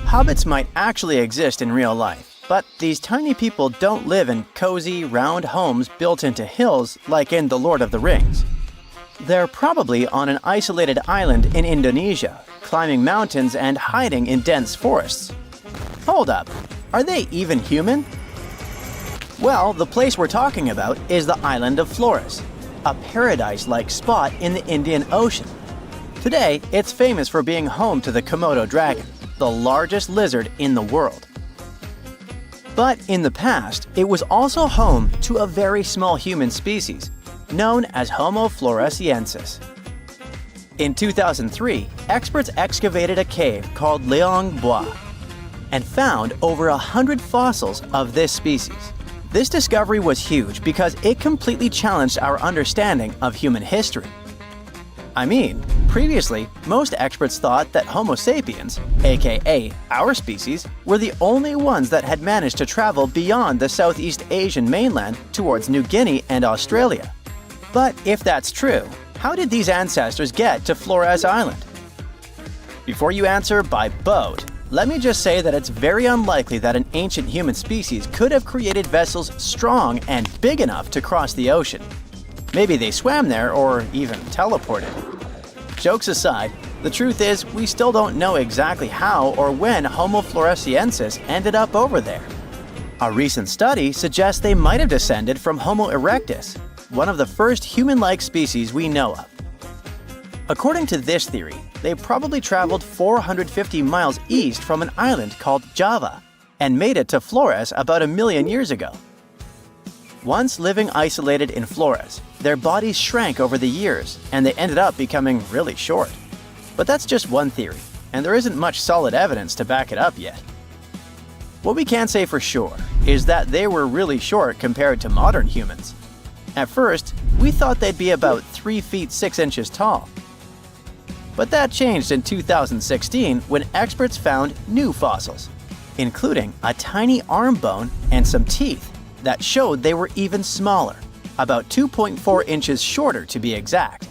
hobbits might actually exist in real life, but these tiny people don't live in cozy, round homes built into hills like in The Lord of the Rings. They're probably on an isolated island in Indonesia, climbing mountains and hiding in dense forests. Hold up, are they even human? Well, the place we're talking about is the island of Flores, a paradise-like spot in the Indian Ocean. Today, it's famous for being home to the Komodo dragon, the largest lizard in the world. But in the past, it was also home to a very small human species, known as Homo floresiensis. In 2003, experts excavated a cave called Leong Bois and found over 100 fossils of this species. This discovery was huge because it completely challenged our understanding of human history. I mean, previously, most experts thought that Homo sapiens, aka our species, were the only ones that had managed to travel beyond the Southeast Asian mainland towards New Guinea and Australia. But if that's true, how did these ancestors get to Flores Island? Before you answer by boat, let me just say that it's very unlikely that an ancient human species could have created vessels strong and big enough to cross the ocean. Maybe they swam there or even teleported. Jokes aside, the truth is we still don't know exactly how or when Homo floresiensis ended up over there. A recent study suggests they might have descended from Homo erectus, one of the first human-like species we know of. According to this theory, they probably traveled 450 miles east from an island called Java and made it to Flores about 1 million years ago. Once living isolated in Flores, their bodies shrank over the years and they ended up becoming really short. But that's just one theory, and there isn't much solid evidence to back it up yet. What we can say for sure is that they were really short compared to modern humans. At first, we thought they'd be about 3 feet 6 inches tall. But that changed in 2016 when experts found new fossils, including a tiny arm bone and some teeth that showed they were even smaller, about 2.4 inches shorter to be exact.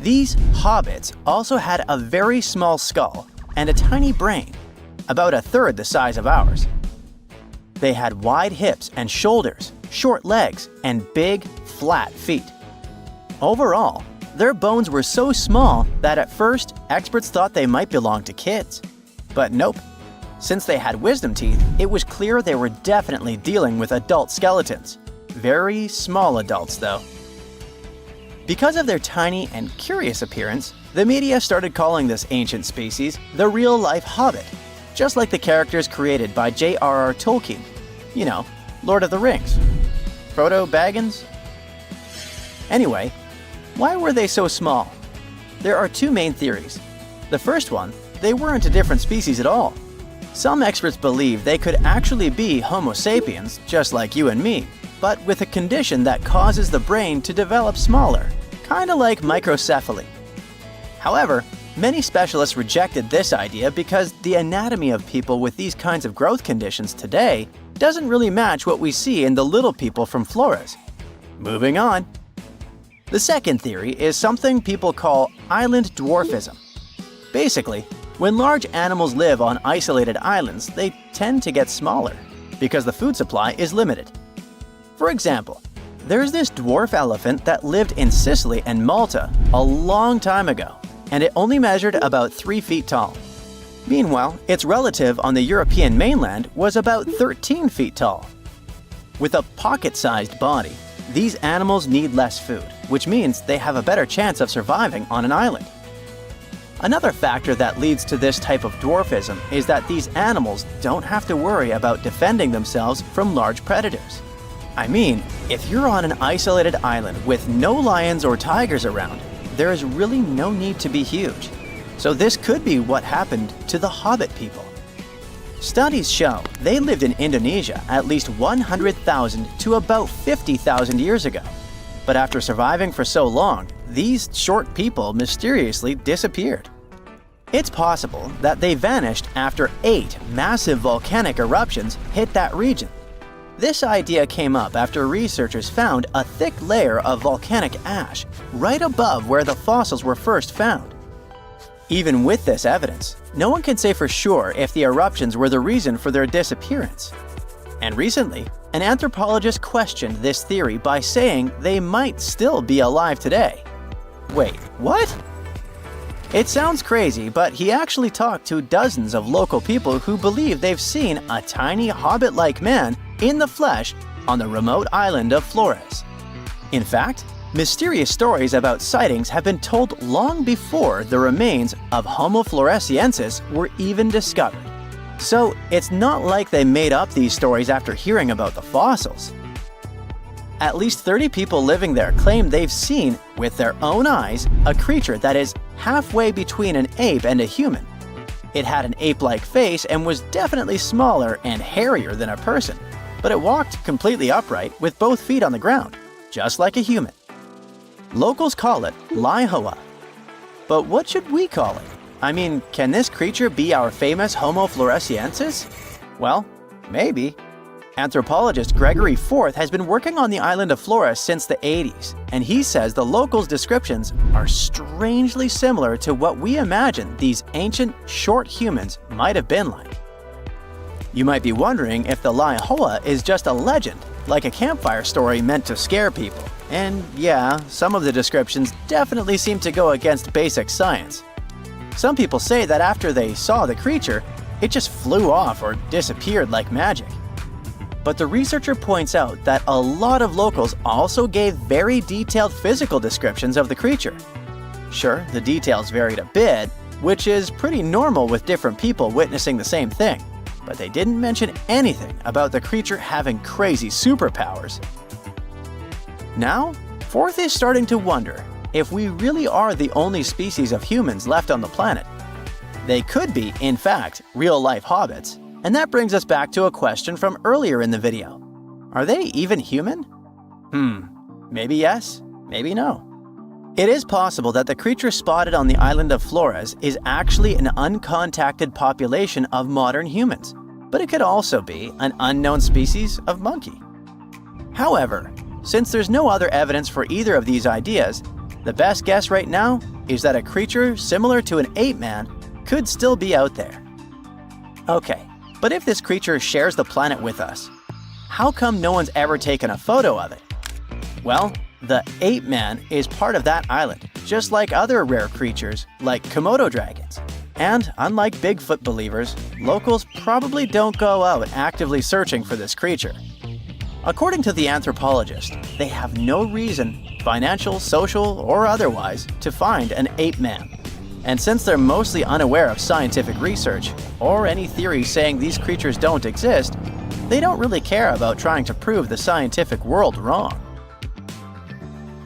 These hobbits also had a very small skull and a tiny brain, about 1/3 the size of ours. They had wide hips and shoulders, short legs, and big, flat feet. Overall, their bones were so small that at first, experts thought they might belong to kids. But nope. Since they had wisdom teeth, it was clear they were definitely dealing with adult skeletons. Very small adults, though. Because of their tiny and curious appearance, the media started calling this ancient species the real-life hobbit, just like the characters created by J.R.R. Tolkien. You know, Lord of the Rings. Frodo Baggins? Anyway, why were they so small? There are two main theories. The first one, they weren't a different species at all. Some experts believe they could actually be Homo sapiens, just like you and me, but with a condition that causes the brain to develop smaller, kinda like microcephaly. However, many specialists rejected this idea because the anatomy of people with these kinds of growth conditions today doesn't really match what we see in the little people from Flores. Moving on. The second theory is something people call island dwarfism. Basically, when large animals live on isolated islands, they tend to get smaller because the food supply is limited. For example, there's this dwarf elephant that lived in Sicily and Malta a long time ago, and it only measured about 3 feet tall. Meanwhile, its relative on the European mainland was about 13 feet tall. With a pocket-sized body, these animals need less food, which means they have a better chance of surviving on an island. Another factor that leads to this type of dwarfism is that these animals don't have to worry about defending themselves from large predators. I mean, if you're on an isolated island with no lions or tigers around, there is really no need to be huge. So this could be what happened to the hobbit people. Studies show they lived in Indonesia at least 100,000 to about 50,000 years ago. But after surviving for so long, these short people mysteriously disappeared. It's possible that they vanished after 8 massive volcanic eruptions hit that region. This idea came up after researchers found a thick layer of volcanic ash right above where the fossils were first found. Even with this evidence, no one can say for sure if the eruptions were the reason for their disappearance. And recently, an anthropologist questioned this theory by saying they might still be alive today. Wait, what? It sounds crazy, but he actually talked to dozens of local people who believe they've seen a tiny hobbit-like man in the flesh on the remote island of Flores. In fact, mysterious stories about sightings have been told long before the remains of Homo floresiensis were even discovered. So it's not like they made up these stories after hearing about the fossils. At least 30 people living there claim they've seen, with their own eyes, a creature that is halfway between an ape and a human. It had an ape-like face and was definitely smaller and hairier than a person, but it walked completely upright with both feet on the ground, just like a human. Locals call it Laihoa. But what should we call it? I mean, can this creature be our famous Homo floresiensis? Well, maybe. Anthropologist Gregory Forth has been working on the island of Flores since the 80s, and he says the locals' descriptions are strangely similar to what we imagine these ancient, short humans might have been like. You might be wondering if the Laihoa is just a legend, like a campfire story meant to scare people. And yeah, some of the descriptions definitely seem to go against basic science. Some people say that after they saw the creature, it just flew off or disappeared like magic. But the researcher points out that a lot of locals also gave very detailed physical descriptions of the creature. Sure, the details varied a bit, which is pretty normal with different people witnessing the same thing, but they didn't mention anything about the creature having crazy superpowers. Now, Forth is starting to wonder if we really are the only species of humans left on the planet. They could be, in fact, real-life hobbits, and that brings us back to a question from earlier in the video. Are they even human? Maybe yes, maybe no. It is possible that the creature spotted on the island of Flores is actually an uncontacted population of modern humans, but it could also be an unknown species of monkey. However, since there's no other evidence for either of these ideas, the best guess right now is that a creature similar to an ape man could still be out there. Okay, but if this creature shares the planet with us, how come no one's ever taken a photo of it? Well, the ape man is part of that island, just like other rare creatures like Komodo dragons. And unlike Bigfoot believers, locals probably don't go out actively searching for this creature. According to the anthropologist, they have no reason, financial, social, or otherwise, to find an ape man. And since they're mostly unaware of scientific research, or any theories saying these creatures don't exist, they don't really care about trying to prove the scientific world wrong.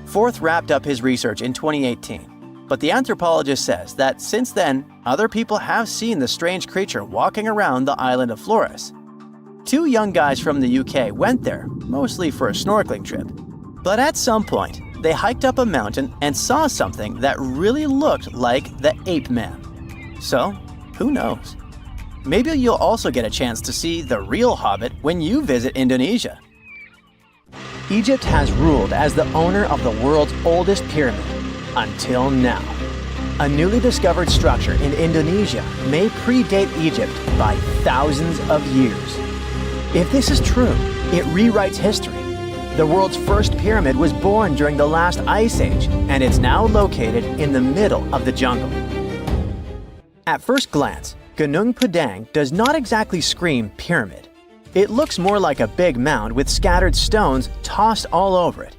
Forth wrapped up his research in 2018, but the anthropologist says that since then, other people have seen the strange creature walking around the island of Flores. 2 young guys from the UK went there, mostly for a snorkeling trip. But at some point, they hiked up a mountain and saw something that really looked like the ape man. So, who knows? Maybe you'll also get a chance to see the real hobbit when you visit Indonesia. Egypt has ruled as the owner of the world's oldest pyramid, until now. A newly discovered structure in Indonesia may predate Egypt by thousands of years. If this is true, it rewrites history. The world's first pyramid was born during the last ice age, and it's now located in the middle of the jungle. At first glance, Gunung Padang does not exactly scream pyramid. It looks more like a big mound with scattered stones tossed all over it.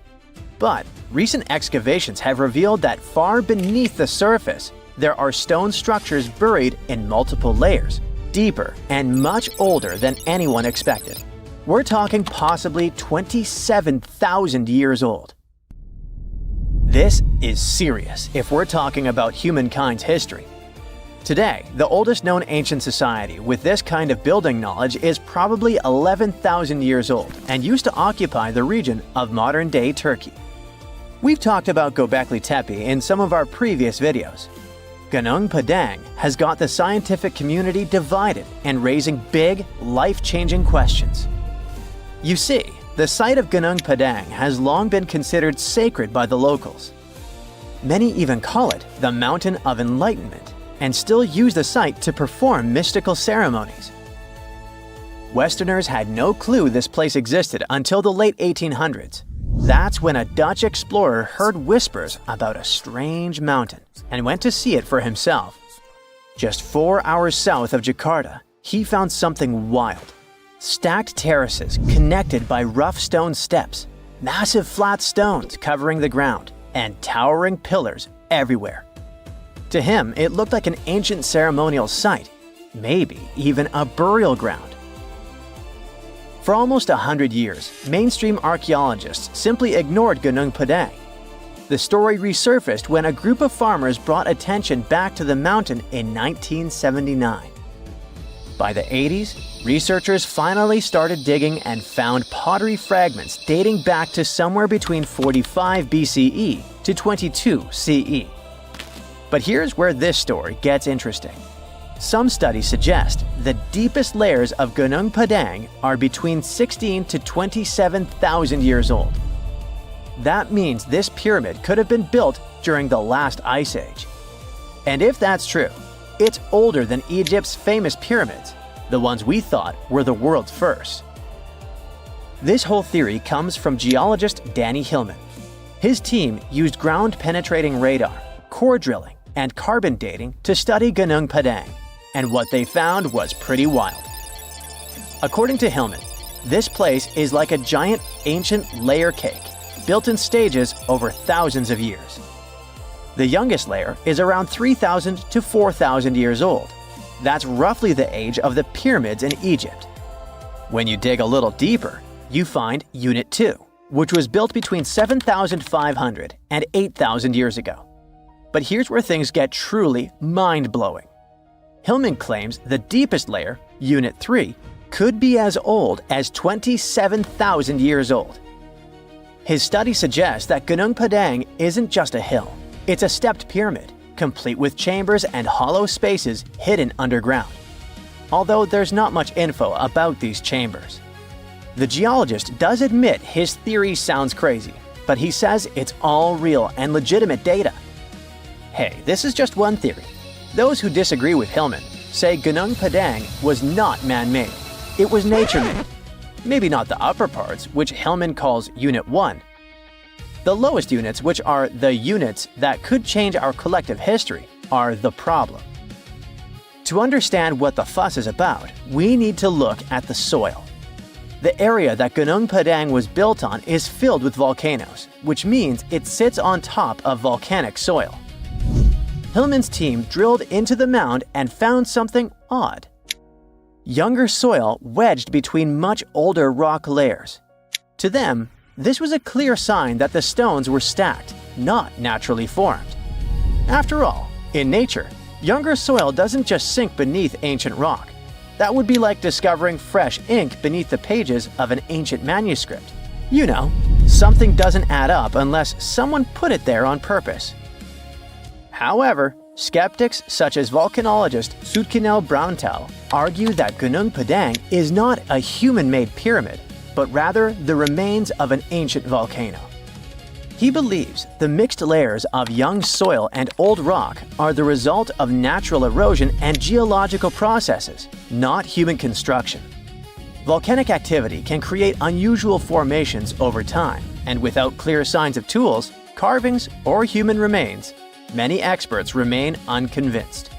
But recent excavations have revealed that far beneath the surface, there are stone structures buried in multiple layers, deeper and much older than anyone expected. We're talking possibly 27,000 years old. This is serious if we're talking about humankind's history. Today, the oldest known ancient society with this kind of building knowledge is probably 11,000 years old and used to occupy the region of modern-day Turkey. We've talked about Göbekli Tepe in some of our previous videos. Gunung Padang has got the scientific community divided and raising big, life-changing questions. You see, the site of Gunung Padang has long been considered sacred by the locals. Many even call it the Mountain of Enlightenment, and still use the site to perform mystical ceremonies. Westerners had no clue this place existed until the late 1800s. That's when a Dutch explorer heard whispers about a strange mountain and went to see it for himself. Just 4 hours south of Jakarta, he found something wild. Stacked terraces connected by rough stone steps, massive flat stones covering the ground, and towering pillars everywhere. To him, it looked like an ancient ceremonial site, maybe even a burial ground. For almost 100 years, mainstream archaeologists simply ignored Gunung Padang. The story resurfaced when a group of farmers brought attention back to the mountain in 1979. By the 80s, researchers finally started digging and found pottery fragments dating back to somewhere between 45 BCE to 22 CE. But here's where this story gets interesting. Some studies suggest the deepest layers of Gunung Padang are between 16 to 27,000 years old. That means this pyramid could have been built during the last ice age. And if that's true, it's older than Egypt's famous pyramids, the ones we thought were the world's first. This whole theory comes from geologist Danny Hillman. His team used ground-penetrating radar, core drilling, and carbon dating to study Gunung Padang, and what they found was pretty wild. According to Hillman, this place is like a giant ancient layer cake, built in stages over thousands of years. The youngest layer is around 3,000 to 4,000 years old. That's roughly the age of the pyramids in Egypt. When you dig a little deeper, you find Unit 2, which was built between 7,500 and 8,000 years ago. But here's where things get truly mind-blowing. Hillman claims the deepest layer, Unit 3, could be as old as 27,000 years old. His study suggests that Gunung Padang isn't just a hill. It's a stepped pyramid, complete with chambers and hollow spaces hidden underground. Although there's not much info about these chambers. The geologist does admit his theory sounds crazy, but he says it's all real and legitimate data. Hey, this is just one theory. Those who disagree with Hillman say Gunung Padang was not man-made. It was nature-made. Maybe not the upper parts, which Hillman calls Unit 1. The lowest units, which are the units that could change our collective history, are the problem. To understand what the fuss is about, we need to look at the soil. The area that Gunung Padang was built on is filled with volcanoes, which means it sits on top of volcanic soil. Hillman's team drilled into the mound and found something odd. Younger soil wedged between much older rock layers. To them, this was a clear sign that the stones were stacked, not naturally formed. After all, in nature, younger soil doesn't just sink beneath ancient rock. That would be like discovering fresh ink beneath the pages of an ancient manuscript. You know, something doesn't add up unless someone put it there on purpose. However, skeptics such as volcanologist Zoetkinel Braunthal argue that Gunung Padang is not a human-made pyramid, but rather the remains of an ancient volcano. He believes the mixed layers of young soil and old rock are the result of natural erosion and geological processes, not human construction. Volcanic activity can create unusual formations over time, and without clear signs of tools, carvings, or human remains, many experts remain unconvinced.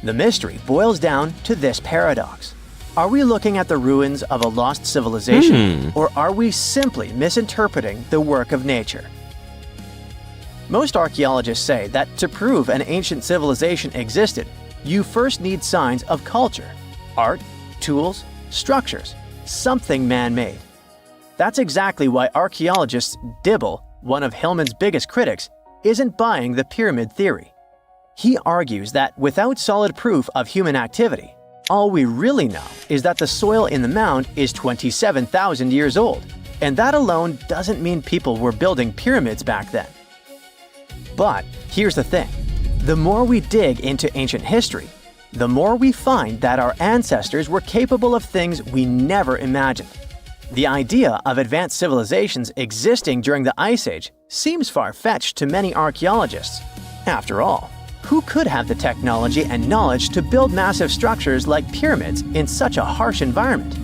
The mystery boils down to this paradox. Are we looking at the ruins of a lost civilization, or are we simply misinterpreting the work of nature? Most archaeologists say that to prove an ancient civilization existed, you first need signs of culture, art, tools, structures, something man-made. That's exactly why archaeologist Dibble, one of Hillman's biggest critics, isn't buying the pyramid theory. He argues that without solid proof of human activity, all we really know is that the soil in the mound is 27,000 years old, and that alone doesn't mean people were building pyramids back then. But here's the thing. The more we dig into ancient history, the more we find that our ancestors were capable of things we never imagined. The idea of advanced civilizations existing during the Ice Age seems far-fetched to many archaeologists. After all, who could have the technology and knowledge to build massive structures like pyramids in such a harsh environment?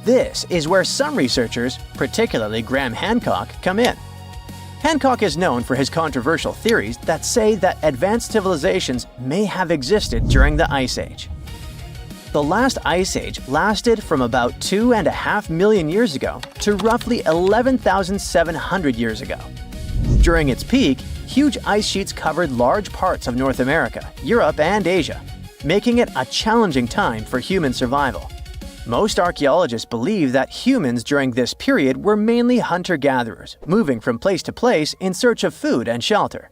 This is where some researchers, particularly Graham Hancock, come in. Hancock is known for his controversial theories that say that advanced civilizations may have existed during the Ice Age. The last Ice Age lasted from about 2.5 million years ago to roughly 11,700 years ago. During its peak, huge ice sheets covered large parts of North America, Europe, and Asia, making it a challenging time for human survival. Most archaeologists believe that humans during this period were mainly hunter-gatherers, moving from place to place in search of food and shelter.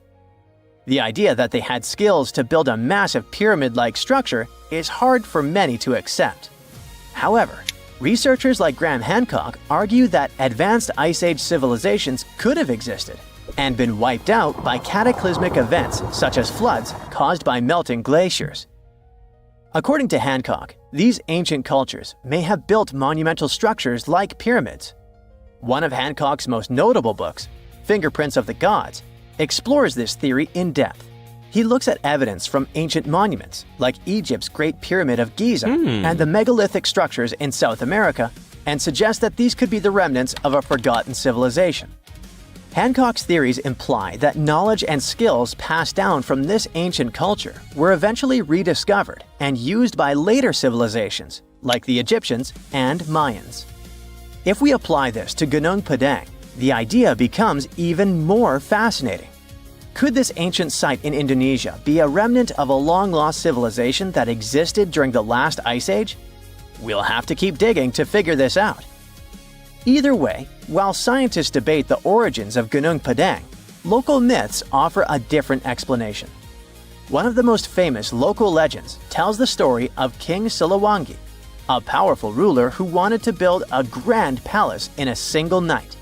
The idea that they had skills to build a massive pyramid-like structure is hard for many to accept. However, researchers like Graham Hancock argue that advanced Ice Age civilizations could have existed and been wiped out by cataclysmic events such as floods caused by melting glaciers. According to Hancock, these ancient cultures may have built monumental structures like pyramids. One of Hancock's most notable books, Fingerprints of the Gods, explores this theory in depth. He looks at evidence from ancient monuments like Egypt's Great Pyramid of Giza and the megalithic structures in South America and suggests that these could be the remnants of a forgotten civilization. Hancock's theories imply that knowledge and skills passed down from this ancient culture were eventually rediscovered and used by later civilizations, like the Egyptians and Mayans. If we apply this to Gunung Padang, the idea becomes even more fascinating. Could this ancient site in Indonesia be a remnant of a long-lost civilization that existed during the last Ice Age? We'll have to keep digging to figure this out. Either way, while scientists debate the origins of Gunung Padang, local myths offer a different explanation. One of the most famous local legends tells the story of King Siliwangi, a powerful ruler who wanted to build a grand palace in a single night.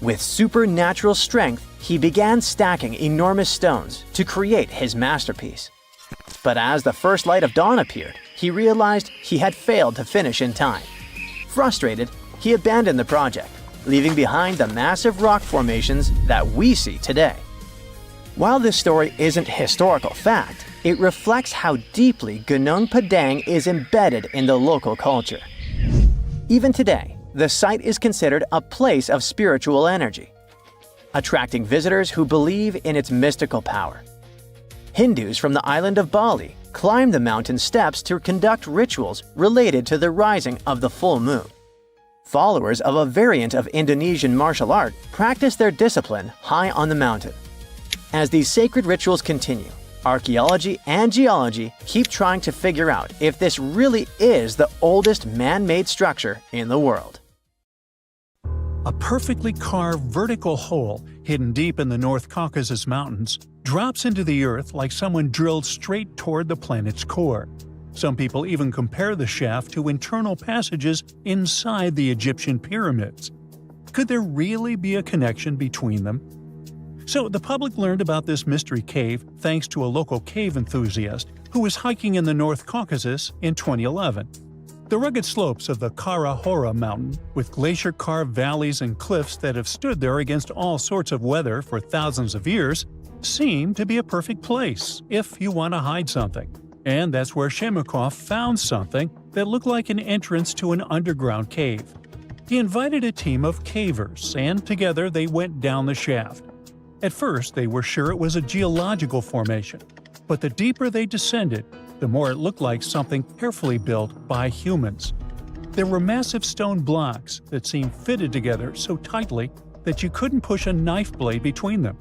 With supernatural strength, he began stacking enormous stones to create his masterpiece. But as the first light of dawn appeared, he realized he had failed to finish in time. Frustrated, he abandoned the project, leaving behind the massive rock formations that we see today. While this story isn't historical fact, it reflects how deeply Gunung Padang is embedded in the local culture. Even today, the site is considered a place of spiritual energy, attracting visitors who believe in its mystical power. Hindus from the island of Bali climb the mountain steps to conduct rituals related to the rising of the full moon. Followers of a variant of Indonesian martial art practice their discipline high on the mountain. As these sacred rituals continue, archaeology and geology keep trying to figure out if this really is the oldest man-made structure in the world. A perfectly carved vertical hole hidden deep in the North Caucasus Mountains drops into the earth like someone drilled straight toward the planet's core. Some people even compare the shaft to internal passages inside the Egyptian pyramids. Could there really be a connection between them? So the public learned about this mystery cave thanks to a local cave enthusiast who was hiking in the North Caucasus in 2011. The rugged slopes of the Kara Hora mountain, with glacier-carved valleys and cliffs that have stood there against all sorts of weather for thousands of years, seem to be a perfect place if you want to hide something. And that's where Shemakov found something that looked like an entrance to an underground cave. He invited a team of cavers, and together they went down the shaft. At first, they were sure it was a geological formation, but the deeper they descended, the more it looked like something carefully built by humans. There were massive stone blocks that seemed fitted together so tightly that you couldn't push a knife blade between them.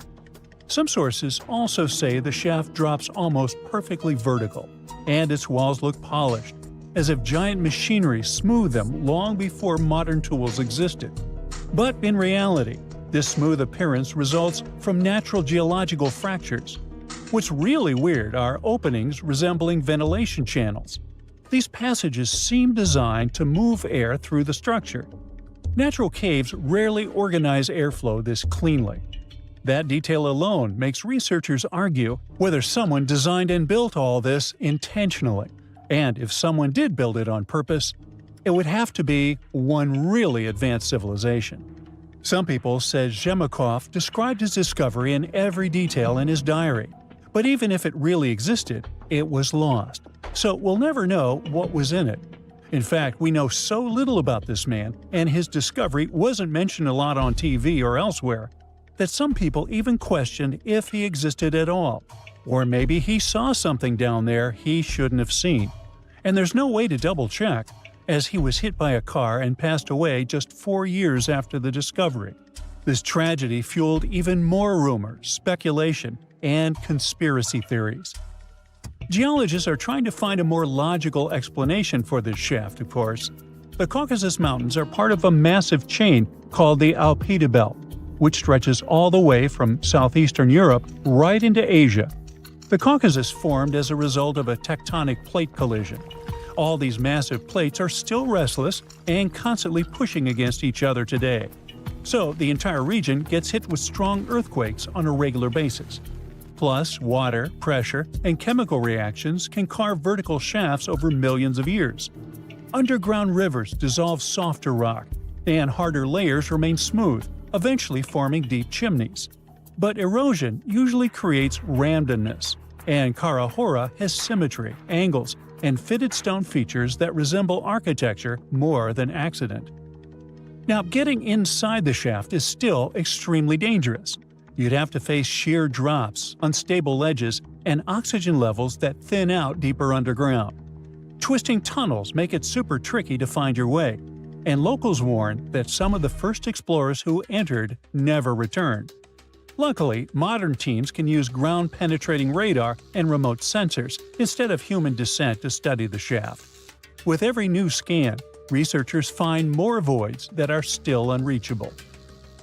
Some sources also say the shaft drops almost perfectly vertical, and its walls look polished, as if giant machinery smoothed them long before modern tools existed. But in reality, this smooth appearance results from natural geological fractures. What's really weird are openings resembling ventilation channels. These passages seem designed to move air through the structure. Natural caves rarely organize airflow this cleanly. That detail alone makes researchers argue whether someone designed and built all this intentionally. And if someone did build it on purpose, it would have to be one really advanced civilization. Some people said Shemakov described his discovery in every detail in his diary. But even if it really existed, it was lost. So we'll never know what was in it. In fact, we know so little about this man, and his discovery wasn't mentioned a lot on TV or elsewhere, that some people even questioned if he existed at all. Or maybe he saw something down there he shouldn't have seen. And there's no way to double-check, as he was hit by a car and passed away just 4 years after the discovery. This tragedy fueled even more rumors, speculation, and conspiracy theories. Geologists are trying to find a more logical explanation for this shaft, of course. The Caucasus Mountains are part of a massive chain called the Alpida Belt, which stretches all the way from southeastern Europe right into Asia. The Caucasus formed as a result of a tectonic plate collision. All these massive plates are still restless and constantly pushing against each other today. So the entire region gets hit with strong earthquakes on a regular basis. Plus, water, pressure, and chemical reactions can carve vertical shafts over millions of years. Underground rivers dissolve softer rock, and harder layers remain smooth, eventually forming deep chimneys. But erosion usually creates randomness, and Kara Hora has symmetry, angles, and fitted stone features that resemble architecture more than accident. Now, getting inside the shaft is still extremely dangerous. You'd have to face sheer drops, unstable ledges, and oxygen levels that thin out deeper underground. Twisting tunnels make it super tricky to find your way, and locals warn that some of the first explorers who entered never returned. Luckily, modern teams can use ground-penetrating radar and remote sensors instead of human descent to study the shaft. With every new scan, researchers find more voids that are still unreachable.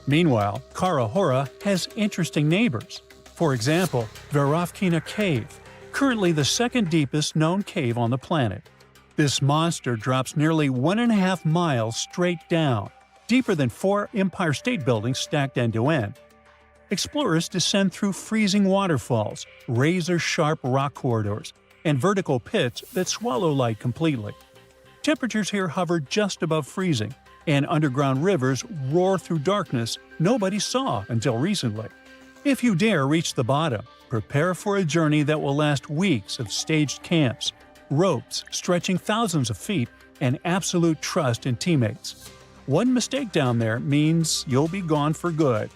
Meanwhile, Kara Hora has interesting neighbors. For example, Verovkina Cave, currently the second deepest known cave on the planet. This monster drops nearly 1.5 miles straight down, deeper than 4 Empire State Buildings stacked end-to-end. Explorers descend through freezing waterfalls, razor-sharp rock corridors, and vertical pits that swallow light completely. Temperatures here hover just above freezing, and underground rivers roar through darkness nobody saw until recently. If you dare reach the bottom, prepare for a journey that will last weeks of staged camps, ropes stretching thousands of feet, and absolute trust in teammates. One mistake down there means you'll be gone for good.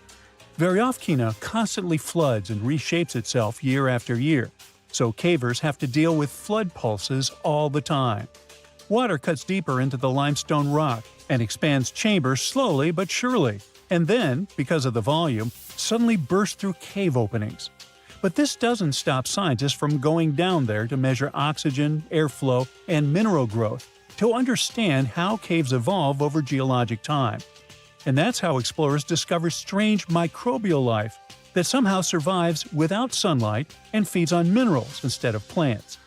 Verovkina constantly floods and reshapes itself year after year, so cavers have to deal with flood pulses all the time. Water cuts deeper into the limestone rock and expands chambers slowly but surely, and then, because of the volume, suddenly bursts through cave openings. But this doesn't stop scientists from going down there to measure oxygen, airflow, and mineral growth to understand how caves evolve over geologic time. And that's how explorers discover strange microbial life that somehow survives without sunlight and feeds on minerals instead of plants.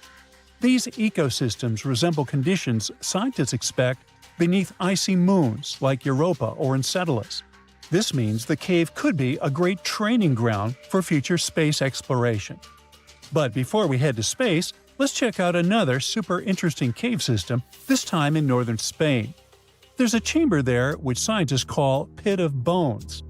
These ecosystems resemble conditions scientists expect beneath icy moons like Europa or Enceladus. This means the cave could be a great training ground for future space exploration. But before we head to space, let's check out another super interesting cave system, this time in northern Spain. There's a chamber there which scientists call Pit of Bones.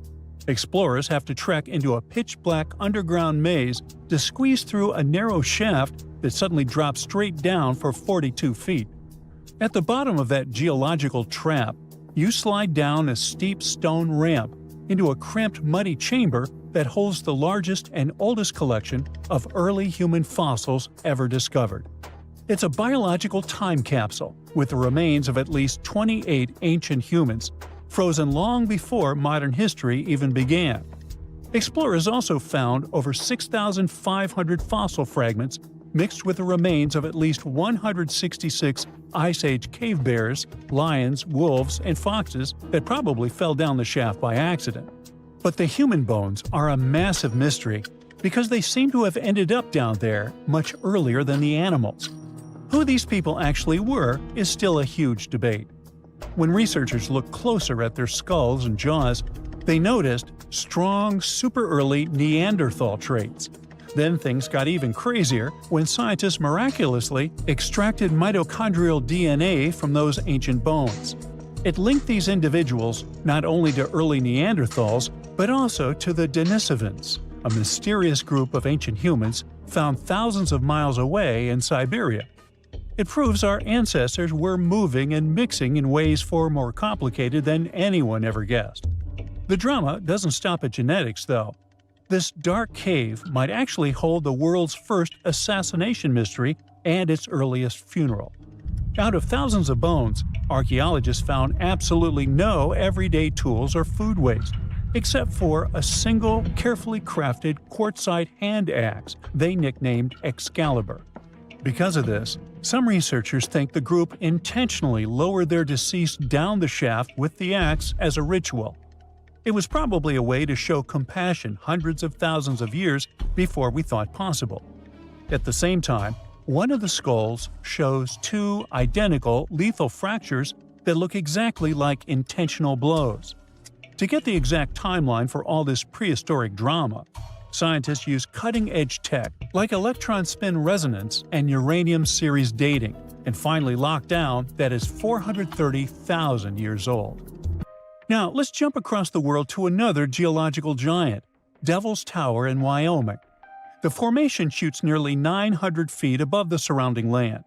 Explorers have to trek into a pitch-black underground maze to squeeze through a narrow shaft that suddenly drops straight down for 42 feet. At the bottom of that geological trap, you slide down a steep stone ramp into a cramped, muddy chamber that holds the largest and oldest collection of early human fossils ever discovered. It's a biological time capsule with the remains of at least 28 ancient humans, frozen long before modern history even began. Explorers also found over 6,500 fossil fragments mixed with the remains of at least 166 Ice Age cave bears, lions, wolves, and foxes that probably fell down the shaft by accident. But the human bones are a massive mystery because they seem to have ended up down there much earlier than the animals. Who these people actually were is still a huge debate. When researchers looked closer at their skulls and jaws, they noticed strong, super early Neanderthal traits. Then things got even crazier when scientists miraculously extracted mitochondrial DNA from those ancient bones. It linked these individuals not only to early Neanderthals, but also to the Denisovans, a mysterious group of ancient humans found thousands of miles away in Siberia. It proves our ancestors were moving and mixing in ways far more complicated than anyone ever guessed. The drama doesn't stop at genetics, though. This dark cave might actually hold the world's first assassination mystery and its earliest funeral. Out of thousands of bones, archaeologists found absolutely no everyday tools or food waste, except for a single, carefully crafted quartzite hand axe they nicknamed Excalibur. Because of this, some researchers think the group intentionally lowered their deceased down the shaft with the axe as a ritual. It was probably a way to show compassion hundreds of thousands of years before we thought possible. At the same time, one of the skulls shows two identical lethal fractures that look exactly like intentional blows. To get the exact timeline for all this prehistoric drama, scientists use cutting-edge tech like electron spin resonance and uranium series dating, and finally locked down that is 430,000 years old. Now, let's jump across the world to another geological giant, Devil's Tower in Wyoming. The formation shoots nearly 900 feet above the surrounding land.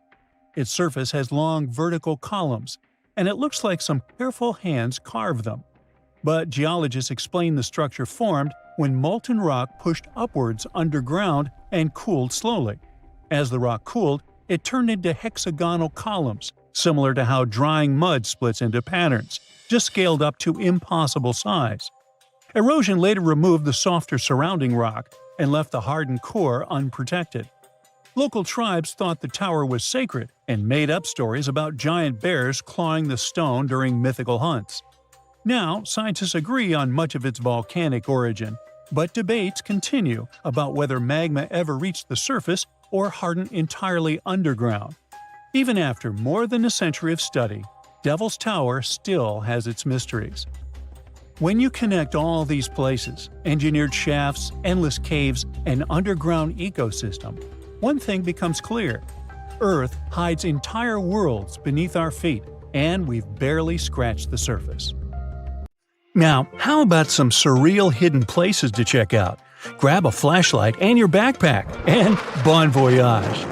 Its surface has long vertical columns, and it looks like some careful hands carved them. But geologists explain the structure formed when molten rock pushed upwards underground and cooled slowly. As the rock cooled, it turned into hexagonal columns, similar to how drying mud splits into patterns, just scaled up to impossible size. Erosion later removed the softer surrounding rock and left the hardened core unprotected. Local tribes thought the tower was sacred and made up stories about giant bears clawing the stone during mythical hunts. Now, scientists agree on much of its volcanic origin, but debates continue about whether magma ever reached the surface or hardened entirely underground. Even after more than a century of study, Devil's Tower still has its mysteries. When you connect all these places, engineered shafts, endless caves, and underground ecosystem, one thing becomes clear. Earth hides entire worlds beneath our feet, and we've barely scratched the surface. Now, how about some surreal hidden places to check out? Grab a flashlight and your backpack, and bon voyage!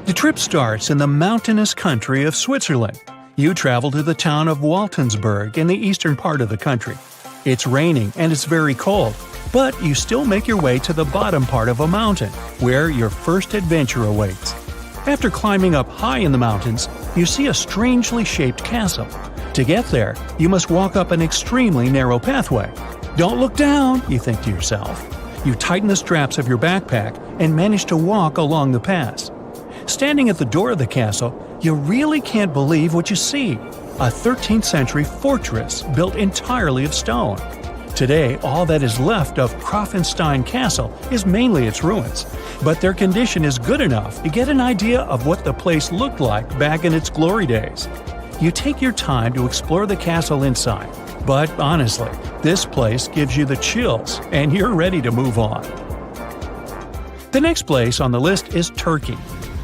The trip starts in the mountainous country of Switzerland. You travel to the town of Waltensburg in the eastern part of the country. It's raining and it's very cold, but you still make your way to the bottom part of a mountain, where your first adventure awaits. After climbing up high in the mountains, you see a strangely shaped castle. To get there, you must walk up an extremely narrow pathway. Don't look down, you think to yourself. You tighten the straps of your backpack and manage to walk along the pass. Standing at the door of the castle, you really can't believe what you see. A 13th century fortress built entirely of stone. Today, all that is left of Krafenstein Castle is mainly its ruins, but their condition is good enough to get an idea of what the place looked like back in its glory days. You take your time to explore the castle inside, but honestly, this place gives you the chills and you're ready to move on. The next place on the list is Turkey.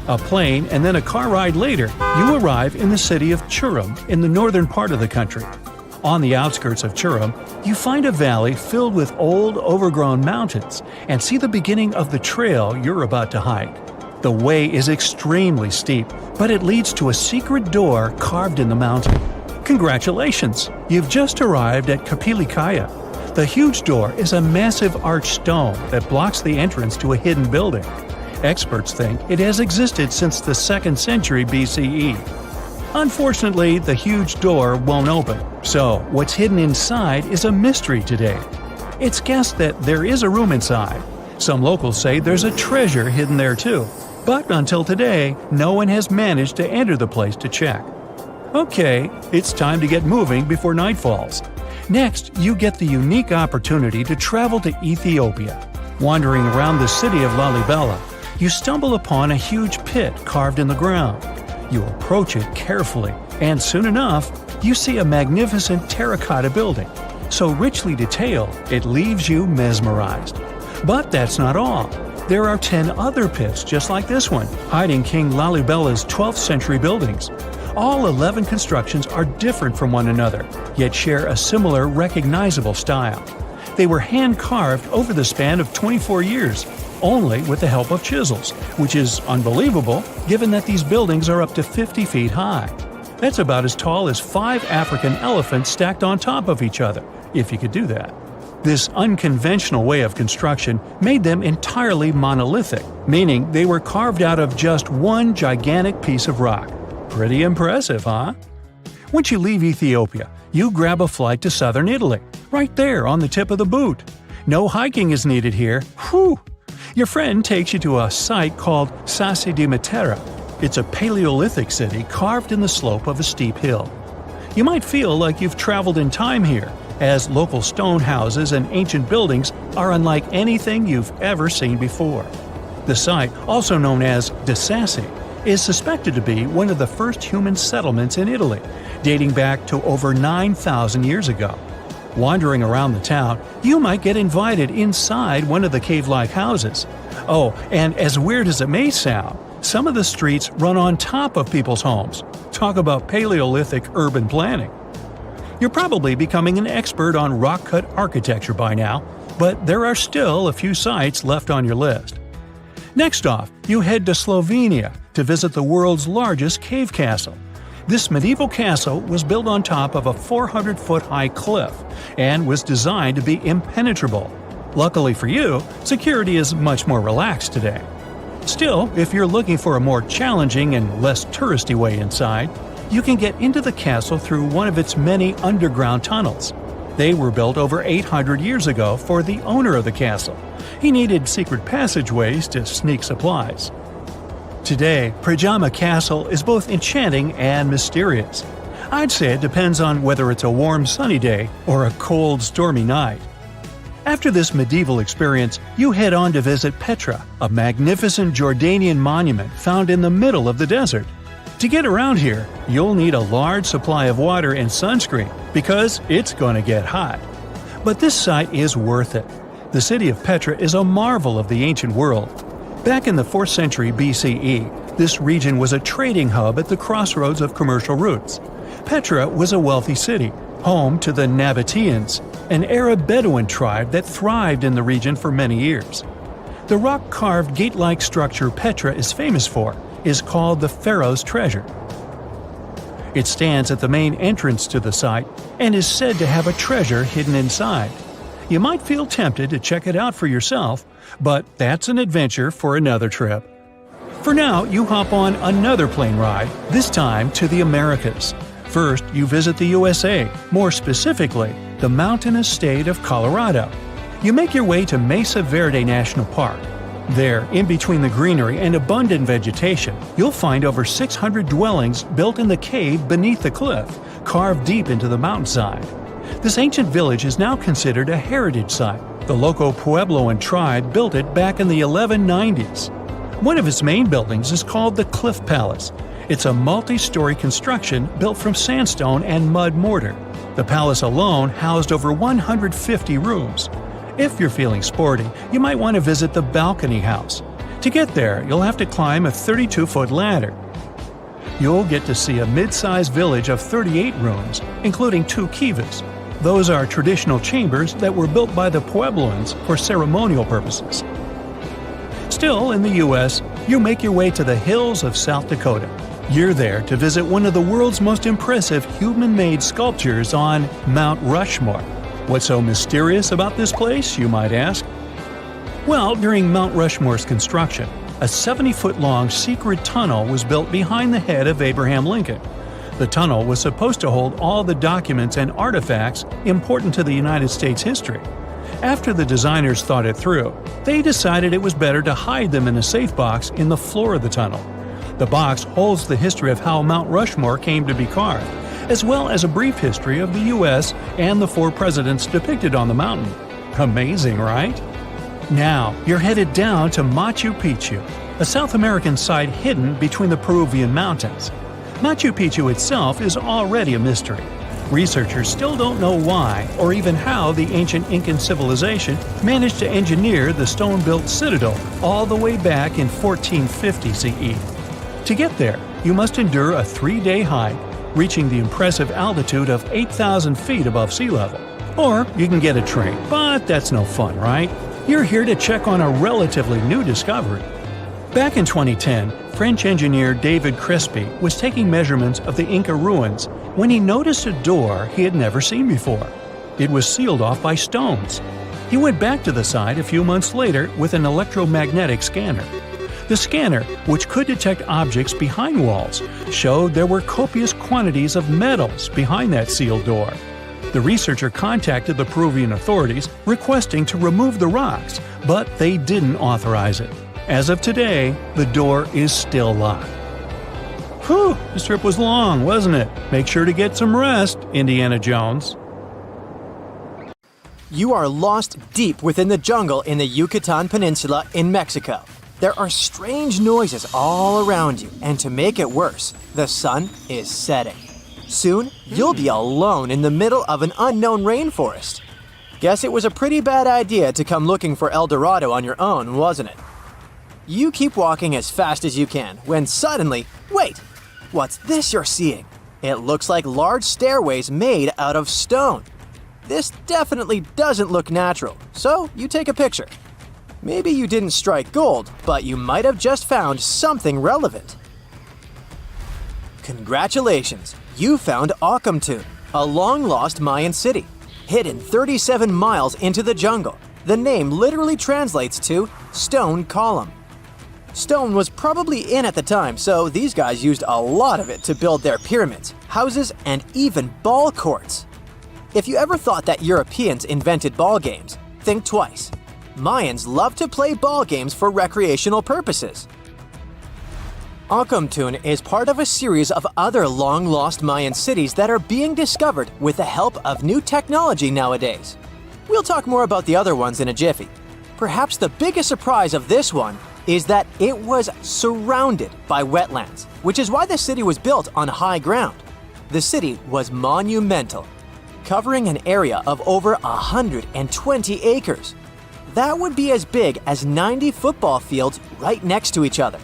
A plane and then a car ride later, you arrive in the city of Çorum in the northern part of the country. On the outskirts of Çorum, you find a valley filled with old, overgrown mountains and see the beginning of the trail you're about to hike. The way is extremely steep, but it leads to a secret door carved in the mountain. Congratulations! You've just arrived at Kapilikaya. The huge door is a massive arched stone that blocks the entrance to a hidden building. Experts think it has existed since the 2nd century BCE. Unfortunately, the huge door won't open, so what's hidden inside is a mystery today. It's guessed that there is a room inside. Some locals say there's a treasure hidden there too, but until today, no one has managed to enter the place to check. Okay, it's time to get moving before night falls. Next, you get the unique opportunity to travel to Ethiopia. Wandering around the city of Lalibela, you stumble upon a huge pit carved in the ground. You approach it carefully, and soon enough, you see a magnificent terracotta building, so richly detailed it leaves you mesmerized. But that's not all. There are 10 other pits just like this one, hiding King Lalibela's 12th century buildings. All 11 constructions are different from one another, yet share a similar recognizable style. They were hand-carved over the span of 24 years. only with the help of chisels, which is unbelievable given that these buildings are up to 50 feet high. That's about as tall as 5 African elephants stacked on top of each other, if you could do that. This unconventional way of construction made them entirely monolithic, meaning they were carved out of just one gigantic piece of rock. Pretty impressive, huh? Once you leave Ethiopia, you grab a flight to southern Italy, right there on the tip of the boot. No hiking is needed here. Whew! Your friend takes you to a site called Sassi di Matera. It's a Paleolithic city carved in the slope of a steep hill. You might feel like you've traveled in time here, as local stone houses and ancient buildings are unlike anything you've ever seen before. The site, also known as De Sassi, is suspected to be one of the first human settlements in Italy, dating back to over 9,000 years ago. Wandering around the town, you might get invited inside one of the cave-like houses. Oh, and as weird as it may sound, some of the streets run on top of people's homes. Talk about Paleolithic urban planning. You're probably becoming an expert on rock-cut architecture by now, but there are still a few sites left on your list. Next off, you head to Slovenia to visit the world's largest cave castle. This medieval castle was built on top of a 400-foot-high cliff and was designed to be impenetrable. Luckily for you, security is much more relaxed today. Still, if you're looking for a more challenging and less touristy way inside, you can get into the castle through one of its many underground tunnels. They were built over 800 years ago for the owner of the castle. He needed secret passageways to sneak supplies. Today, Pajama Castle is both enchanting and mysterious. I'd say it depends on whether it's a warm sunny day or a cold stormy night. After this medieval experience, you head on to visit Petra, a magnificent Jordanian monument found in the middle of the desert. To get around here, you'll need a large supply of water and sunscreen because it's going to get hot. But this site is worth it. The city of Petra is a marvel of the ancient world. Back in the 4th century BCE, this region was a trading hub at the crossroads of commercial routes. Petra was a wealthy city, home to the Nabateans, an Arab Bedouin tribe that thrived in the region for many years. The rock-carved gate-like structure Petra is famous for is called the Pharaoh's Treasure. It stands at the main entrance to the site and is said to have a treasure hidden inside. You might feel tempted to check it out for yourself, but that's an adventure for another trip. For now, you hop on another plane ride, this time to the Americas. First, you visit the USA, more specifically, the mountainous state of Colorado. You make your way to Mesa Verde National Park. There, in between the greenery and abundant vegetation, you'll find over 600 dwellings built in the cave beneath the cliff, carved deep into the mountainside. This ancient village is now considered a heritage site. The local Puebloan tribe built it back in the 1190s. One of its main buildings is called the Cliff Palace. It's a multi-story construction built from sandstone and mud mortar. The palace alone housed over 150 rooms. If you're feeling sporty, you might want to visit the Balcony House. To get there, you'll have to climb a 32-foot ladder. You'll get to see a mid-sized village of 38 rooms, including 2 kivas. Those are traditional chambers that were built by the Puebloans for ceremonial purposes. Still in the U.S., you make your way to the hills of South Dakota. You're there to visit one of the world's most impressive human-made sculptures on Mount Rushmore. What's so mysterious about this place, you might ask? Well, during Mount Rushmore's construction, a 70-foot-long secret tunnel was built behind the head of Abraham Lincoln. The tunnel was supposed to hold all the documents and artifacts important to the United States history. After the designers thought it through, they decided it was better to hide them in a safe box in the floor of the tunnel. The box holds the history of how Mount Rushmore came to be carved, as well as a brief history of the U.S. and the 4 presidents depicted on the mountain. Amazing, right? Now, you're headed down to Machu Picchu, a South American site hidden between the Peruvian mountains. Machu Picchu itself is already a mystery. Researchers still don't know why or even how the ancient Incan civilization managed to engineer the stone-built citadel all the way back in 1450 CE. To get there, you must endure a 3-day hike, reaching the impressive altitude of 8,000 feet above sea level. Or you can get a train, but that's no fun, right? You're here to check on a relatively new discovery. Back in 2010, French engineer David Crespi was taking measurements of the Inca ruins when he noticed a door he had never seen before. It was sealed off by stones. He went back to the site a few months later with an electromagnetic scanner. The scanner, which could detect objects behind walls, showed there were copious quantities of metals behind that sealed door. The researcher contacted the Peruvian authorities requesting to remove the rocks, but they didn't authorize it. As of today, the door is still locked. Whew, this trip was long, wasn't it? Make sure to get some rest, Indiana Jones. You are lost deep within the jungle in the Yucatan Peninsula in Mexico. There are strange noises all around you, and to make it worse, the sun is setting. Soon, you'll be alone in the middle of an unknown rainforest. Guess it was a pretty bad idea to come looking for El Dorado on your own, wasn't it? You keep walking as fast as you can, when suddenly, wait! What's this you're seeing? It looks like large stairways made out of stone. This definitely doesn't look natural, so you take a picture. Maybe you didn't strike gold, but you might have just found something relevant. Congratulations! You found Akamtun, a long-lost Mayan city, hidden 37 miles into the jungle. The name literally translates to stone column. Stone was probably in at the time, so these guys used a lot of it to build their pyramids, houses, and even ball courts. If you ever thought that Europeans invented ball games, think twice. Mayans loved to play ball games for recreational purposes. Akamtun is part of a series of other long-lost Mayan cities that are being discovered with the help of new technology nowadays. We'll talk more about the other ones in a jiffy. Perhaps the biggest surprise of this one is that it was surrounded by wetlands, which is why the city was built on high ground. The city was monumental, covering an area of over 120 acres. That would be as big as 90 football fields right next to each other.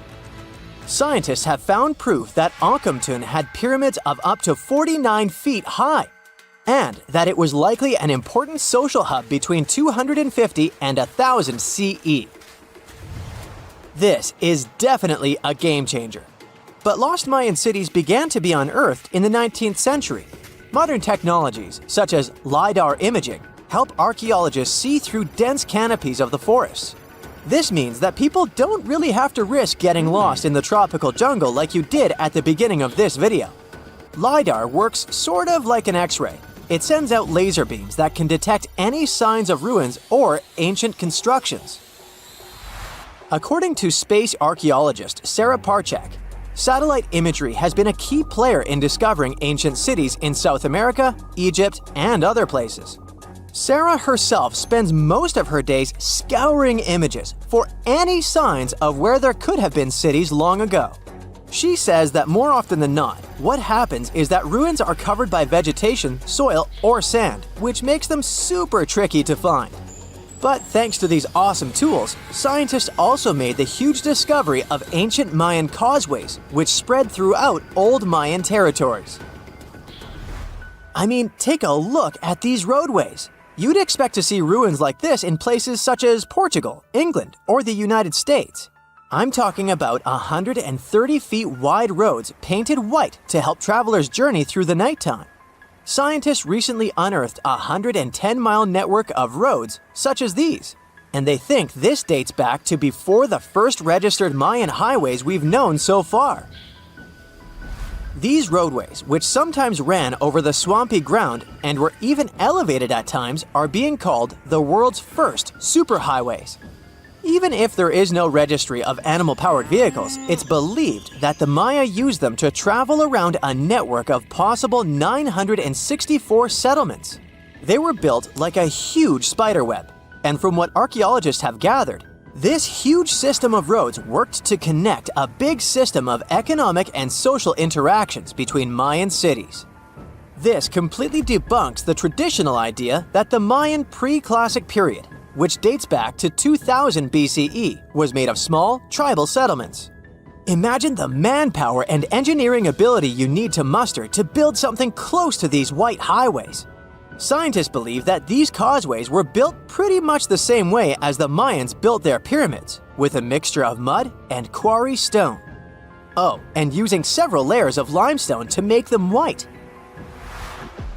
Scientists have found proof that Akamtun had pyramids of up to 49 feet high, and that it was likely an important social hub between 250 and 1000 CE. This is definitely a game changer. But lost Mayan cities began to be unearthed in the 19th century. Modern technologies, such as LiDAR imaging, help archaeologists see through dense canopies of the forests. This means that people don't really have to risk getting lost in the tropical jungle like you did at the beginning of this video. LiDAR works sort of like an X-ray. It sends out laser beams that can detect any signs of ruins or ancient constructions. According to space archaeologist Sarah Parchak, satellite imagery has been a key player in discovering ancient cities in South America, Egypt, and other places. Sarah herself spends most of her days scouring images for any signs of where there could have been cities long ago. She says that more often than not, what happens is that ruins are covered by vegetation, soil, or sand, which makes them super tricky to find. But thanks to these awesome tools, scientists also made the huge discovery of ancient Mayan causeways, which spread throughout old Mayan territories. I mean, take a look at these roadways. You'd expect to see ruins like this in places such as Portugal, England, or the United States. I'm talking about 130 feet wide roads painted white to help travelers journey through the nighttime. Scientists recently unearthed a 110-mile network of roads such as these, and they think this dates back to before the first registered Mayan highways we've known so far. These roadways, which sometimes ran over the swampy ground and were even elevated at times, are being called the world's first superhighways. Even if there is no registry of animal-powered vehicles, it's believed that the Maya used them to travel around a network of possible 964 settlements. They were built like a huge spiderweb, and from what archaeologists have gathered, this huge system of roads worked to connect a big system of economic and social interactions between Mayan cities. This completely debunks the traditional idea that the Mayan pre-classic period, which dates back to 2000 BCE, was made of small, tribal settlements. Imagine the manpower and engineering ability you need to muster to build something close to these white highways. Scientists believe that these causeways were built pretty much the same way as the Mayans built their pyramids, with a mixture of mud and quarry stone. Oh, and using several layers of limestone to make them white.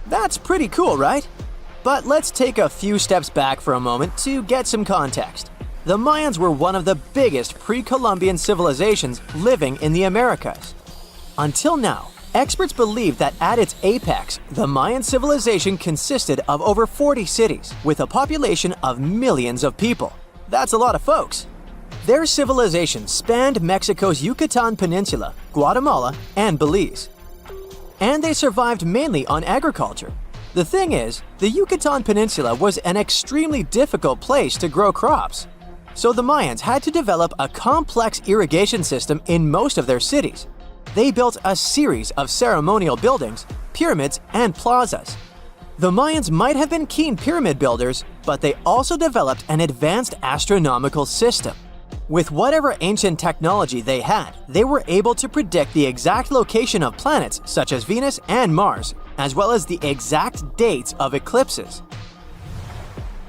That's pretty cool, right? But let's take a few steps back for a moment to get some context. The Mayans were one of the biggest pre-Columbian civilizations living in the Americas. Until now, experts believe that at its apex, the Mayan civilization consisted of over 40 cities with a population of millions of people. That's a lot of folks. Their civilization spanned Mexico's Yucatan Peninsula, Guatemala, and Belize. And they survived mainly on agriculture. The thing is, the Yucatan Peninsula was an extremely difficult place to grow crops. So the Mayans had to develop a complex irrigation system in most of their cities. They built a series of ceremonial buildings, pyramids, and plazas. The Mayans might have been keen pyramid builders, but they also developed an advanced astronomical system. With whatever ancient technology they had, they were able to predict the exact location of planets such as Venus and Mars, as well as the exact dates of eclipses.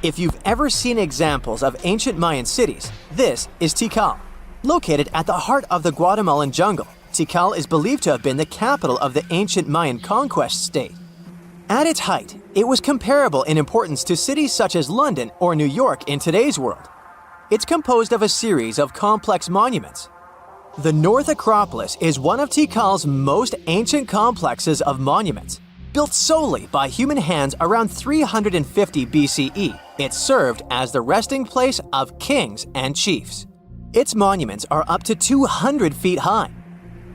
If you've ever seen examples of ancient Mayan cities, this is Tikal. Located at the heart of the Guatemalan jungle, Tikal is believed to have been the capital of the ancient Mayan conquest state. At its height, it was comparable in importance to cities such as London or New York in today's world. It's composed of a series of complex monuments. The North Acropolis is one of Tikal's most ancient complexes of monuments. Built solely by human hands around 350 BCE, it served as the resting place of kings and chiefs. Its monuments are up to 200 feet high.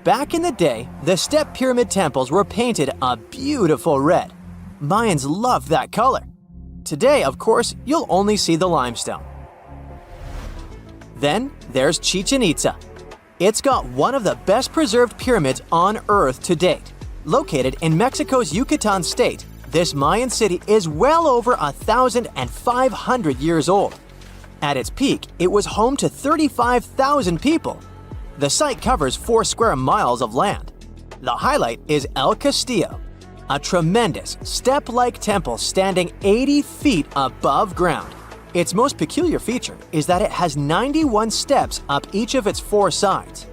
Back in the day, the step pyramid temples were painted a beautiful red. Mayans loved that color. Today, of course, you'll only see the limestone. Then there's Chichen Itza. It's got one of the best preserved pyramids on Earth to date. Located in Mexico's Yucatan state, this Mayan city is well over 1,500 years old. At its peak, it was home to 35,000 people. The site covers 4 square miles of land. The highlight is El Castillo, a tremendous step-like temple standing 80 feet above ground. Its most peculiar feature is that it has 91 steps up each of its 4 sides,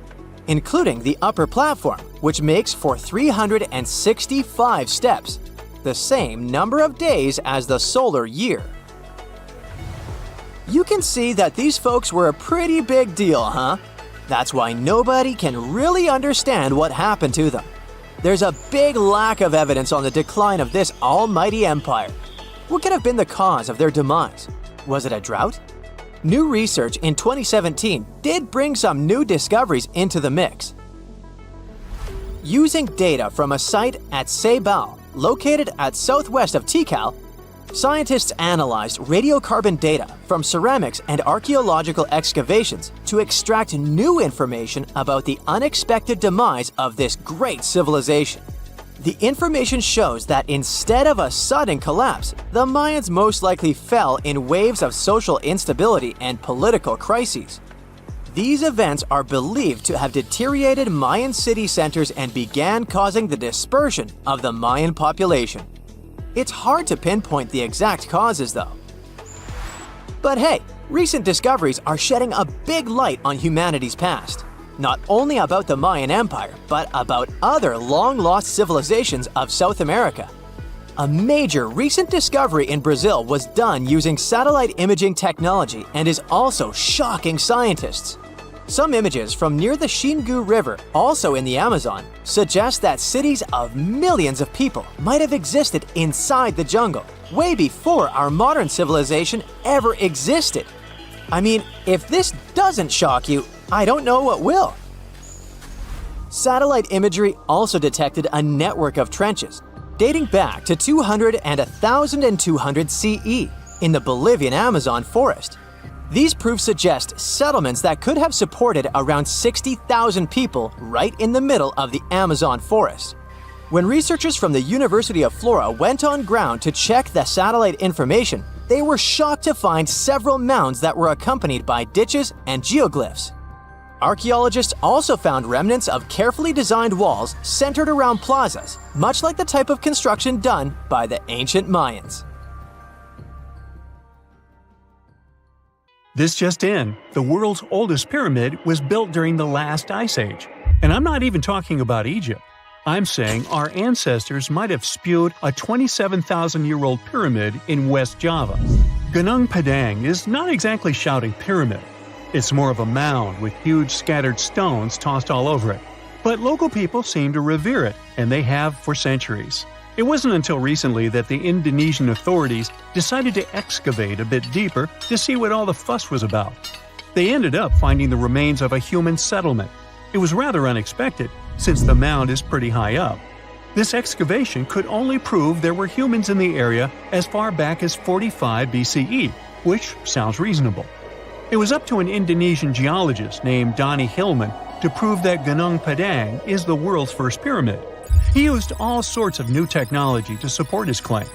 including the upper platform, which makes for 365 steps, the same number of days as the solar year. You can see that these folks were a pretty big deal, huh? That's why nobody can really understand what happened to them. There's a big lack of evidence on the decline of this almighty empire. What could have been the cause of their demise? Was it a drought? New research in 2017 did bring some new discoveries into the mix. Using data from a site at Ceibal, located at southwest of Tikal, scientists analyzed radiocarbon data from ceramics and archaeological excavations to extract new information about the unexpected demise of this great civilization. The information shows that instead of a sudden collapse, the Mayans most likely fell in waves of social instability and political crises. These events are believed to have deteriorated Mayan city centers and began causing the dispersion of the Mayan population. It's hard to pinpoint the exact causes, though. But hey, recent discoveries are shedding a big light on humanity's past. Not only about the Mayan Empire, but about other long-lost civilizations of South America. A major recent discovery in Brazil was done using satellite imaging technology and is also shocking scientists. Some images from near the Xingu River, also in the Amazon, suggest that cities of millions of people might have existed inside the jungle, way before our modern civilization ever existed. I mean, if this doesn't shock you, I don't know what will. Satellite imagery also detected a network of trenches dating back to 200 and 1200 CE in the Bolivian Amazon forest. These proofs suggest settlements that could have supported around 60,000 people right in the middle of the Amazon forest. When researchers from the University of Florida went on ground to check the satellite information, they were shocked to find several mounds that were accompanied by ditches and geoglyphs. Archaeologists also found remnants of carefully designed walls centered around plazas, much like the type of construction done by the ancient Mayans. This just in, the world's oldest pyramid was built during the last ice age. And I'm not even talking about Egypt. I'm saying our ancestors might have spewed a 27,000-year-old pyramid in West Java. Gunung Padang is not exactly shouting pyramid. It's more of a mound with huge scattered stones tossed all over it. But local people seem to revere it, and they have for centuries. It wasn't until recently that the Indonesian authorities decided to excavate a bit deeper to see what all the fuss was about. They ended up finding the remains of a human settlement. It was rather unexpected, since the mound is pretty high up. This excavation could only prove there were humans in the area as far back as 45 BCE, which sounds reasonable. It was up to an Indonesian geologist named Donny Hillman to prove that Gunung Padang is the world's first pyramid. He used all sorts of new technology to support his claim.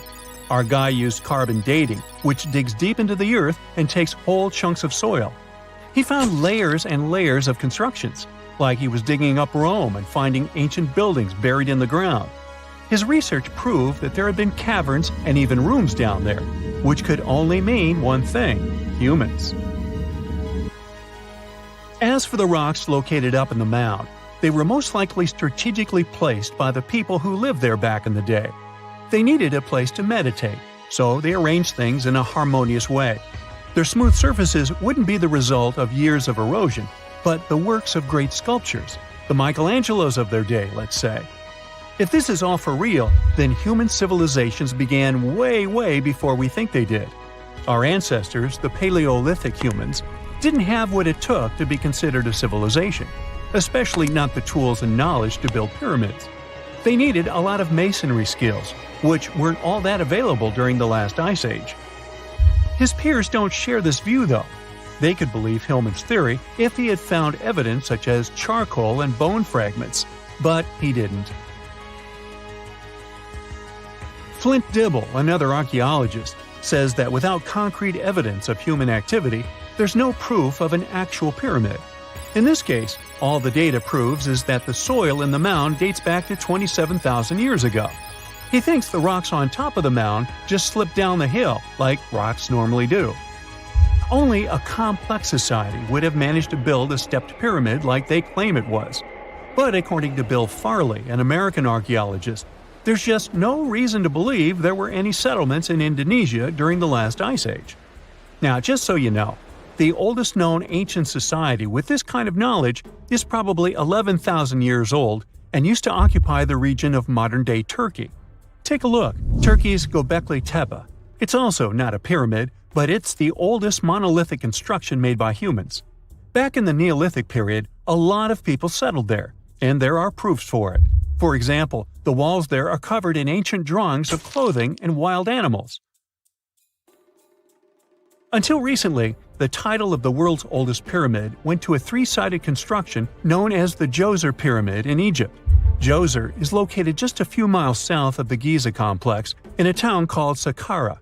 Our guy used carbon dating, which digs deep into the earth and takes whole chunks of soil. He found layers and layers of constructions, like he was digging up Rome and finding ancient buildings buried in the ground. His research proved that there had been caverns and even rooms down there, which could only mean one thing: humans. As for the rocks located up in the mound, they were most likely strategically placed by the people who lived there back in the day. They needed a place to meditate, so they arranged things in a harmonious way. Their smooth surfaces wouldn't be the result of years of erosion, but the works of great sculptures, the Michelangelos of their day, let's say. If this is all for real, then human civilizations began way before we think they did. Our ancestors, the Paleolithic humans, didn't have what it took to be considered a civilization, especially not the tools and knowledge to build pyramids. They needed a lot of masonry skills, which weren't all that available during the last ice age. His peers don't share this view, though. They could believe Hillman's theory if he had found evidence such as charcoal and bone fragments, but he didn't. Flint Dibble, another archaeologist, says that without concrete evidence of human activity, there's no proof of an actual pyramid. In this case, all the data proves is that the soil in the mound dates back to 27,000 years ago. He thinks the rocks on top of the mound just slipped down the hill, like rocks normally do. Only a complex society would have managed to build a stepped pyramid like they claim it was. But according to Bill Farley, an American archaeologist, there's just no reason to believe there were any settlements in Indonesia during the last ice age. Now, just so you know, the oldest known ancient society with this kind of knowledge is probably 11,000 years old and used to occupy the region of modern-day Turkey. Take a look, Turkey's Göbekli Tepe. It's also not a pyramid, but it's the oldest monolithic construction made by humans. Back in the Neolithic period, a lot of people settled there, and there are proofs for it. For example, the walls there are covered in ancient drawings of clothing and wild animals. Until recently, the title of the world's oldest pyramid went to a three-sided construction known as the Djoser Pyramid in Egypt. Djoser is located just a few miles south of the Giza complex in a town called Saqqara.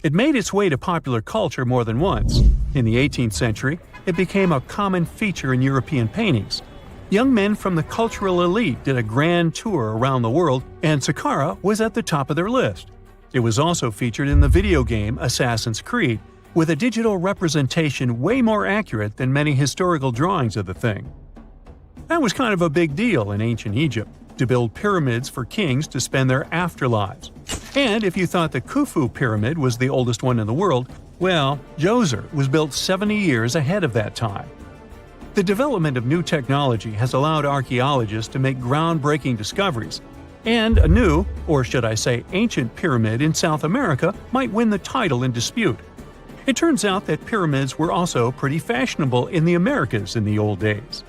It made its way to popular culture more than once. In the 18th century, it became a common feature in European paintings. Young men from the cultural elite did a grand tour around the world, and Saqqara was at the top of their list. It was also featured in the video game Assassin's Creed, with a digital representation way more accurate than many historical drawings of the thing. That was kind of a big deal in ancient Egypt, to build pyramids for kings to spend their afterlives. And if you thought the Khufu pyramid was the oldest one in the world, well, Djoser was built 70 years ahead of that time. The development of new technology has allowed archaeologists to make groundbreaking discoveries, and a new, or should I say ancient pyramid in South America might win the title in dispute. It turns out that pyramids were also pretty fashionable in the Americas in the old days.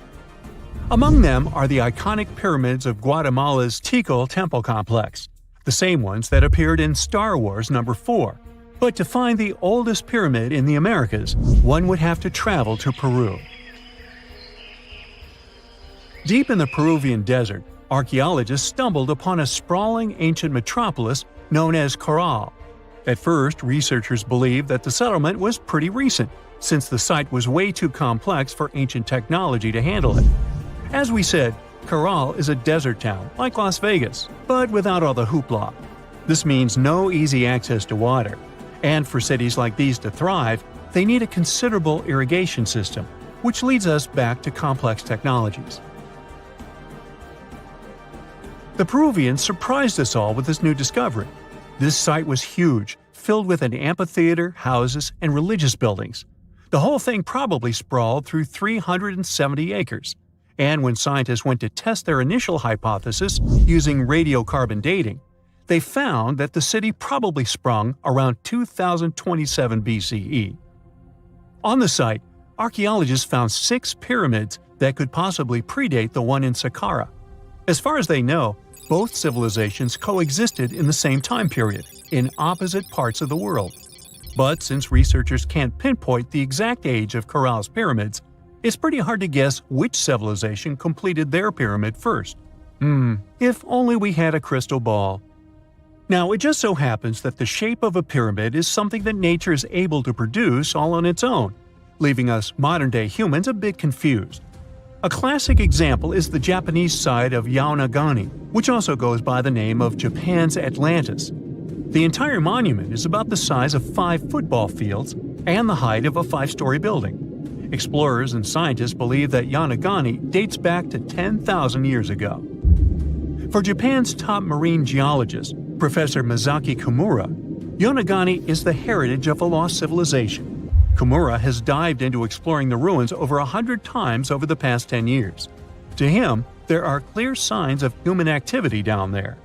Among them are the iconic pyramids of Guatemala's Tikal Temple complex, the same ones that appeared in Star Wars No. 4. But to find the oldest pyramid in the Americas, one would have to travel to Peru. Deep in the Peruvian desert, archaeologists stumbled upon a sprawling ancient metropolis known as Caral. At first, researchers believed that the settlement was pretty recent, since the site was way too complex for ancient technology to handle it. As we said, Caral is a desert town, like Las Vegas, but without all the hoopla. This means no easy access to water. And for cities like these to thrive, they need a considerable irrigation system, which leads us back to complex technologies. The Peruvians surprised us all with this new discovery. This site was huge, filled with an amphitheater, houses, and religious buildings. The whole thing probably sprawled through 370 acres. And when scientists went to test their initial hypothesis using radiocarbon dating, they found that the city probably sprung around 2027 BCE. On the site, archaeologists found 6 pyramids that could possibly predate the one in Saqqara. As far as they know, both civilizations coexisted in the same time period, in opposite parts of the world. But since researchers can't pinpoint the exact age of Caral's pyramids, it's pretty hard to guess which civilization completed their pyramid first. If only we had a crystal ball. Now, it just so happens that the shape of a pyramid is something that nature is able to produce all on its own, leaving us modern-day humans a bit confused. A classic example is the Japanese side of Yaonagani, which also goes by the name of Japan's Atlantis. The entire monument is about the size of 5 football fields and the height of a 5-story building. Explorers and scientists believe that Yaonagani dates back to 10,000 years ago. For Japan's top marine geologist, Professor Masaki Kimura, Yaonagani is the heritage of a lost civilization. Kimura has dived into exploring the ruins over 100 times over the past 10 years. To him, there are clear signs of human activity down there.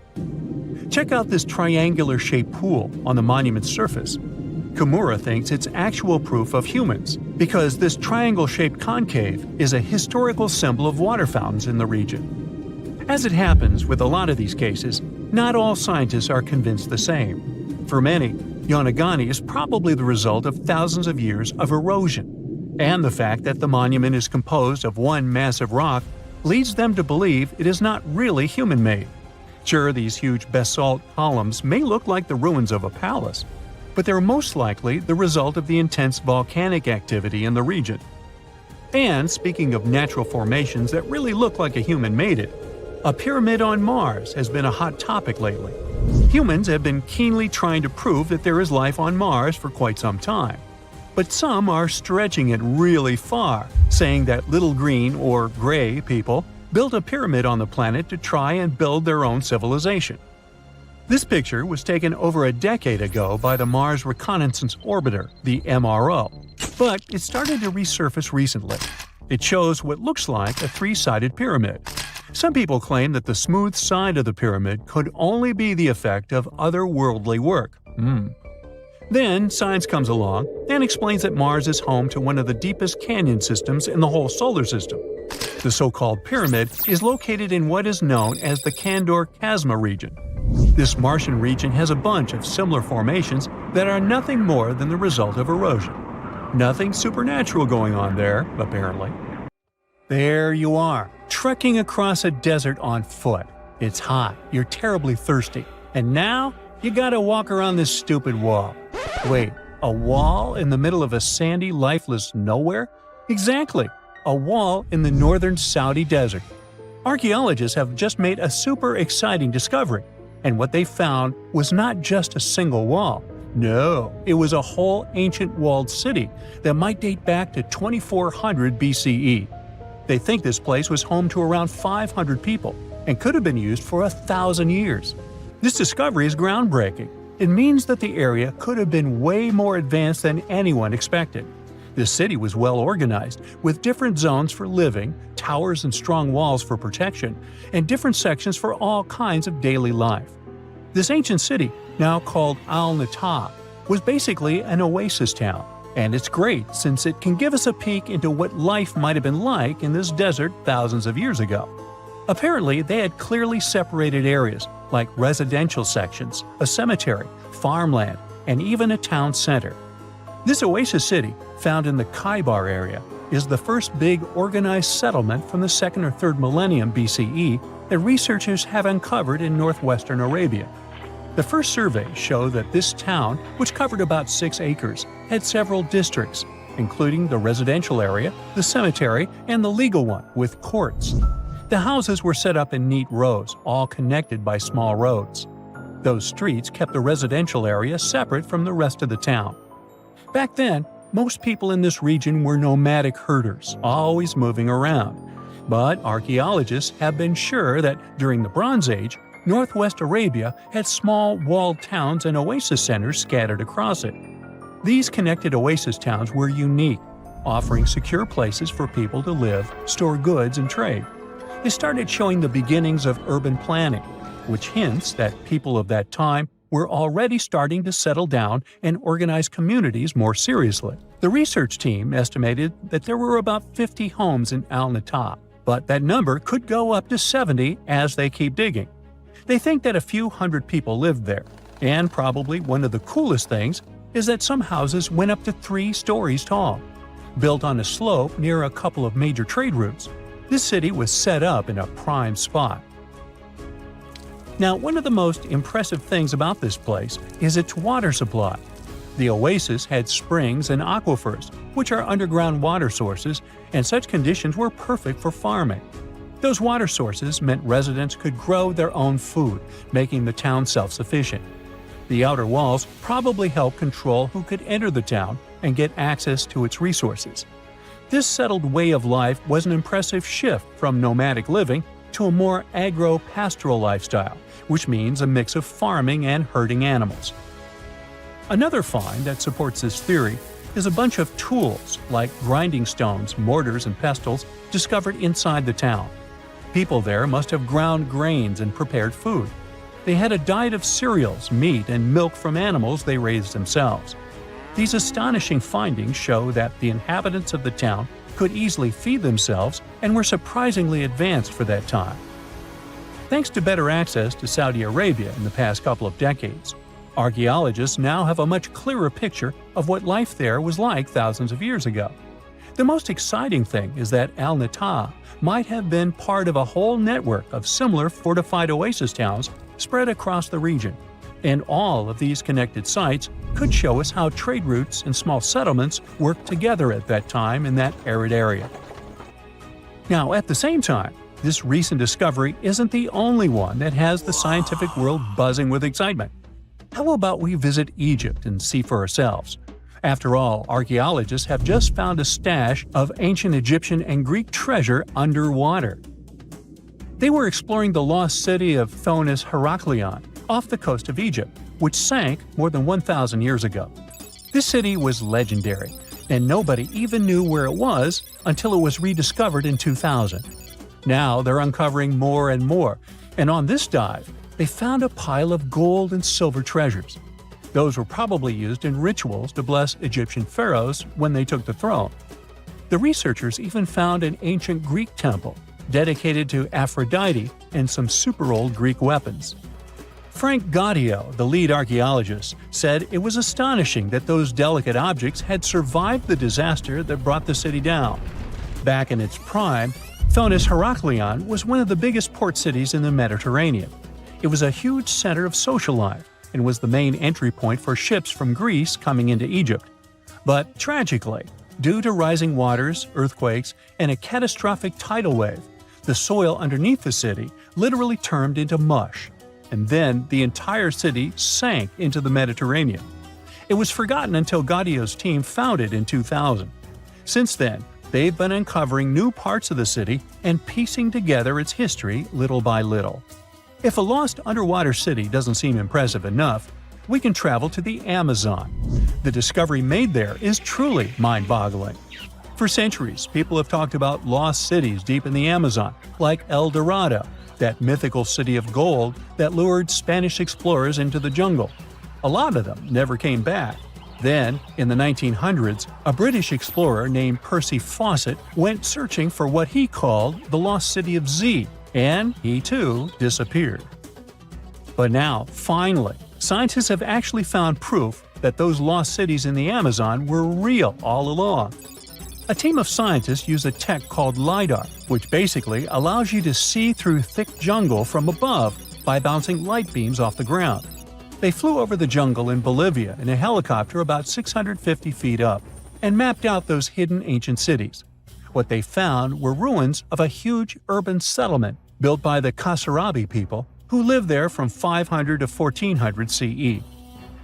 Check out this triangular-shaped pool on the monument's surface. Kimura thinks it's actual proof of humans, because this triangle-shaped concave is a historical symbol of water fountains in the region. As it happens with a lot of these cases, not all scientists are convinced the same. For many, Yaonagani is probably the result of thousands of years of erosion, and the fact that the monument is composed of one massive rock leads them to believe it is not really human-made. Sure, these huge basalt columns may look like the ruins of a palace, but they're most likely the result of the intense volcanic activity in the region. And speaking of natural formations that really look like a human made it, a pyramid on Mars has been a hot topic lately. Humans have been keenly trying to prove that there is life on Mars for quite some time. But some are stretching it really far, saying that little green or gray people built a pyramid on the planet to try and build their own civilization. This picture was taken over a decade ago by the Mars Reconnaissance Orbiter, the MRO, but it started to resurface recently. It shows what looks like a 3-sided pyramid. Some people claim that the smooth side of the pyramid could only be the effect of otherworldly work. Then science comes along and explains that Mars is home to one of the deepest canyon systems in the whole solar system. The so-called pyramid is located in what is known as the Kandor-Chasma region. This Martian region has a bunch of similar formations that are nothing more than the result of erosion. Nothing supernatural going on there, apparently. There you are, trekking across a desert on foot. It's hot, you're terribly thirsty, and now you gotta walk around this stupid wall. Wait, a wall in the middle of a sandy, lifeless nowhere? Exactly, a wall in the northern Saudi desert. Archaeologists have just made a super exciting discovery, and what they found was not just a single wall. No, it was a whole ancient walled city that might date back to 2400 BCE. They think this place was home to around 500 people and could have been used for 1,000 years. This discovery is groundbreaking. It means that the area could have been way more advanced than anyone expected. This city was well organized, with different zones for living, towers and strong walls for protection, and different sections for all kinds of daily life. This ancient city, now called Al-Nata, was basically an oasis town, and it's great since it can give us a peek into what life might have been like in this desert thousands of years ago. Apparently, they had clearly separated areas, like residential sections, a cemetery, farmland, and even a town center. This oasis city, found in the Khaybar area, is the first big organized settlement from the 2nd or 3rd millennium BCE that researchers have uncovered in northwestern Arabia. The first surveys show that this town, which covered about 6 acres, had several districts, including the residential area, the cemetery, and the legal one, with courts. The houses were set up in neat rows, all connected by small roads. Those streets kept the residential area separate from the rest of the town. Back then, most people in this region were nomadic herders, always moving around. But archaeologists have been sure that during the Bronze Age, northwest Arabia had small walled towns and oasis centers scattered across it. These connected oasis towns were unique, offering secure places for people to live, store goods, and trade. They started showing the beginnings of urban planning, which hints that people of that time were already starting to settle down and organize communities more seriously. The research team estimated that there were about 50 homes in Al-Nata, but that number could go up to 70 as they keep digging. They think that a few hundred people lived there, and probably one of the coolest things is that some houses went up to 3 stories tall. Built on a slope near a couple of major trade routes, this city was set up in a prime spot. Now, one of the most impressive things about this place is its water supply. The oasis had springs and aquifers, which are underground water sources, and such conditions were perfect for farming. Those water sources meant residents could grow their own food, making the town self-sufficient. The outer walls probably helped control who could enter the town and get access to its resources. This settled way of life was an impressive shift from nomadic living to a more agro-pastoral lifestyle, which means a mix of farming and herding animals. Another find that supports this theory is a bunch of tools, like grinding stones, mortars, and pestles, discovered inside the town. People there must have ground grains and prepared food. They had a diet of cereals, meat, and milk from animals they raised themselves. These astonishing findings show that the inhabitants of the town could easily feed themselves and were surprisingly advanced for that time. Thanks to better access to Saudi Arabia in the past couple of decades, archaeologists now have a much clearer picture of what life there was like thousands of years ago. The most exciting thing is that Al-Nata might have been part of a whole network of similar fortified oasis towns spread across the region, and all of these connected sites could show us how trade routes and small settlements worked together at that time in that arid area. Now, at the same time, this recent discovery isn't the only one that has the scientific world buzzing with excitement. How about we visit Egypt and see for ourselves? After all, archaeologists have just found a stash of ancient Egyptian and Greek treasure underwater. They were exploring the lost city of Thonis-Heracleion off the coast of Egypt, which sank more than 1,000 years ago. This city was legendary, and nobody even knew where it was until it was rediscovered in 2000. Now they're uncovering more and more, and on this dive, they found a pile of gold and silver treasures. Those were probably used in rituals to bless Egyptian pharaohs when they took the throne. The researchers even found an ancient Greek temple dedicated to Aphrodite and some super-old Greek weapons. Frank Gaudio, the lead archaeologist, said it was astonishing that those delicate objects had survived the disaster that brought the city down. Back in its prime, Thonis-Heracleion was one of the biggest port cities in the Mediterranean. It was a huge center of social life and was the main entry point for ships from Greece coming into Egypt. But tragically, due to rising waters, earthquakes, and a catastrophic tidal wave, the soil underneath the city literally turned into mush, and then the entire city sank into the Mediterranean. It was forgotten until Gaudio's team found it in 2000. Since then, they've been uncovering new parts of the city and piecing together its history little by little. If a lost underwater city doesn't seem impressive enough, we can travel to the Amazon. The discovery made there is truly mind-boggling. For centuries, people have talked about lost cities deep in the Amazon, like El Dorado, that mythical city of gold that lured Spanish explorers into the jungle. A lot of them never came back. Then, in the 1900s, a British explorer named Percy Fawcett went searching for what he called the lost city of Z, and he too disappeared. But now, finally, scientists have actually found proof that those lost cities in the Amazon were real all along. A team of scientists use a tech called LiDAR, which basically allows you to see through thick jungle from above by bouncing light beams off the ground. They flew over the jungle in Bolivia in a helicopter about 650 feet up, and mapped out those hidden ancient cities. What they found were ruins of a huge urban settlement built by the Kasarabi people who lived there from 500 to 1400 CE.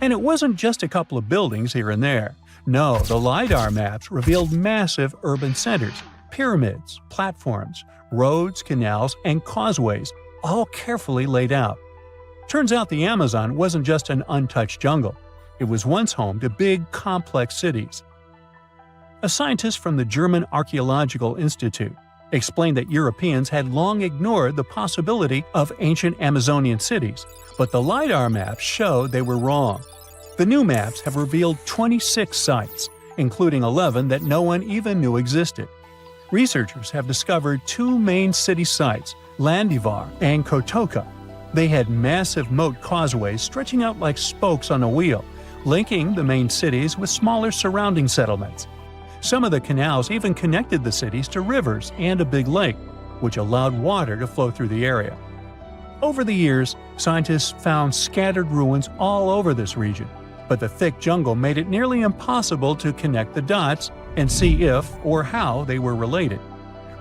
And it wasn't just a couple of buildings here and there. No, the LiDAR maps revealed massive urban centers, pyramids, platforms, roads, canals, and causeways, all carefully laid out. Turns out the Amazon wasn't just an untouched jungle. It was once home to big, complex cities. A scientist from the German Archaeological Institute explained that Europeans had long ignored the possibility of ancient Amazonian cities, but the LiDAR maps showed they were wrong. The new maps have revealed 26 sites, including 11 that no one even knew existed. Researchers have discovered two main city sites, Landivar and Kotoka. They had massive moat causeways stretching out like spokes on a wheel, linking the main cities with smaller surrounding settlements. Some of the canals even connected the cities to rivers and a big lake, which allowed water to flow through the area. Over the years, scientists found scattered ruins all over this region, but the thick jungle made it nearly impossible to connect the dots and see if or how they were related.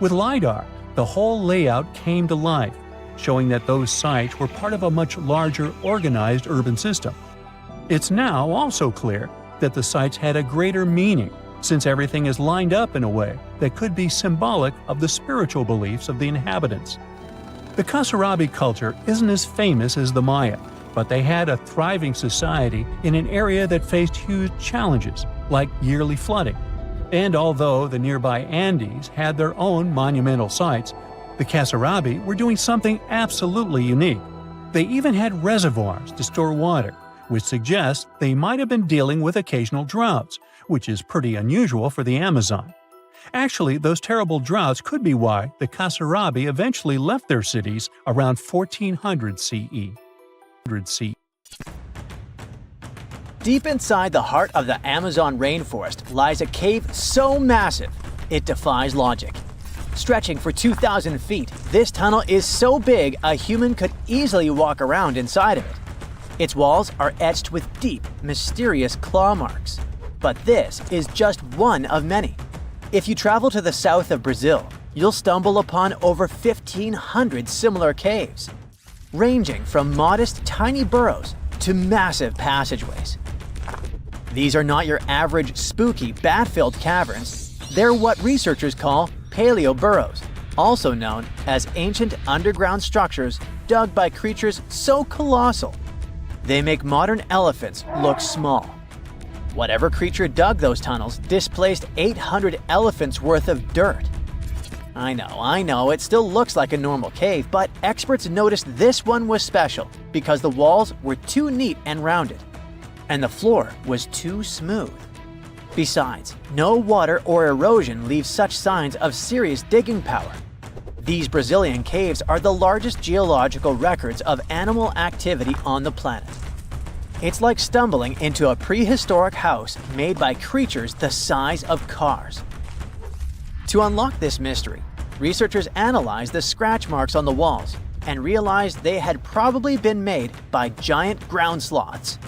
With LiDAR, the whole layout came to life, showing that those sites were part of a much larger organized urban system. It's now also clear that the sites had a greater meaning, since everything is lined up in a way that could be symbolic of the spiritual beliefs of the inhabitants. The Kasarabi culture isn't as famous as the Maya, but they had a thriving society in an area that faced huge challenges, like yearly flooding. And although the nearby Andes had their own monumental sites, the Kasarabi were doing something absolutely unique. They even had reservoirs to store water, which suggests they might have been dealing with occasional droughts, which is pretty unusual for the Amazon. Actually, those terrible droughts could be why the Kasarabi eventually left their cities around 1400 CE. Deep inside the heart of the Amazon rainforest lies a cave so massive it defies logic. Stretching for 2,000 feet, this tunnel is so big a human could easily walk around inside of it. Its walls are etched with deep, mysterious claw marks. But this is just one of many. If you travel to the south of Brazil, you'll stumble upon over 1,500 similar caves, ranging from modest tiny burrows to massive passageways. These are not your average spooky, bat-filled caverns. They're what researchers call paleo burrows, also known as ancient underground structures dug by creatures so colossal they make modern elephants look small. Whatever creature dug those tunnels displaced 800 elephants worth of dirt. I know, it still looks like a normal cave, but experts noticed this one was special because the walls were too neat and rounded, and the floor was too smooth. Besides, no water or erosion leaves such signs of serious digging power. These Brazilian caves are the largest geological records of animal activity on the planet. It's like stumbling into a prehistoric house made by creatures the size of cars. To unlock this mystery, researchers analyzed the scratch marks on the walls and realized they had probably been made by giant ground sloths,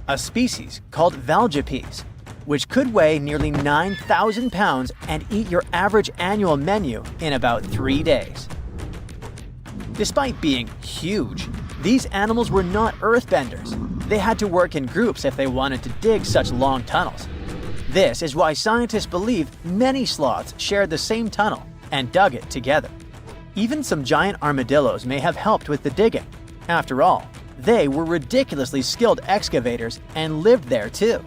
a species called valgipes, which could weigh nearly 9,000 pounds and eat your average annual menu in about 3 days. Despite being huge, these animals were not earthbenders. They had to work in groups if they wanted to dig such long tunnels. This is why scientists believe many sloths shared the same tunnel and dug it together. Even some giant armadillos may have helped with the digging. After all, they were ridiculously skilled excavators and lived there too.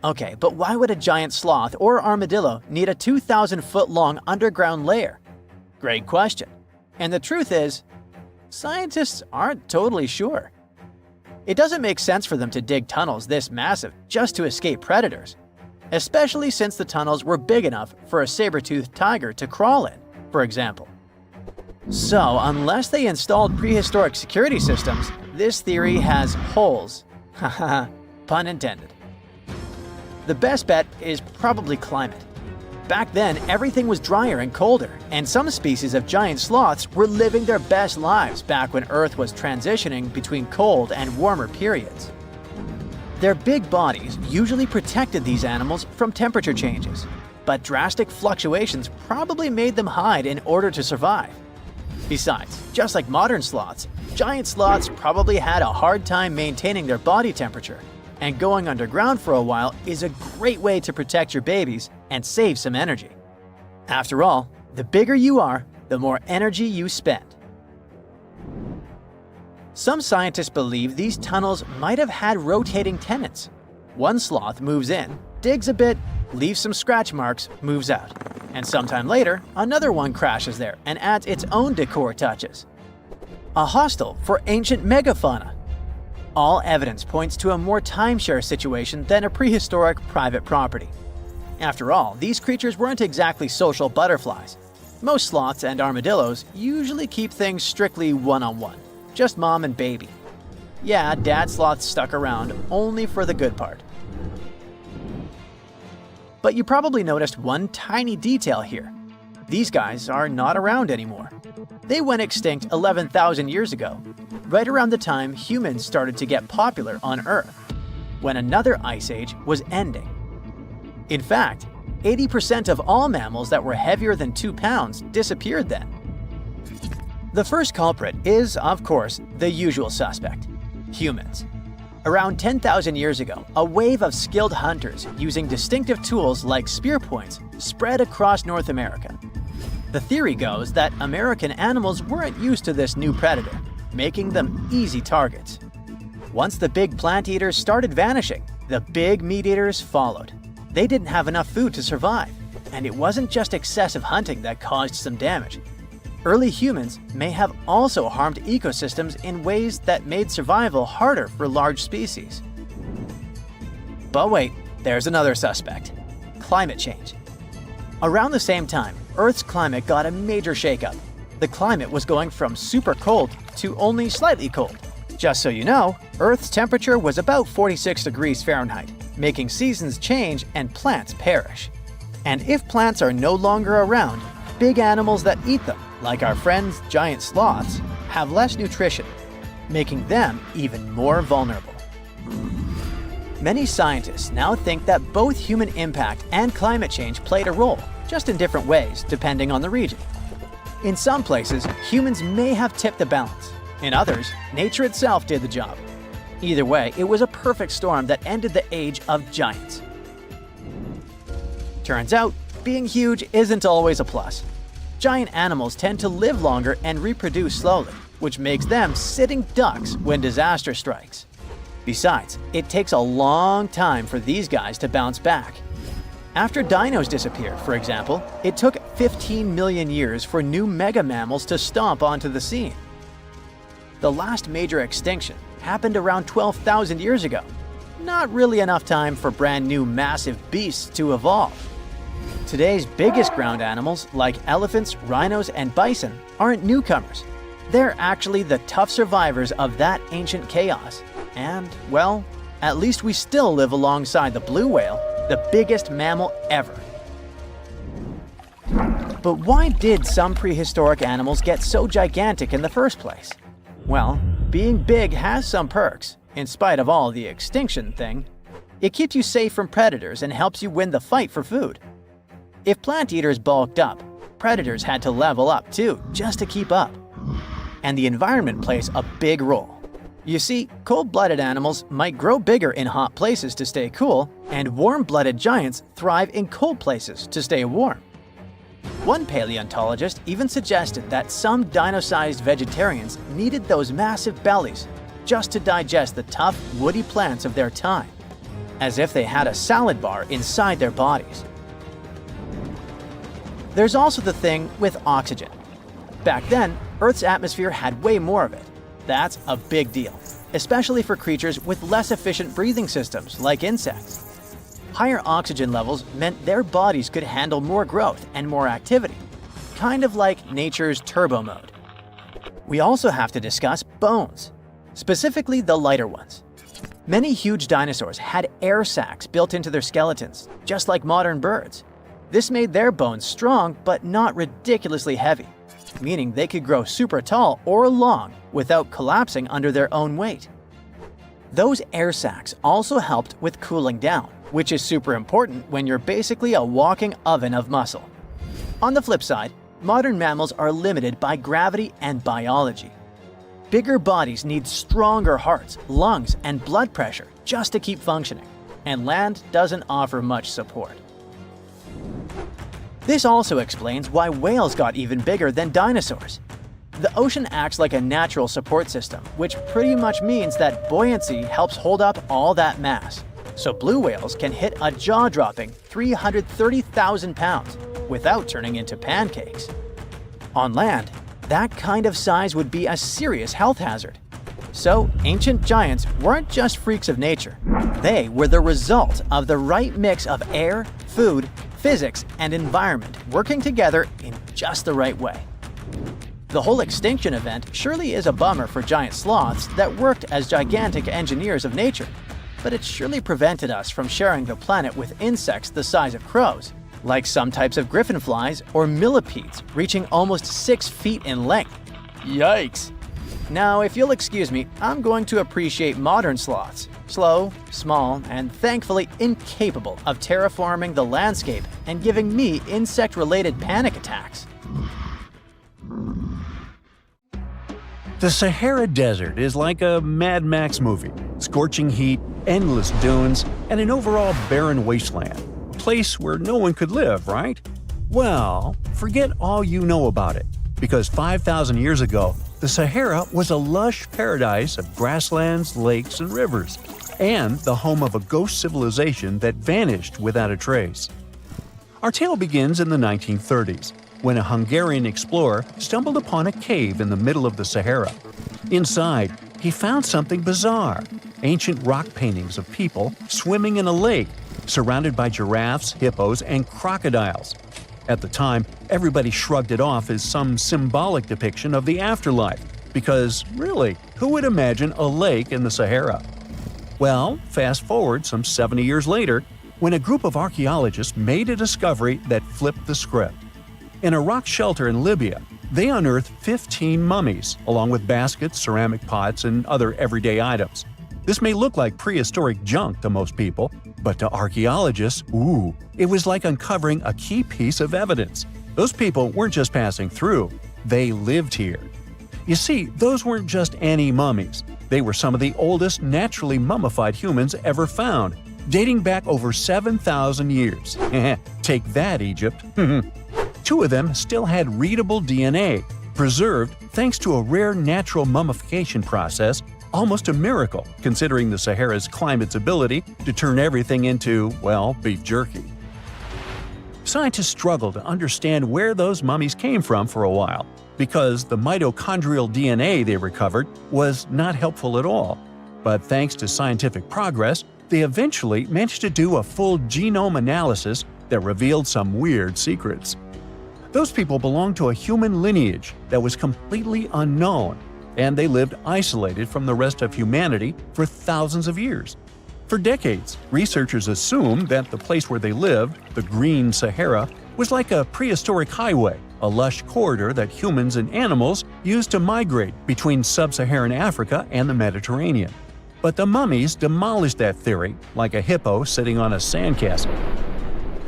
Okay, but why would a giant sloth or armadillo need a 2,000-foot-long underground lair? Great question. And the truth is, scientists aren't totally sure. It doesn't make sense for them to dig tunnels this massive just to escape predators, especially since the tunnels were big enough for a saber-toothed tiger to crawl in, for example. So, unless they installed prehistoric security systems, this theory has holes. Haha, pun intended. The best bet is probably climate. Back then, everything was drier and colder, and some species of giant sloths were living their best lives back when Earth was transitioning between cold and warmer periods. Their big bodies usually protected these animals from temperature changes, but drastic fluctuations probably made them hide in order to survive. Besides, just like modern sloths, giant sloths probably had a hard time maintaining their body temperature, and going underground for a while is a great way to protect your babies and save some energy. After all, the bigger you are, the more energy you spend. Some scientists believe these tunnels might have had rotating tenants. One sloth moves in, digs a bit, leaves some scratch marks, moves out. And sometime later, another one crashes there and adds its own decor touches. A hostel for ancient megafauna. All evidence points to a more timeshare situation than a prehistoric private property. After all, these creatures weren't exactly social butterflies. Most sloths and armadillos usually keep things strictly one-on-one, just mom and baby. Yeah, dad sloth stuck around only for the good part. But you probably noticed one tiny detail here. These guys are not around anymore. They went extinct 11,000 years ago, right around the time humans started to get popular on Earth, when another ice age was ending. In fact, 80% of all mammals that were heavier than 2 pounds disappeared then. The first culprit is, of course, the usual suspect: humans. Around 10,000 years ago, a wave of skilled hunters using distinctive tools like spear points spread across North America. The theory goes that American animals weren't used to this new predator, making them easy targets. Once the big plant eaters started vanishing, the big meat eaters followed. They didn't have enough food to survive, and it wasn't just excessive hunting that caused some damage. Early humans may have also harmed ecosystems in ways that made survival harder for large species. But wait, there's another suspect: climate change. Around the same time, Earth's climate got a major shakeup. The climate was going from super cold to only slightly cold. Just so you know, Earth's temperature was about 46 degrees Fahrenheit, making seasons change and plants perish. And if plants are no longer around, big animals that eat them, like our friends giant sloths, have less nutrition, making them even more vulnerable. Many scientists now think that both human impact and climate change played a role, just in different ways depending on the region. In some places, humans may have tipped the balance. In others, nature itself did the job. Either way, it was a perfect storm that ended the age of giants. Turns out, being huge isn't always a plus. Giant animals tend to live longer and reproduce slowly, which makes them sitting ducks when disaster strikes. Besides, it takes a long time for these guys to bounce back. After dinos disappeared, for example, it took 15 million years for new mega mammals to stomp onto the scene. The last major extinction happened around 12,000 years ago. Not really enough time for brand new massive beasts to evolve. Today's biggest ground animals, like elephants, rhinos, and bison, aren't newcomers. They're actually the tough survivors of that ancient chaos. And, well, at least we still live alongside the blue whale, the biggest mammal ever. But why did some prehistoric animals get so gigantic in the first place? Well, being big has some perks, in spite of all the extinction thing. It keeps you safe from predators and helps you win the fight for food. If plant eaters bulked up, predators had to level up too, just to keep up. And the environment plays a big role. You see, cold-blooded animals might grow bigger in hot places to stay cool, and warm-blooded giants thrive in cold places to stay warm. One paleontologist even suggested that some dino-sized vegetarians needed those massive bellies just to digest the tough, woody plants of their time, as if they had a salad bar inside their bodies. There's also the thing with oxygen. Back then, Earth's atmosphere had way more of it. That's a big deal, especially for creatures with less efficient breathing systems, like insects. Higher oxygen levels meant their bodies could handle more growth and more activity, kind of like nature's turbo mode. We also have to discuss bones, specifically the lighter ones. Many huge dinosaurs had air sacs built into their skeletons, just like modern birds. This made their bones strong but not ridiculously heavy, meaning they could grow super tall or long without collapsing under their own weight. Those air sacs also helped with cooling down, which is super important when you're basically a walking oven of muscle. On the flip side, modern mammals are limited by gravity and biology. Bigger bodies need stronger hearts, lungs, and blood pressure just to keep functioning, and land doesn't offer much support. This also explains why whales got even bigger than dinosaurs. The ocean acts like a natural support system, which pretty much means that buoyancy helps hold up all that mass. So blue whales can hit a jaw-dropping 330,000 pounds without turning into pancakes. On land, that kind of size would be a serious health hazard. So ancient giants weren't just freaks of nature. They were the result of the right mix of air, food, physics, and environment working together in just the right way. The whole extinction event surely is a bummer for giant sloths that worked as gigantic engineers of nature, but it surely prevented us from sharing the planet with insects the size of crows, like some types of griffinflies or millipedes reaching almost 6 feet in length. Yikes! Now, if you'll excuse me, I'm going to appreciate modern sloths, slow, small, and thankfully incapable of terraforming the landscape and giving me insect-related panic attacks. The Sahara Desert is like a Mad Max movie. Scorching heat, endless dunes, and an overall barren wasteland. A place where no one could live, right? Well, forget all you know about it, because 5,000 years ago, the Sahara was a lush paradise of grasslands, lakes, and rivers, and the home of a ghost civilization that vanished without a trace. Our tale begins in the 1930s, when a Hungarian explorer stumbled upon a cave in the middle of the Sahara. Inside, he found something bizarre: ancient rock paintings of people swimming in a lake, surrounded by giraffes, hippos, and crocodiles. At the time, everybody shrugged it off as some symbolic depiction of the afterlife, because really, who would imagine a lake in the Sahara? Well, fast forward some 70 years later, when a group of archaeologists made a discovery that flipped the script. In a rock shelter in Libya, they unearthed 15 mummies, along with baskets, ceramic pots, and other everyday items. This may look like prehistoric junk to most people, but to archaeologists, it was like uncovering a key piece of evidence. Those people weren't just passing through, they lived here. You see, those weren't just any mummies. They were some of the oldest naturally mummified humans ever found, dating back over 7,000 years. Take that, Egypt. 2 of them still had readable DNA, preserved thanks to a rare natural mummification process, almost a miracle considering the Sahara's climate's ability to turn everything into, well, beef jerky. Scientists struggled to understand where those mummies came from for a while, because the mitochondrial DNA they recovered was not helpful at all. But thanks to scientific progress, they eventually managed to do a full genome analysis that revealed some weird secrets. Those people belonged to a human lineage that was completely unknown, and they lived isolated from the rest of humanity for thousands of years. For decades, researchers assumed that the place where they lived, the Green Sahara, was like a prehistoric highway, a lush corridor that humans and animals used to migrate between sub-Saharan Africa and the Mediterranean. But the mummies demolished that theory, like a hippo sitting on a sandcastle.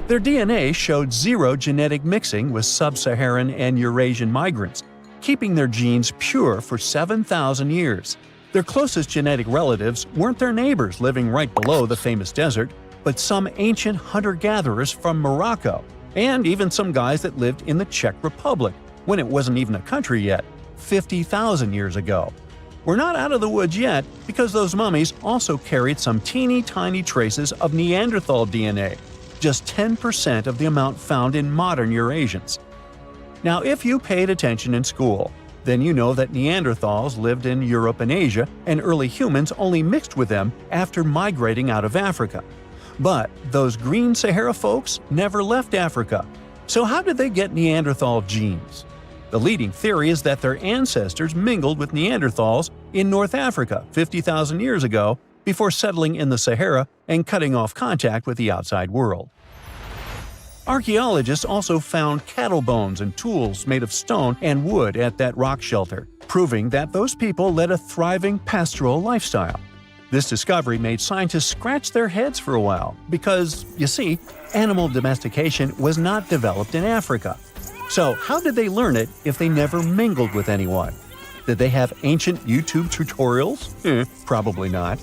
Their DNA showed zero genetic mixing with sub-Saharan and Eurasian migrants, keeping their genes pure for 7,000 years. Their closest genetic relatives weren't their neighbors living right below the famous desert, but some ancient hunter-gatherers from Morocco, and even some guys that lived in the Czech Republic, when it wasn't even a country yet, 50,000 years ago. We're not out of the woods yet, because those mummies also carried some teeny-tiny traces of Neanderthal DNA, just 10% of the amount found in modern Eurasians. Now, if you paid attention in school, then you know that Neanderthals lived in Europe and Asia, and early humans only mixed with them after migrating out of Africa. But those Green Sahara folks never left Africa. So how did they get Neanderthal genes? The leading theory is that their ancestors mingled with Neanderthals in North Africa 50,000 years ago before settling in the Sahara and cutting off contact with the outside world. Archaeologists also found cattle bones and tools made of stone and wood at that rock shelter, proving that those people led a thriving pastoral lifestyle. This discovery made scientists scratch their heads for a while because, you see, animal domestication was not developed in Africa. So how did they learn it if they never mingled with anyone? Did they have ancient YouTube tutorials? Probably not.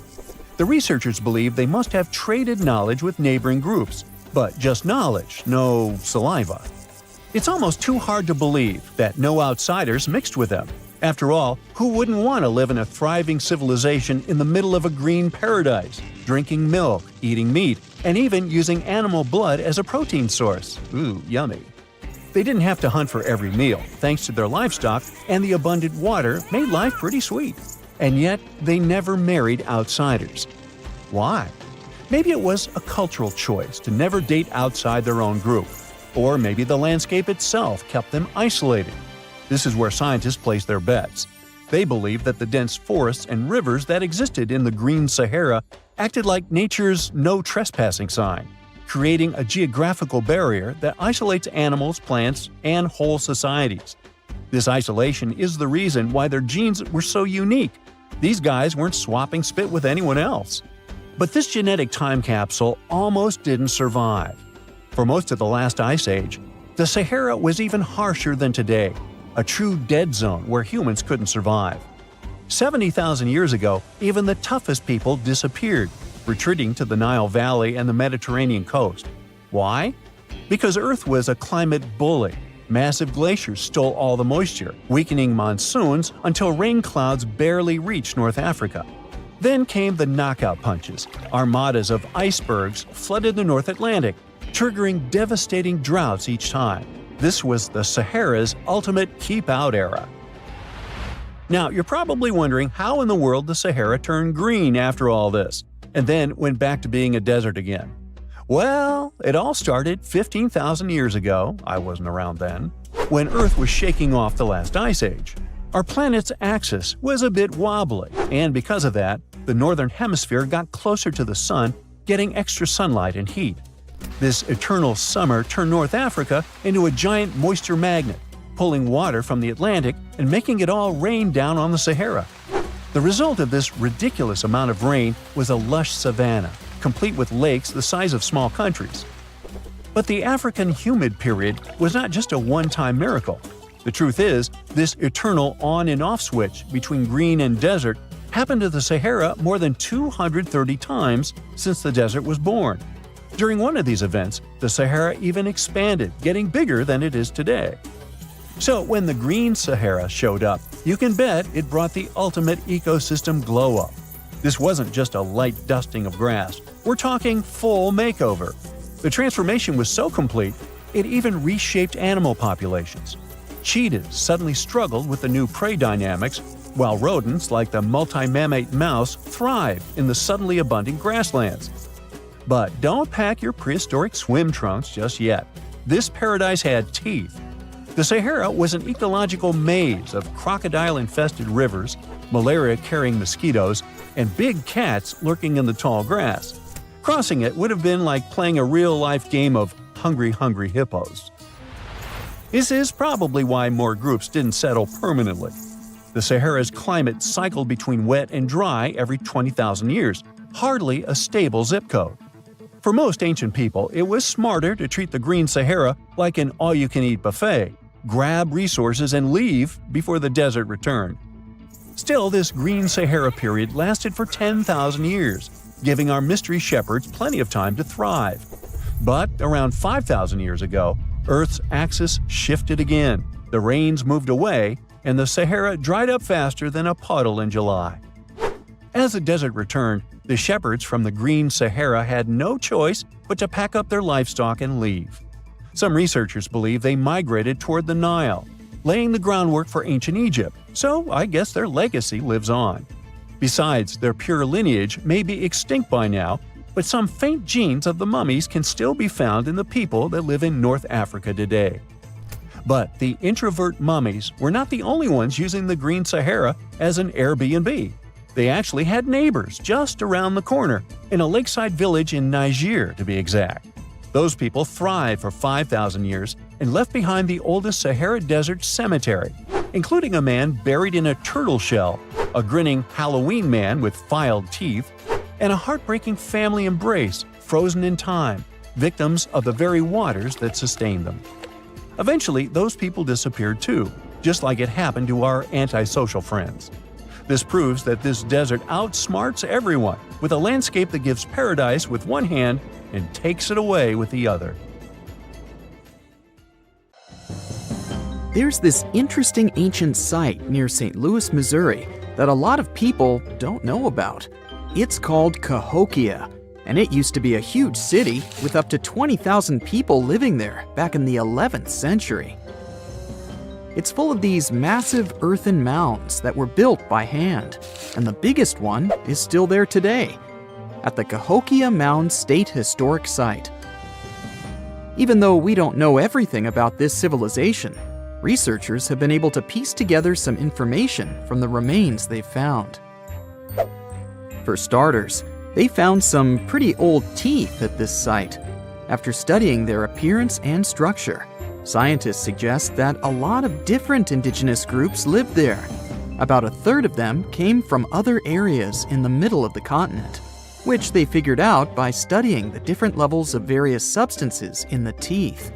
The researchers believe they must have traded knowledge with neighboring groups, but just knowledge, no saliva. It's almost too hard to believe that no outsiders mixed with them. After all, who wouldn't want to live in a thriving civilization in the middle of a green paradise, drinking milk, eating meat, and even using animal blood as a protein source? Ooh, yummy. They didn't have to hunt for every meal, thanks to their livestock, and the abundant water made life pretty sweet. And yet, they never married outsiders. Why? Maybe it was a cultural choice to never date outside their own group. Or maybe the landscape itself kept them isolated. This is where scientists place their bets. They believe that the dense forests and rivers that existed in the Green Sahara acted like nature's no trespassing sign, creating a geographical barrier that isolates animals, plants, and whole societies. This isolation is the reason why their genes were so unique. These guys weren't swapping spit with anyone else. But this genetic time capsule almost didn't survive. For most of the last ice age, the Sahara was even harsher than today, a true dead zone where humans couldn't survive. 70,000 years ago, even the toughest people disappeared, retreating to the Nile Valley and the Mediterranean coast. Why? Because Earth was a climate bully. Massive glaciers stole all the moisture, weakening monsoons until rain clouds barely reached North Africa. Then came the knockout punches. Armadas of icebergs flooded the North Atlantic, triggering devastating droughts each time. This was the Sahara's ultimate keep-out era. Now, you're probably wondering how in the world the Sahara turned green after all this, and then went back to being a desert again. Well, it all started 15,000 years ago, I wasn't around then, when Earth was shaking off the last ice age. Our planet's axis was a bit wobbly, and because of that, the northern hemisphere got closer to the sun, getting extra sunlight and heat. This eternal summer turned North Africa into a giant moisture magnet, pulling water from the Atlantic and making it all rain down on the Sahara. The result of this ridiculous amount of rain was a lush savanna, complete with lakes the size of small countries. But the African humid period was not just a one-time miracle. The truth is, this eternal on and off switch between green and desert happened to the Sahara more than 230 times since the desert was born. During one of these events, the Sahara even expanded, getting bigger than it is today. So when the Green Sahara showed up, you can bet it brought the ultimate ecosystem glow-up. This wasn't just a light dusting of grass. We're talking full makeover. The transformation was so complete, it even reshaped animal populations. Cheetahs suddenly struggled with the new prey dynamics, while rodents like the multi-mammate mouse thrived in the suddenly abundant grasslands. But don't pack your prehistoric swim trunks just yet. This paradise had teeth. The Sahara was an ecological maze of crocodile-infested rivers, malaria-carrying mosquitoes, and big cats lurking in the tall grass. Crossing it would have been like playing a real-life game of Hungry Hungry Hippos. This is probably why more groups didn't settle permanently. The Sahara's climate cycled between wet and dry every 20,000 years, hardly a stable zip code. For most ancient people, it was smarter to treat the Green Sahara like an all-you-can-eat buffet, grab resources and leave before the desert returned. Still, this Green Sahara period lasted for 10,000 years, giving our mystery shepherds plenty of time to thrive. But around 5,000 years ago, Earth's axis shifted again, the rains moved away, and the Sahara dried up faster than a puddle in July. As the desert returned, the shepherds from the Green Sahara had no choice but to pack up their livestock and leave. Some researchers believe they migrated toward the Nile, laying the groundwork for ancient Egypt, so I guess their legacy lives on. Besides, their pure lineage may be extinct by now, but some faint genes of the mummies can still be found in the people that live in North Africa today. But the introvert mummies were not the only ones using the Green Sahara as an Airbnb. They actually had neighbors just around the corner, in a lakeside village in Niger to be exact. Those people thrived for 5,000 years and left behind the oldest Sahara Desert cemetery, including a man buried in a turtle shell, a grinning Halloween man with filed teeth, and a heartbreaking family embrace frozen in time, victims of the very waters that sustained them. Eventually, those people disappeared too, just like it happened to our antisocial friends. This proves that this desert outsmarts everyone, with a landscape that gives paradise with one hand and takes it away with the other. There's this interesting ancient site near St. Louis, Missouri, that a lot of people don't know about. It's called Cahokia, and it used to be a huge city with up to 20,000 people living there back in the 11th century. It's full of these massive earthen mounds that were built by hand, and the biggest one is still there today, at the Cahokia Mound State Historic Site. Even though we don't know everything about this civilization, researchers have been able to piece together some information from the remains they've found. For starters, they found some pretty old teeth at this site. After studying their appearance and structure, scientists suggest that a lot of different indigenous groups lived there. About a third of them came from other areas in the middle of the continent, which they figured out by studying the different levels of various substances in the teeth.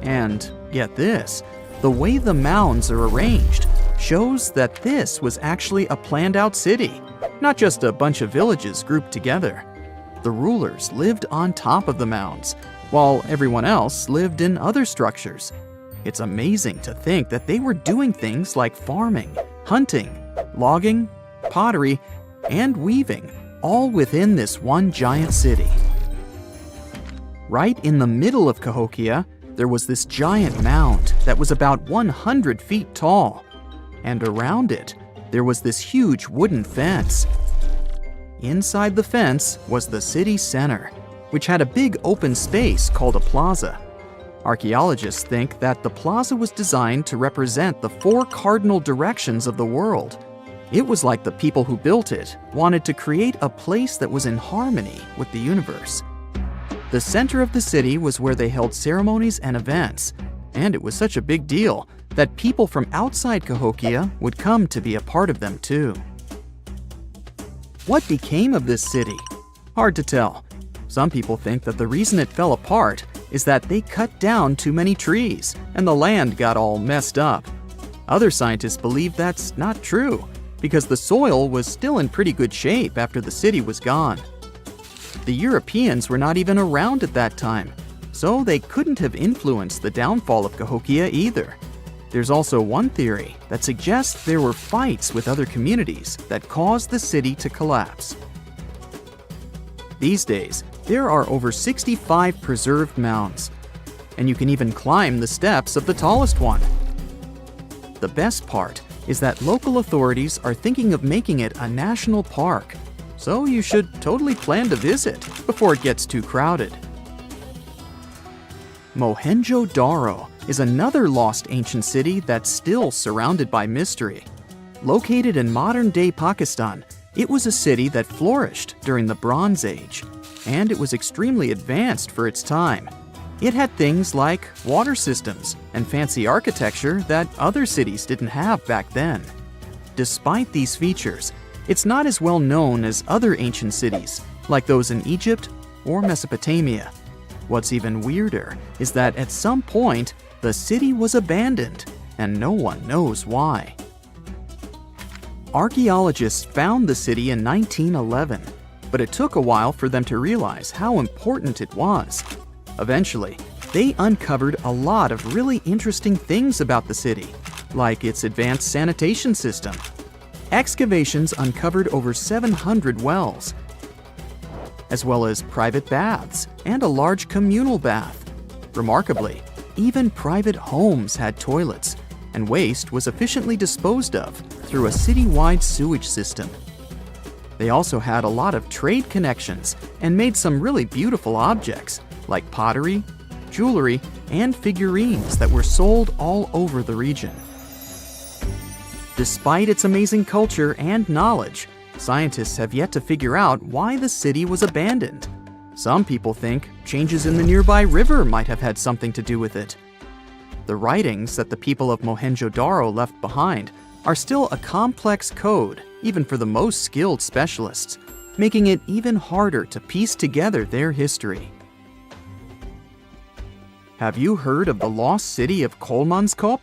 And get this, the way the mounds are arranged shows that this was actually a planned-out city, not just a bunch of villages grouped together. The rulers lived on top of the mounds, while everyone else lived in other structures. It's amazing to think that they were doing things like farming, hunting, logging, pottery, and weaving, all within this one giant city. Right in the middle of Cahokia, there was this giant mound that was about 100 feet tall, and around it, there was this huge wooden fence. Inside the fence was the city center, which had a big open space called a plaza. Archaeologists think that the plaza was designed to represent the 4 cardinal directions of the world. It was like the people who built it wanted to create a place that was in harmony with the universe. The center of the city was where they held ceremonies and events, and it was such a big deal that people from outside Cahokia would come to be a part of them too. What became of this city? Hard to tell. Some people think that the reason it fell apart is that they cut down too many trees and the land got all messed up. Other scientists believe that's not true, because the soil was still in pretty good shape after the city was gone. The Europeans were not even around at that time, so they couldn't have influenced the downfall of Cahokia either. There's also one theory that suggests there were fights with other communities that caused the city to collapse. These days, there are over 65 preserved mounds, and you can even climb the steps of the tallest one. The best part is that local authorities are thinking of making it a national park, so you should totally plan to visit before it gets too crowded. Mohenjo Daro is another lost ancient city that's still surrounded by mystery. Located in modern-day Pakistan, it was a city that flourished during the Bronze Age, and it was extremely advanced for its time. It had things like water systems and fancy architecture that other cities didn't have back then. Despite these features, it's not as well known as other ancient cities, like those in Egypt or Mesopotamia. What's even weirder is that at some point, the city was abandoned, and no one knows why. Archaeologists found the city in 1911, but it took a while for them to realize how important it was. Eventually, they uncovered a lot of really interesting things about the city, like its advanced sanitation system. Excavations uncovered over 700 wells, as well as private baths and a large communal bath. Remarkably, even private homes had toilets, and waste was efficiently disposed of through a citywide sewage system. They also had a lot of trade connections and made some really beautiful objects, like pottery, jewelry, and figurines that were sold all over the region. Despite its amazing culture and knowledge, scientists have yet to figure out why the city was abandoned. Some people think changes in the nearby river might have had something to do with it. The writings that the people of Mohenjo Daro left behind are still a complex code, even for the most skilled specialists, making it even harder to piece together their history. Have you heard of the lost city of Kolmanskop?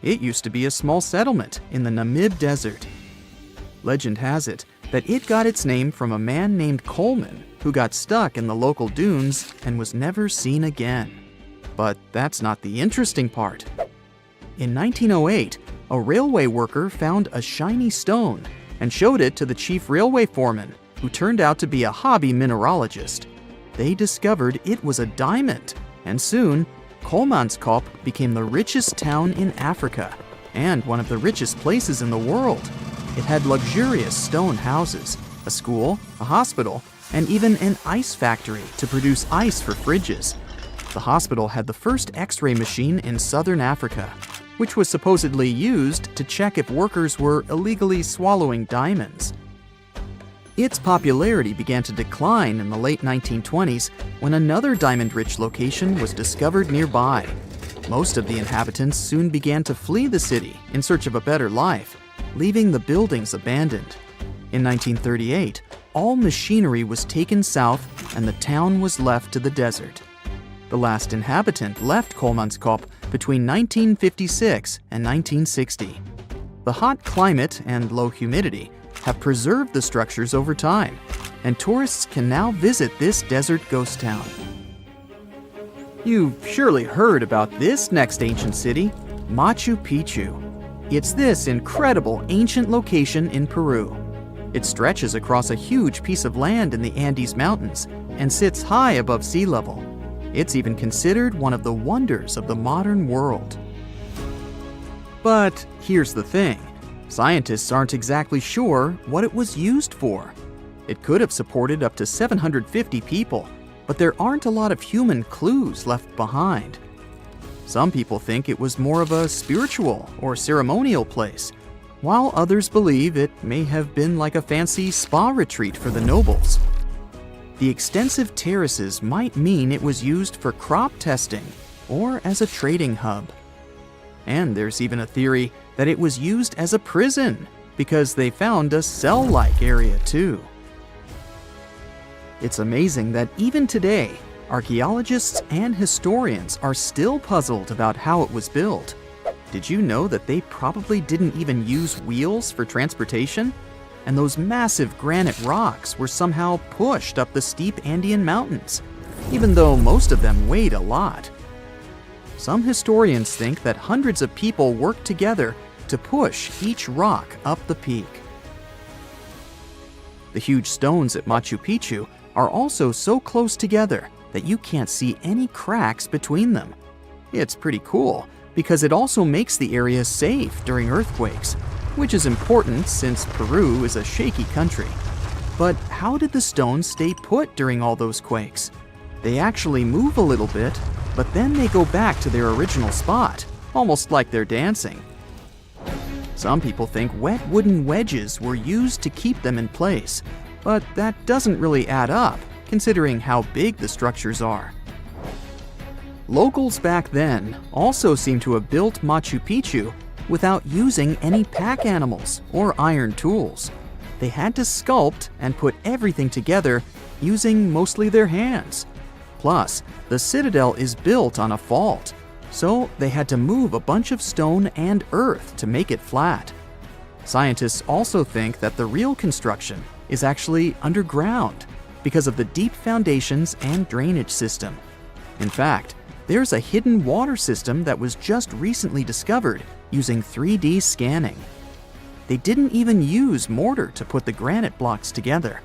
It used to be a small settlement in the Namib Desert. Legend has it that it got its name from a man named Coleman who got stuck in the local dunes and was never seen again. But that's not the interesting part. In 1908, a railway worker found a shiny stone and showed it to the chief railway foreman, who turned out to be a hobby mineralogist. They discovered it was a diamond, and soon, Kolmanskop became the richest town in Africa and one of the richest places in the world. It had luxurious stone houses, a school, a hospital, and even an ice factory to produce ice for fridges. The hospital had the first X-ray machine in southern Africa, which was supposedly used to check if workers were illegally swallowing diamonds. Its popularity began to decline in the late 1920s when another diamond-rich location was discovered nearby. Most of the inhabitants soon began to flee the city in search of a better life, leaving the buildings abandoned. In 1938, all machinery was taken south and the town was left to the desert. The last inhabitant left Kolmanskop between 1956 and 1960. The hot climate and low humidity have preserved the structures over time, and tourists can now visit this desert ghost town. You've surely heard about this next ancient city, Machu Picchu. It's this incredible ancient location in Peru. It stretches across a huge piece of land in the Andes Mountains and sits high above sea level. It's even considered one of the wonders of the modern world. But here's the thing. Scientists aren't exactly sure what it was used for. It could have supported up to 750 people, but there aren't a lot of human clues left behind. Some people think it was more of a spiritual or ceremonial place, while others believe it may have been like a fancy spa retreat for the nobles. The extensive terraces might mean it was used for crop testing or as a trading hub. And there's even a theory that it was used as a prison because they found a cell-like area too. It's amazing that even today, archaeologists and historians are still puzzled about how it was built. Did you know that they probably didn't even use wheels for transportation? And those massive granite rocks were somehow pushed up the steep Andean mountains, even though most of them weighed a lot. Some historians think that hundreds of people worked together to push each rock up the peak. The huge stones at Machu Picchu are also so close together that you can't see any cracks between them. It's pretty cool because it also makes the area safe during earthquakes, which is important since Peru is a shaky country. But how did the stones stay put during all those quakes? They actually move a little bit, but then they go back to their original spot, almost like they're dancing. Some people think wet wooden wedges were used to keep them in place, but that doesn't really add up, considering how big the structures are. Locals back then also seem to have built Machu Picchu without using any pack animals or iron tools. They had to sculpt and put everything together using mostly their hands. Plus, the citadel is built on a fault, so they had to move a bunch of stone and earth to make it flat. Scientists also think that the real construction is actually underground because of the deep foundations and drainage system. In fact, there's a hidden water system that was just recently discovered using 3D scanning. They didn't even use mortar to put the granite blocks together.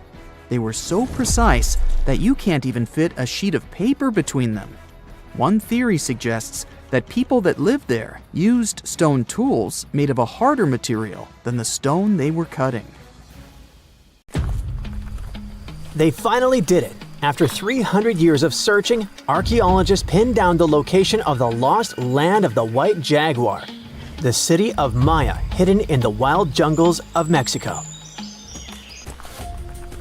They were so precise that you can't even fit a sheet of paper between them. One theory suggests that people that lived there used stone tools made of a harder material than the stone they were cutting. They finally did it. After 300 years of searching, archaeologists pinned down the location of the lost land of the white jaguar, the city of Maya hidden in the wild jungles of Mexico.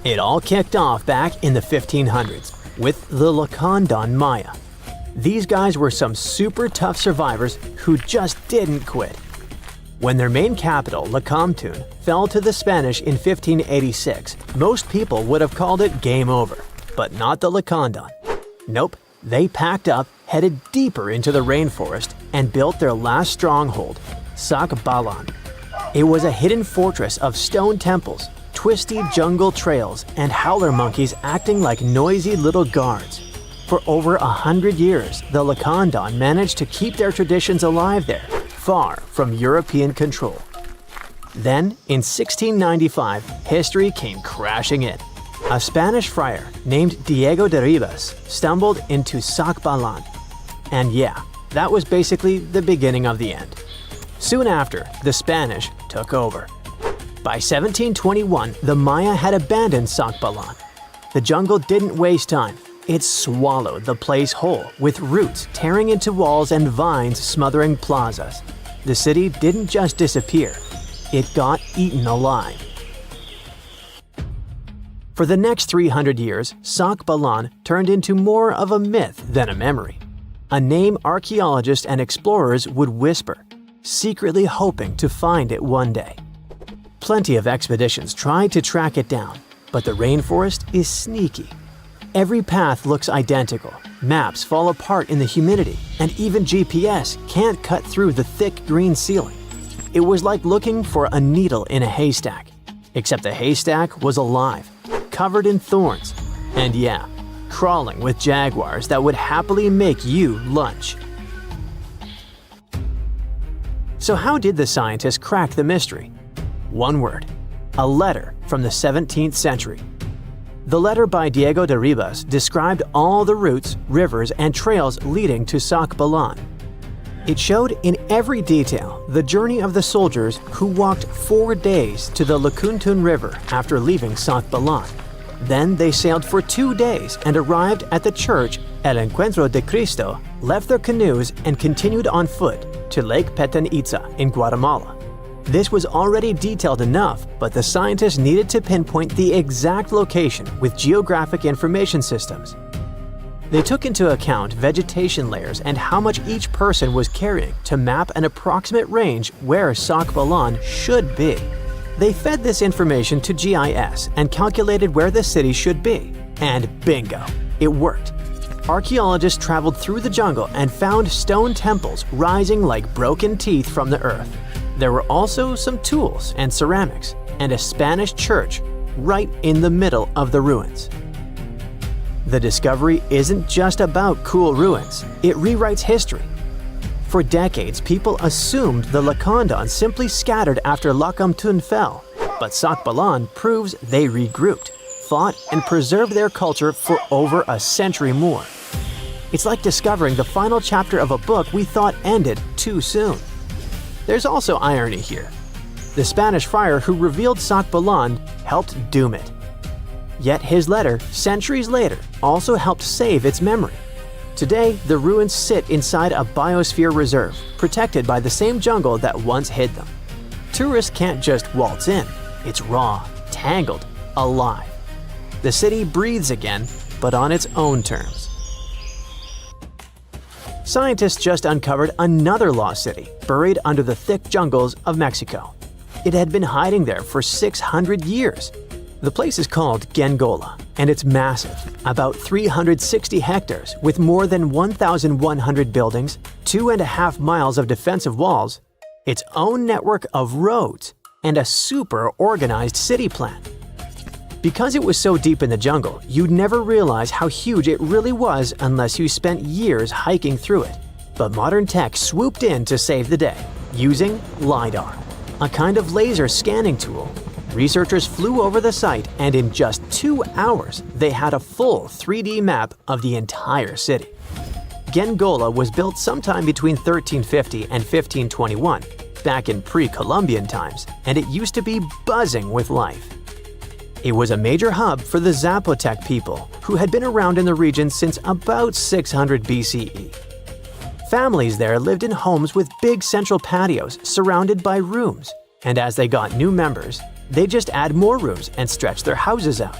It all kicked off back in the 1500s with the Lacandon Maya. These guys were some super tough survivors who just didn't quit. When their main capital, Lacomtun, fell to the Spanish in 1586, most people would have called it game over, but not the Lacandon. Nope, they packed up, headed deeper into the rainforest, and built their last stronghold, Sak Balan. It was a hidden fortress of stone temples, twisty jungle trails, and howler monkeys acting like noisy little guards. For over 100 years, the Lacandon managed to keep their traditions alive there, far from European control. Then, in 1695, history came crashing in. A Spanish friar named Diego de Ribas stumbled into Sak Balan. And yeah, that was basically the beginning of the end. Soon after, the Spanish took over. By 1721, the Maya had abandoned Sak Balan. The jungle didn't waste time. It swallowed the place whole, with roots tearing into walls and vines smothering plazas. The city didn't just disappear, it got eaten alive. For the next 300 years, Sak Balan turned into more of a myth than a memory. A name archaeologists and explorers would whisper, secretly hoping to find it one day. Plenty of expeditions tried to track it down, but the rainforest is sneaky. Every path looks identical, maps fall apart in the humidity, and even GPS can't cut through the thick green ceiling. It was like looking for a needle in a haystack, except the haystack was alive, covered in thorns, and yeah, crawling with jaguars that would happily make you lunch. So how did the scientists crack the mystery? One word: a letter from the 17th century. The letter by Diego de Ribas described all the routes, rivers, and trails leading to Sak Balan. It showed in every detail the journey of the soldiers who walked 4 days to the Lacandon River after leaving Sak Balan. Then they sailed for 2 days and arrived at the church El Encuentro de Cristo, left their canoes, and continued on foot to Lake Petanitza in Guatemala. This was already detailed enough, but the scientists needed to pinpoint the exact location with geographic information systems. They took into account vegetation layers and how much each person was carrying to map an approximate range where Sak Balan should be. They fed this information to GIS and calculated where the city should be. And bingo, it worked. Archaeologists traveled through the jungle and found stone temples rising like broken teeth from the earth. There were also some tools and ceramics, and a Spanish church right in the middle of the ruins. The discovery isn't just about cool ruins, it rewrites history. For decades, people assumed the Lacandon simply scattered after Lacomtun fell, but Sak Balan proves they regrouped, fought, and preserved their culture for over a century more. It's like discovering the final chapter of a book we thought ended too soon. There's also irony here. The Spanish friar who revealed Sak Balan helped doom it. Yet his letter, centuries later, also helped save its memory. Today, the ruins sit inside a biosphere reserve, protected by the same jungle that once hid them. Tourists can't just waltz in. It's raw, tangled, alive. The city breathes again, but on its own terms. Scientists just uncovered another lost city, buried under the thick jungles of Mexico. It had been hiding there for 600 years. The place is called Gengola, and it's massive, about 360 hectares with more than 1,100 buildings, 2.5 miles of defensive walls, its own network of roads, and a super organized city plan. Because it was so deep in the jungle, you'd never realize how huge it really was unless you spent years hiking through it. But modern tech swooped in to save the day, using LiDAR, a kind of laser scanning tool. Researchers flew over the site, and in just 2 hours, they had a full 3D map of the entire city. Gengola was built sometime between 1350 and 1521, back in pre-Columbian times, and it used to be buzzing with life. It was a major hub for the Zapotec people, who had been around in the region since about 600 BCE. Families there lived in homes with big central patios surrounded by rooms, and as they got new members, they just add more rooms and stretch their houses out.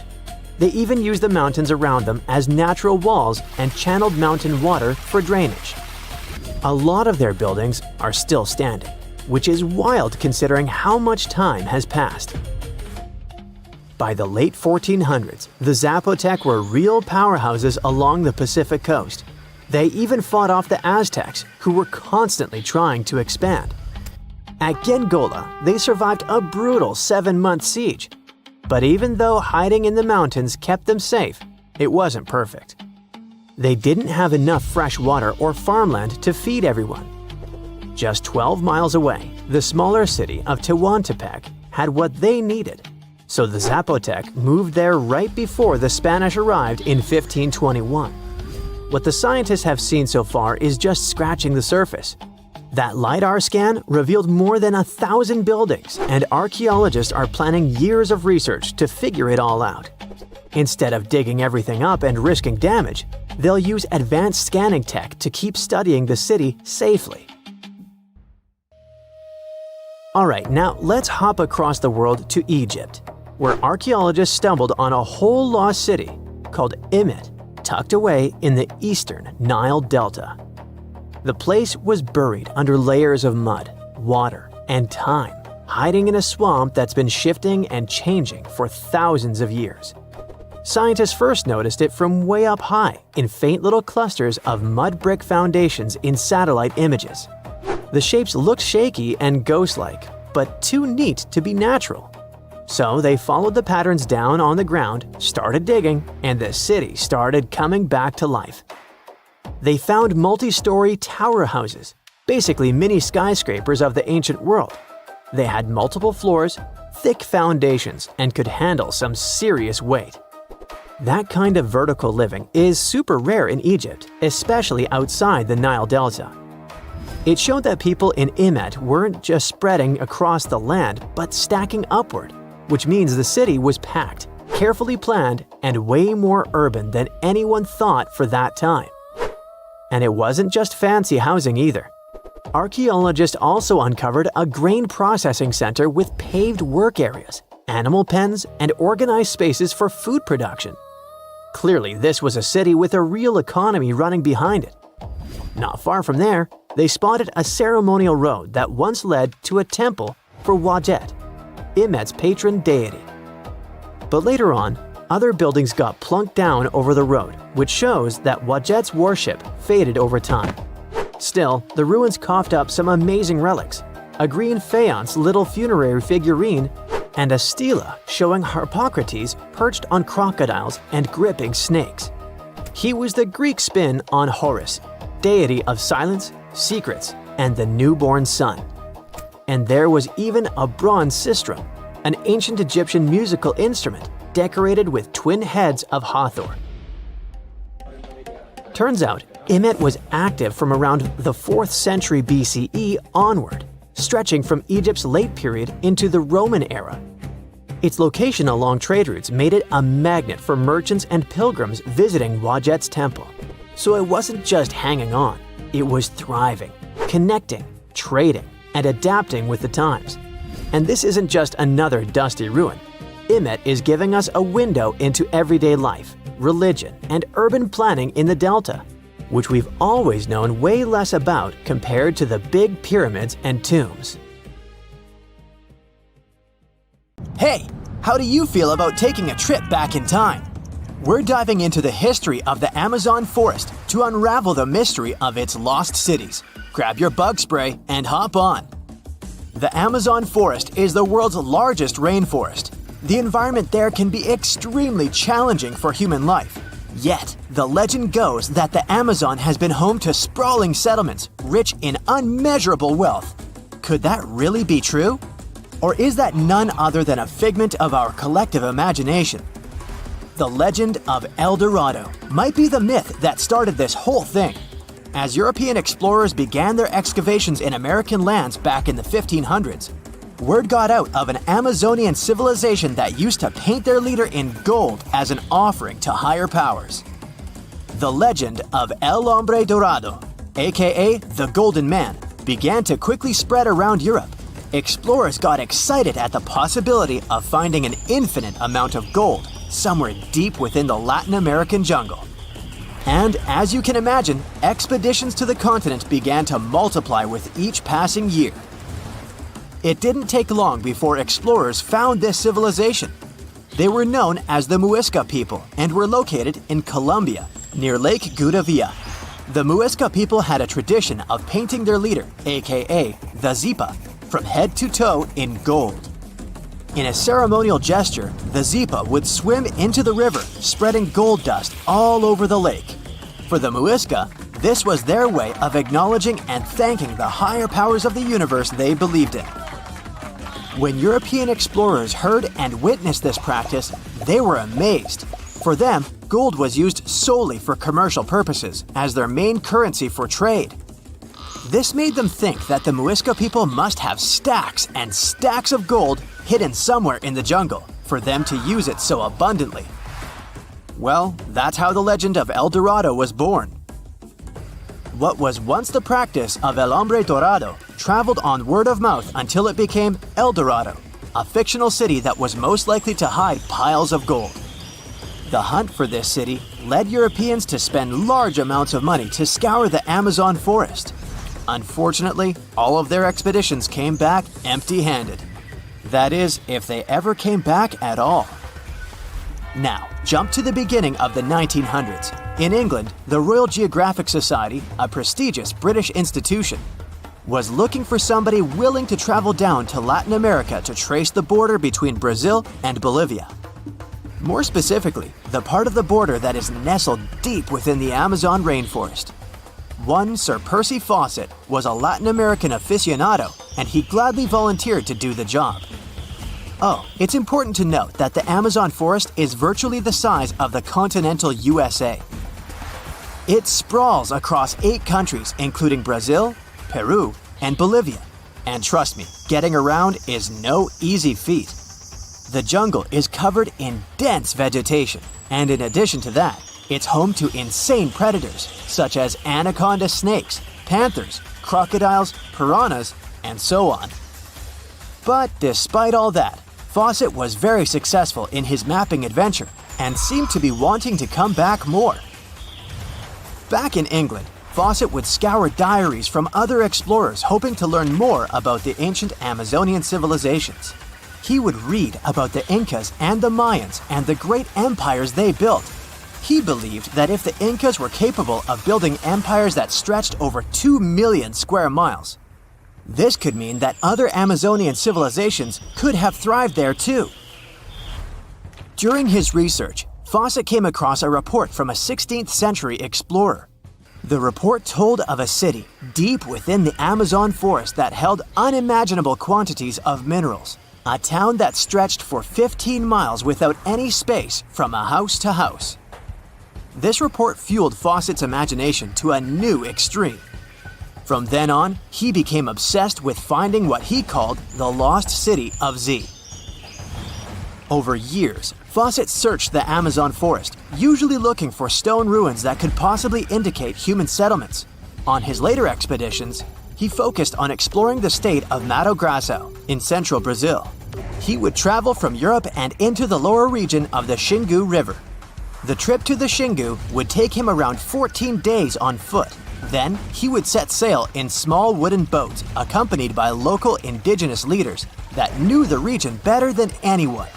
They even used the mountains around them as natural walls and channeled mountain water for drainage. A lot of their buildings are still standing, which is wild considering how much time has passed. By the late 1400s, the Zapotec were real powerhouses along the Pacific coast. They even fought off the Aztecs, who were constantly trying to expand. At Gengola, they survived a brutal 7-month siege. But even though hiding in the mountains kept them safe, it wasn't perfect. They didn't have enough fresh water or farmland to feed everyone. Just 12 miles away, the smaller city of Tehuantepec had what they needed. So the Zapotec moved there right before the Spanish arrived in 1521. What the scientists have seen so far is just scratching the surface. That LiDAR scan revealed more than 1,000 buildings, and archaeologists are planning years of research to figure it all out. Instead of digging everything up and risking damage, they'll use advanced scanning tech to keep studying the city safely. Alright, now let's hop across the world to Egypt, where archaeologists stumbled on a whole lost city called Imet, tucked away in the eastern Nile Delta. The place was buried under layers of mud, water, and time, hiding in a swamp that's been shifting and changing for thousands of years. Scientists first noticed it from way up high in faint little clusters of mud brick foundations in satellite images. The shapes looked shaky and ghost-like, but too neat to be natural. So they followed the patterns down on the ground, started digging, and the city started coming back to life. They found multi-story tower houses, basically mini skyscrapers of the ancient world. They had multiple floors, thick foundations, and could handle some serious weight. That kind of vertical living is super rare in Egypt, especially outside the Nile Delta. It showed that people in Imet weren't just spreading across the land, but stacking upward, which means the city was packed, carefully planned, and way more urban than anyone thought for that time. And it wasn't just fancy housing either. Archaeologists also uncovered a grain processing center with paved work areas, animal pens, and organized spaces for food production. Clearly, this was a city with a real economy running behind it. Not far from there, they spotted a ceremonial road that once led to a temple for Wadjet, Imet's patron deity. But later on, other buildings got plunked down over the road, which shows that Wadjet's worship faded over time. Still, the ruins coughed up some amazing relics, a green faience little funerary figurine, and a stela showing Harpocrates perched on crocodiles and gripping snakes. He was the Greek spin on Horus, deity of silence, secrets, and the newborn sun. And there was even a bronze sistrum, an ancient Egyptian musical instrument decorated with twin heads of Hathor. Turns out, Imet was active from around the 4th century BCE onward, stretching from Egypt's late period into the Roman era. Its location along trade routes made it a magnet for merchants and pilgrims visiting Wadjet's temple. So it wasn't just hanging on, it was thriving, connecting, trading, and adapting with the times. And this isn't just another dusty ruin. Imet is giving us a window into everyday life, religion, and urban planning in the Delta, which we've always known way less about compared to the big pyramids and tombs. Hey, how do you feel about taking a trip back in time? We're diving into the history of the Amazon forest to unravel the mystery of its lost cities. Grab your bug spray and hop on. The Amazon forest is the world's largest rainforest. The environment there can be extremely challenging for human life. Yet, the legend goes that the Amazon has been home to sprawling settlements, rich in unmeasurable wealth. Could that really be true? Or is that none other than a figment of our collective imagination? The legend of El Dorado might be the myth that started this whole thing. As European explorers began their excavations in American lands back in the 1500s, word got out of an Amazonian civilization that used to paint their leader in gold as an offering to higher powers. The legend of El Hombre Dorado, aka the Golden Man, began to quickly spread around Europe. Explorers got excited at the possibility of finding an infinite amount of gold, somewhere deep within the Latin American jungle. And as you can imagine, expeditions to the continent began to multiply with each passing year. It didn't take long before explorers found this civilization. They were known as the Muisca people and were located in Colombia, near Lake Gudavia. The Muisca people had a tradition of painting their leader, aka the Zipa, from head to toe in gold. In a ceremonial gesture, the Zipa would swim into the river, spreading gold dust all over the lake. For the Muisca, this was their way of acknowledging and thanking the higher powers of the universe they believed in. When European explorers heard and witnessed this practice, they were amazed. For them, gold was used solely for commercial purposes as their main currency for trade. This made them think that the Muisca people must have stacks and stacks of gold hidden somewhere in the jungle for them to use it so abundantly. Well, that's how the legend of El Dorado was born. What was once the practice of El Hombre Dorado traveled on word of mouth until it became El Dorado, a fictional city that was most likely to hide piles of gold. The hunt for this city led Europeans to spend large amounts of money to scour the Amazon forest. Unfortunately, all of their expeditions came back empty-handed. That is, if they ever came back at all. Now, jump to the beginning of the 1900s. In England, the Royal Geographic Society, a prestigious British institution, was looking for somebody willing to travel down to Latin America to trace the border between Brazil and Bolivia. More specifically, the part of the border that is nestled deep within the Amazon rainforest. One Sir Percy Fawcett was a Latin American aficionado, and he gladly volunteered to do the job. Oh, it's important to note that the Amazon forest is virtually the size of the continental USA. It sprawls across 8 countries, including Brazil, Peru, and Bolivia. And trust me, getting around is no easy feat. The jungle is covered in dense vegetation, and in addition to that, it's home to insane predators such as anaconda snakes, panthers, crocodiles, piranhas, and so on. But despite all that, Fawcett was very successful in his mapping adventure and seemed to be wanting to come back more. Back in England, Fawcett would scour diaries from other explorers hoping to learn more about the ancient Amazonian civilizations. He would read about the Incas and the Mayans and the great empires they built. He believed that if the Incas were capable of building empires that stretched over 2 million square miles, this could mean that other Amazonian civilizations could have thrived there too. During his research, Fawcett came across a report from a 16th century explorer. The report told of a city deep within the Amazon forest that held unimaginable quantities of minerals. A town that stretched for 15 miles without any space from a house to house. This report fueled Fawcett's imagination to a new extreme. From then on, he became obsessed with finding what he called the lost city of Z. Over years, Fawcett searched the Amazon forest, usually looking for stone ruins that could possibly indicate human settlements. On his later expeditions, he focused on exploring the state of Mato Grosso in central Brazil. He would travel from Europe and into the lower region of the Xingu River. The trip to the Xingu would take him around 14 days on foot. Then, he would set sail in small wooden boats accompanied by local indigenous leaders that knew the region better than anyone.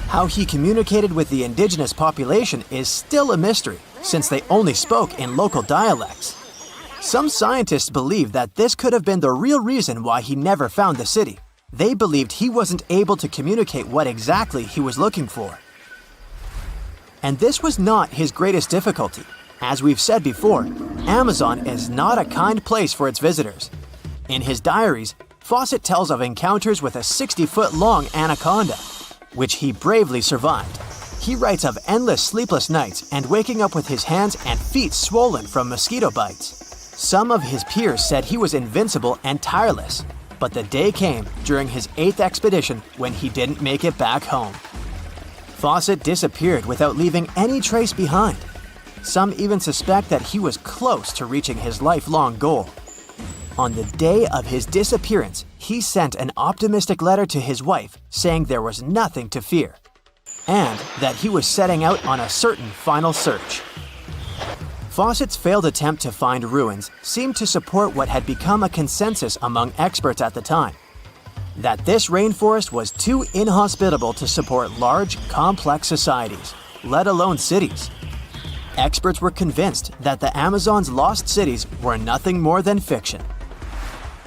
How he communicated with the indigenous population is still a mystery, since they only spoke in local dialects. Some scientists believe that this could have been the real reason why he never found the city. They believed he wasn't able to communicate what exactly he was looking for. And this was not his greatest difficulty. As we've said before, Amazon is not a kind place for its visitors. In his diaries, Fawcett tells of encounters with a 60-foot-long anaconda, which he bravely survived. He writes of endless sleepless nights and waking up with his hands and feet swollen from mosquito bites. Some of his peers said he was invincible and tireless, but the day came during his 8th expedition when he didn't make it back home. Fawcett disappeared without leaving any trace behind. Some even suspect that he was close to reaching his lifelong goal. On the day of his disappearance, he sent an optimistic letter to his wife saying there was nothing to fear. And that he was setting out on a certain final search. Fawcett's failed attempt to find ruins seemed to support what had become a consensus among experts at the time: that this rainforest was too inhospitable to support large, complex societies, let alone cities. Experts were convinced that the Amazon's lost cities were nothing more than fiction.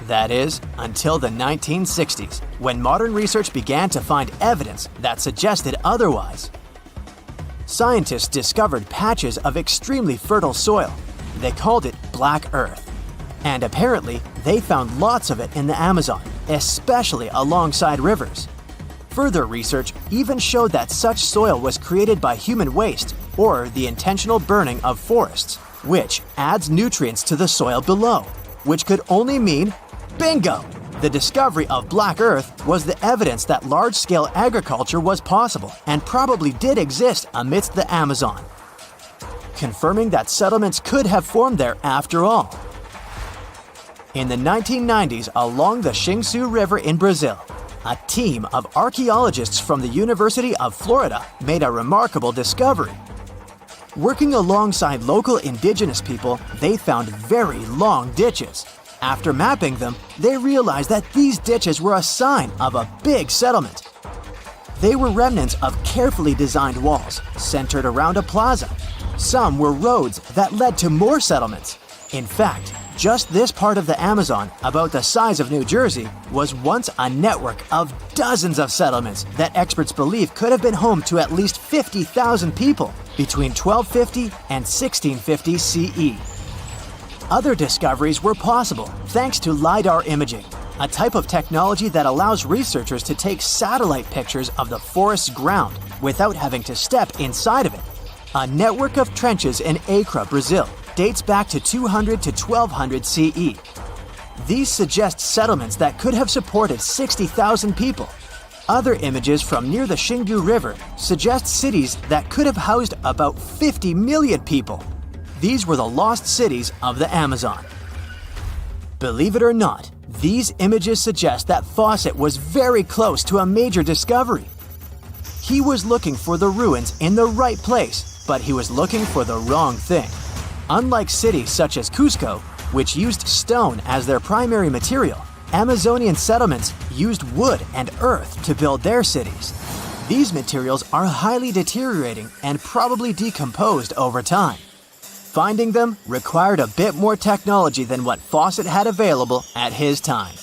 That is, until the 1960s, when modern research began to find evidence that suggested otherwise. Scientists discovered patches of extremely fertile soil. They called it Black Earth. And apparently, they found lots of it in the Amazon, especially alongside rivers. Further research even showed that such soil was created by human waste or the intentional burning of forests, which adds nutrients to the soil below, which could only mean bingo! The discovery of Black Earth was the evidence that large-scale agriculture was possible and probably did exist amidst the Amazon, confirming that settlements could have formed there after all. In the 1990s, along the Xingsu River in Brazil, a team of archaeologists from the University of Florida made a remarkable discovery. Working alongside local indigenous people, they found very long ditches. After mapping them, they realized that these ditches were a sign of a big settlement. They were remnants of carefully designed walls centered around a plaza. Some were roads that led to more settlements. In fact, just this part of the Amazon, about the size of New Jersey, was once a network of dozens of settlements that experts believe could have been home to at least 50,000 people between 1250 and 1650 CE. Other discoveries were possible thanks to LiDAR imaging, a type of technology that allows researchers to take satellite pictures of the forest's ground without having to step inside of it. A network of trenches in Acre, Brazil, dates back to 200 to 1200 CE. These suggest settlements that could have supported 60,000 people. Other images from near the Xingu River suggest cities that could have housed about 50 million people. These were the lost cities of the Amazon. Believe it or not, these images suggest that Fawcett was very close to a major discovery. He was looking for the ruins in the right place, but he was looking for the wrong thing. Unlike cities such as Cusco, which used stone as their primary material, Amazonian settlements used wood and earth to build their cities. These materials are highly deteriorating and probably decomposed over time. Finding them required a bit more technology than what Fawcett had available at his time.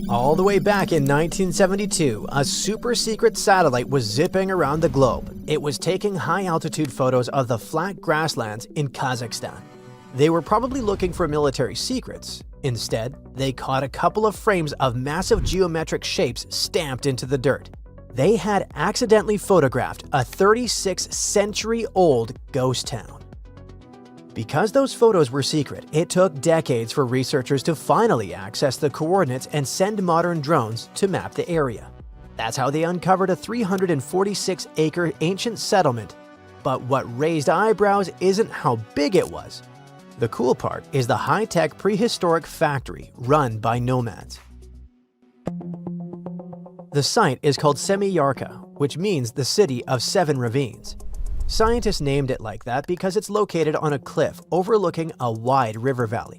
All the way back in 1972, a super-secret satellite was zipping around the globe. It was taking high-altitude photos of the flat grasslands in Kazakhstan. They were probably looking for military secrets. Instead, they caught a couple of frames of massive geometric shapes stamped into the dirt. They had accidentally photographed a 36-century-old ghost town. Because those photos were secret, it took decades for researchers to finally access the coordinates and send modern drones to map the area. That's how they uncovered a 346-acre ancient settlement. But what raised eyebrows isn't how big it was. The cool part is the high-tech prehistoric factory run by nomads. The site is called Semiyarka, which means the city of 7 ravines. Scientists named it like that because it's located on a cliff overlooking a wide river valley.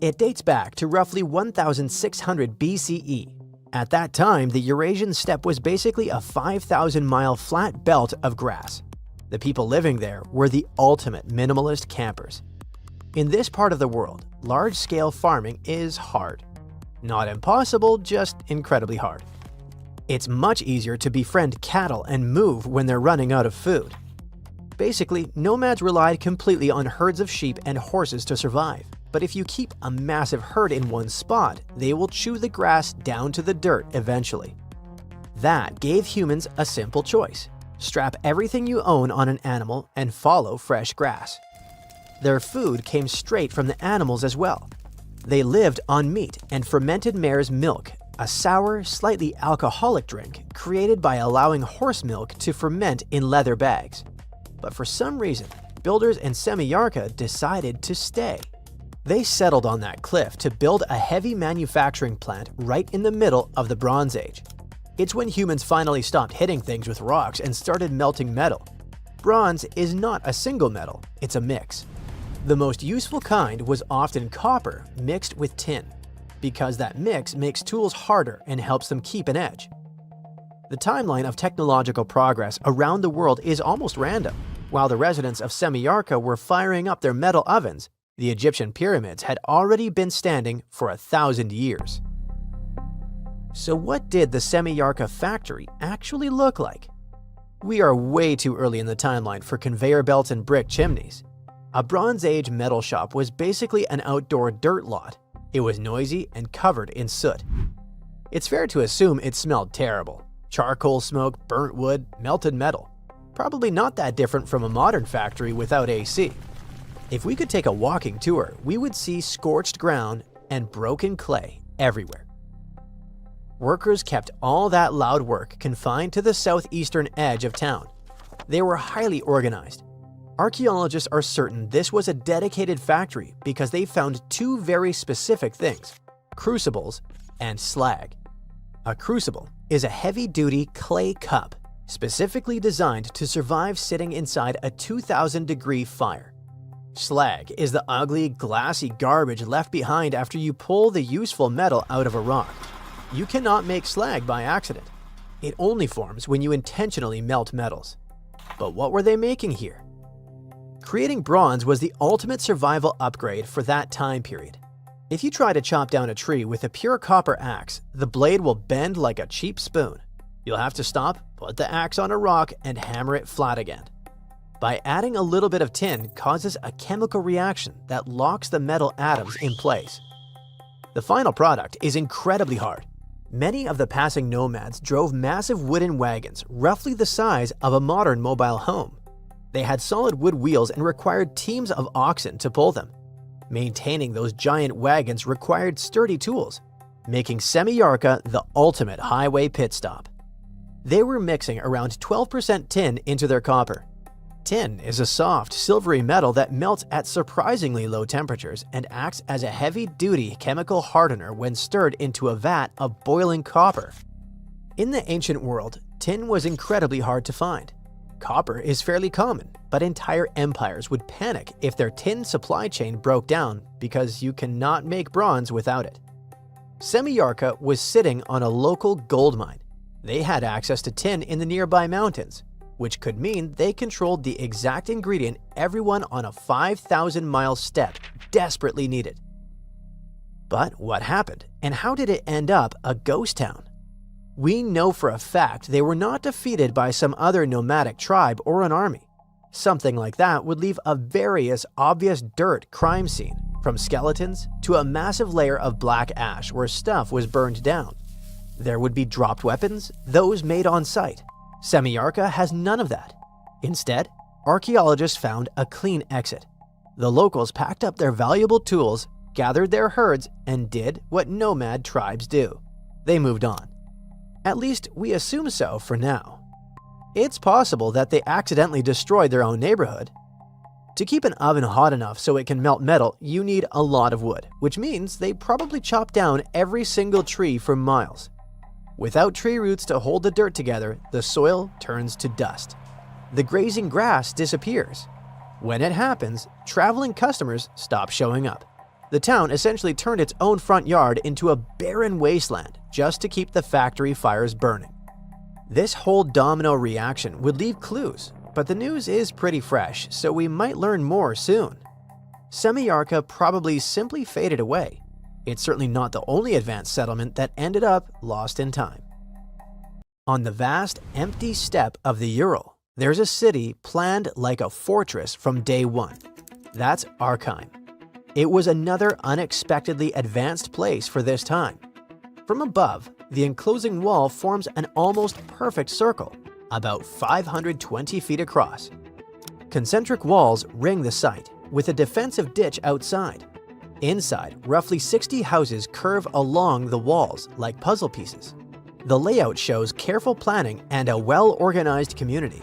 It dates back to roughly 1600 BCE. At that time, the Eurasian steppe was basically a 5,000-mile flat belt of grass. The people living there were the ultimate minimalist campers. In this part of the world, large-scale farming is hard. Not impossible, just incredibly hard. It's much easier to befriend cattle and move when they're running out of food. Basically, nomads relied completely on herds of sheep and horses to survive. But if you keep a massive herd in one spot, they will chew the grass down to the dirt eventually. That gave humans a simple choice: strap everything you own on an animal and follow fresh grass. Their food came straight from the animals as well. They lived on meat and fermented mare's milk, a sour, slightly alcoholic drink created by allowing horse milk to ferment in leather bags. But for some reason, builders in Semiyarka decided to stay. They settled on that cliff to build a heavy manufacturing plant right in the middle of the Bronze Age. It's when humans finally stopped hitting things with rocks and started melting metal. Bronze is not a single metal, it's a mix. The most useful kind was often copper mixed with tin, because that mix makes tools harder and helps them keep an edge. The timeline of technological progress around the world is almost random. While the residents of Semillarka were firing up their metal ovens, the Egyptian pyramids had already been standing for 1,000 years. So what did the Semillarka factory actually look like? We are way too early in the timeline for conveyor belts and brick chimneys. A Bronze Age metal shop was basically an outdoor dirt lot. It was noisy and covered in soot. It's fair to assume it smelled terrible. Charcoal smoke, burnt wood, melted metal. Probably not that different from a modern factory without AC. If we could take a walking tour, we would see scorched ground and broken clay everywhere. Workers kept all that loud work confined to the southeastern edge of town. They were highly organized. Archaeologists are certain this was a dedicated factory because they found two very specific things: crucibles and slag. A crucible is a heavy-duty clay cup specifically designed to survive sitting inside a 2,000-degree fire. Slag is the ugly, glassy garbage left behind after you pull the useful metal out of a rock. You cannot make slag by accident. It only forms when you intentionally melt metals. But what were they making here? Creating bronze was the ultimate survival upgrade for that time period. If you try to chop down a tree with a pure copper axe, the blade will bend like a cheap spoon. You'll have to stop, put the axe on a rock, and hammer it flat again. By adding a little bit of tin causes a chemical reaction that locks the metal atoms in place. The final product is incredibly hard. Many of the passing nomads drove massive wooden wagons, roughly the size of a modern mobile home. They had solid wood wheels and required teams of oxen to pull them. Maintaining those giant wagons required sturdy tools, making Semillarka the ultimate highway pit stop. They were mixing around 12% tin into their copper. Tin is a soft, silvery metal that melts at surprisingly low temperatures and acts as a heavy-duty chemical hardener when stirred into a vat of boiling copper. In the ancient world, tin was incredibly hard to find. Copper is fairly common, but entire empires would panic if their tin supply chain broke down because you cannot make bronze without it. Semillarka was sitting on a local gold mine. They had access to tin in the nearby mountains, which could mean they controlled the exact ingredient everyone on a 5,000-mile steppe desperately needed. But what happened, and how did it end up a ghost town? We know for a fact they were not defeated by some other nomadic tribe or an army. Something like that would leave a various obvious dirt crime scene, from skeletons to a massive layer of black ash where stuff was burned down. There would be dropped weapons, those made on site. Semillarka has none of that. Instead, archaeologists found a clean exit. The locals packed up their valuable tools, gathered their herds, and did what nomad tribes do. They moved on. At least we assume so for now. It's possible that they accidentally destroyed their own neighborhood. To keep an oven hot enough so it can melt metal, you need a lot of wood, which means they probably chopped down every single tree for miles. Without tree roots to hold the dirt together, the soil turns to dust. The grazing grass disappears. When it happens, traveling customers stop showing up. The town essentially turned its own front yard into a barren wasteland just to keep the factory fires burning. This whole domino reaction would leave clues, but the news is pretty fresh, so we might learn more soon. Semillarka probably simply faded away. It's certainly not the only advanced settlement that ended up lost in time. On the vast, empty steppe of the Ural, there's a city planned like a fortress from day one. That's Archaeim. It was another unexpectedly advanced place for this time. From above, the enclosing wall forms an almost perfect circle, about 520 feet across. Concentric walls ring the site, with a defensive ditch outside. Inside, roughly 60 houses curve along the walls like puzzle pieces. The layout shows careful planning and a well-organized community.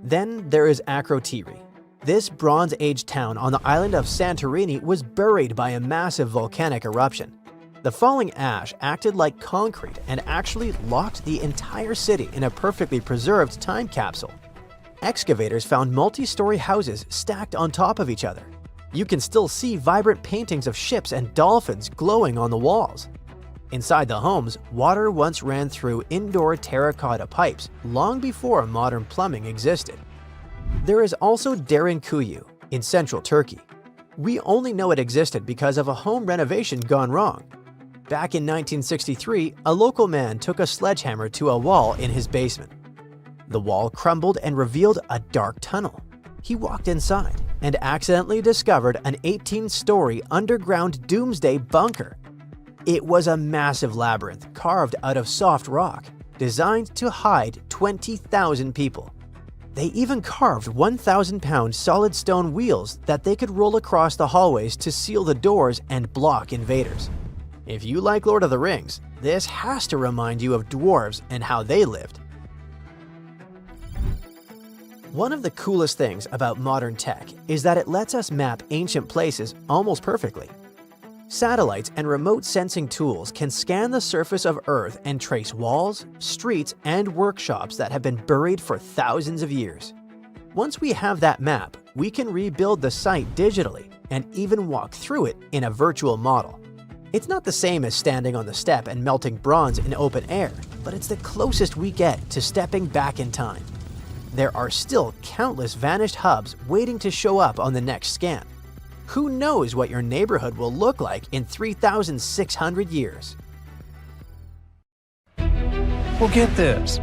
Then there is Akrotiri. This Bronze Age town on the island of Santorini was buried by a massive volcanic eruption. The falling ash acted like concrete and actually locked the entire city in a perfectly preserved time capsule. Excavators found multi-story houses stacked on top of each other. You can still see vibrant paintings of ships and dolphins glowing on the walls. Inside the homes, water once ran through indoor terracotta pipes long before modern plumbing existed. There is also Derinkuyu in central Turkey. We only know it existed because of a home renovation gone wrong. Back in 1963, a local man took a sledgehammer to a wall in his basement. The wall crumbled and revealed a dark tunnel. He walked inside and accidentally discovered an 18-story underground doomsday bunker. It was a massive labyrinth carved out of soft rock, designed to hide 20,000 people. They even carved 1,000-pound solid stone wheels that they could roll across the hallways to seal the doors and block invaders. If you like Lord of the Rings, this has to remind you of dwarves and how they lived. One of the coolest things about modern tech is that it lets us map ancient places almost perfectly. Satellites and remote sensing tools can scan the surface of Earth and trace walls, streets, and workshops that have been buried for thousands of years. Once we have that map, we can rebuild the site digitally and even walk through it in a virtual model. It's not the same as standing on the step and melting bronze in open air, but it's the closest we get to stepping back in time. There are still countless vanished hubs waiting to show up on the next scan. Who knows what your neighborhood will look like in 3,600 years? Well, get this.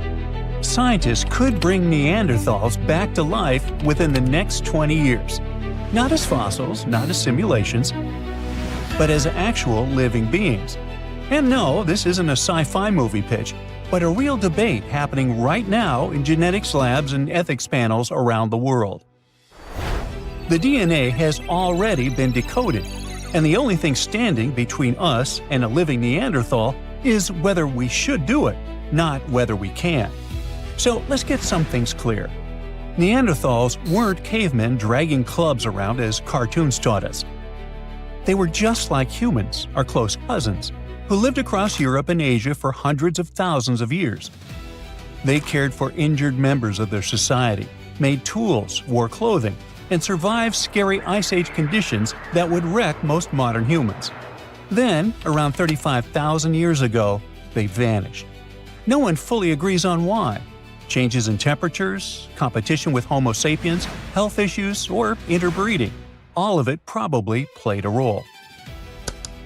Scientists could bring Neanderthals back to life within the next 20 years. Not as fossils, not as simulations, but as actual living beings. And no, this isn't a sci-fi movie pitch, but a real debate happening right now in genetics labs and ethics panels around the world. The DNA has already been decoded, and the only thing standing between us and a living Neanderthal is whether we should do it, not whether we can. So let's get some things clear. Neanderthals weren't cavemen dragging clubs around as cartoons taught us. They were just like humans, our close cousins, who lived across Europe and Asia for hundreds of thousands of years. They cared for injured members of their society, made tools, wore clothing, and survived scary Ice Age conditions that would wreck most modern humans. Then, around 35,000 years ago, they vanished. No one fully agrees on why. Changes in temperatures, competition with Homo sapiens, health issues, or interbreeding. All of it probably played a role.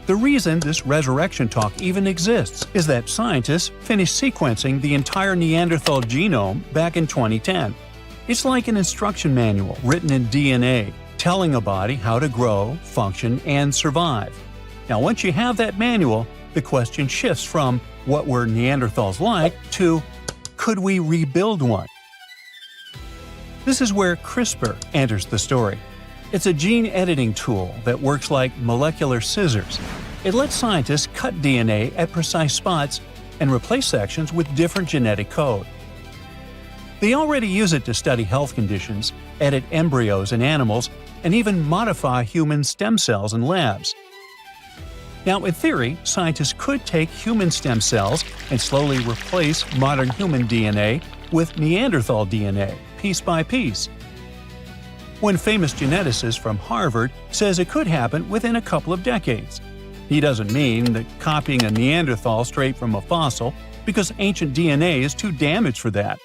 The reason this resurrection talk even exists is that scientists finished sequencing the entire Neanderthal genome back in 2010. It's like an instruction manual written in DNA, telling a body how to grow, function, and survive. Now, once you have that manual, the question shifts from what were Neanderthals like to could we rebuild one? This is where CRISPR enters the story. It's a gene editing tool that works like molecular scissors. It lets scientists cut DNA at precise spots and replace sections with different genetic code. They already use it to study health conditions, edit embryos in animals, and even modify human stem cells in labs. Now, in theory, scientists could take human stem cells and slowly replace modern human DNA with Neanderthal DNA, piece by piece. One famous geneticist from Harvard says it could happen within a couple of decades. He doesn't mean that copying a Neanderthal straight from a fossil, because ancient DNA is too damaged for that.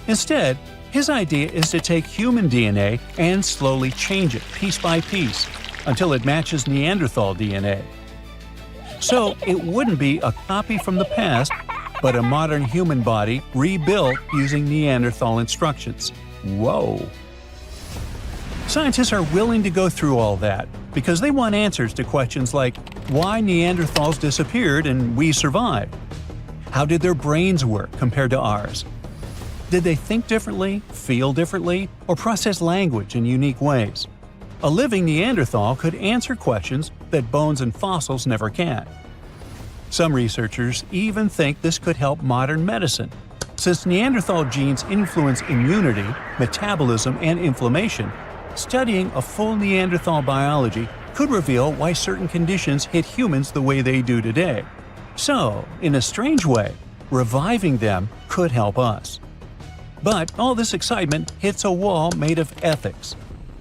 Instead, his idea is to take human DNA and slowly change it piece by piece until it matches Neanderthal DNA. So it wouldn't be a copy from the past, but a modern human body rebuilt using Neanderthal instructions. Whoa! Scientists are willing to go through all that because they want answers to questions like why Neanderthals disappeared and we survived. How did their brains work compared to ours? Did they think differently, feel differently, or process language in unique ways? A living Neanderthal could answer questions that bones and fossils never can. Some researchers even think this could help modern medicine. Since Neanderthal genes influence immunity, metabolism, and inflammation, studying a full Neanderthal biology could reveal why certain conditions hit humans the way they do today. So, in a strange way, reviving them could help us. But all this excitement hits a wall made of ethics.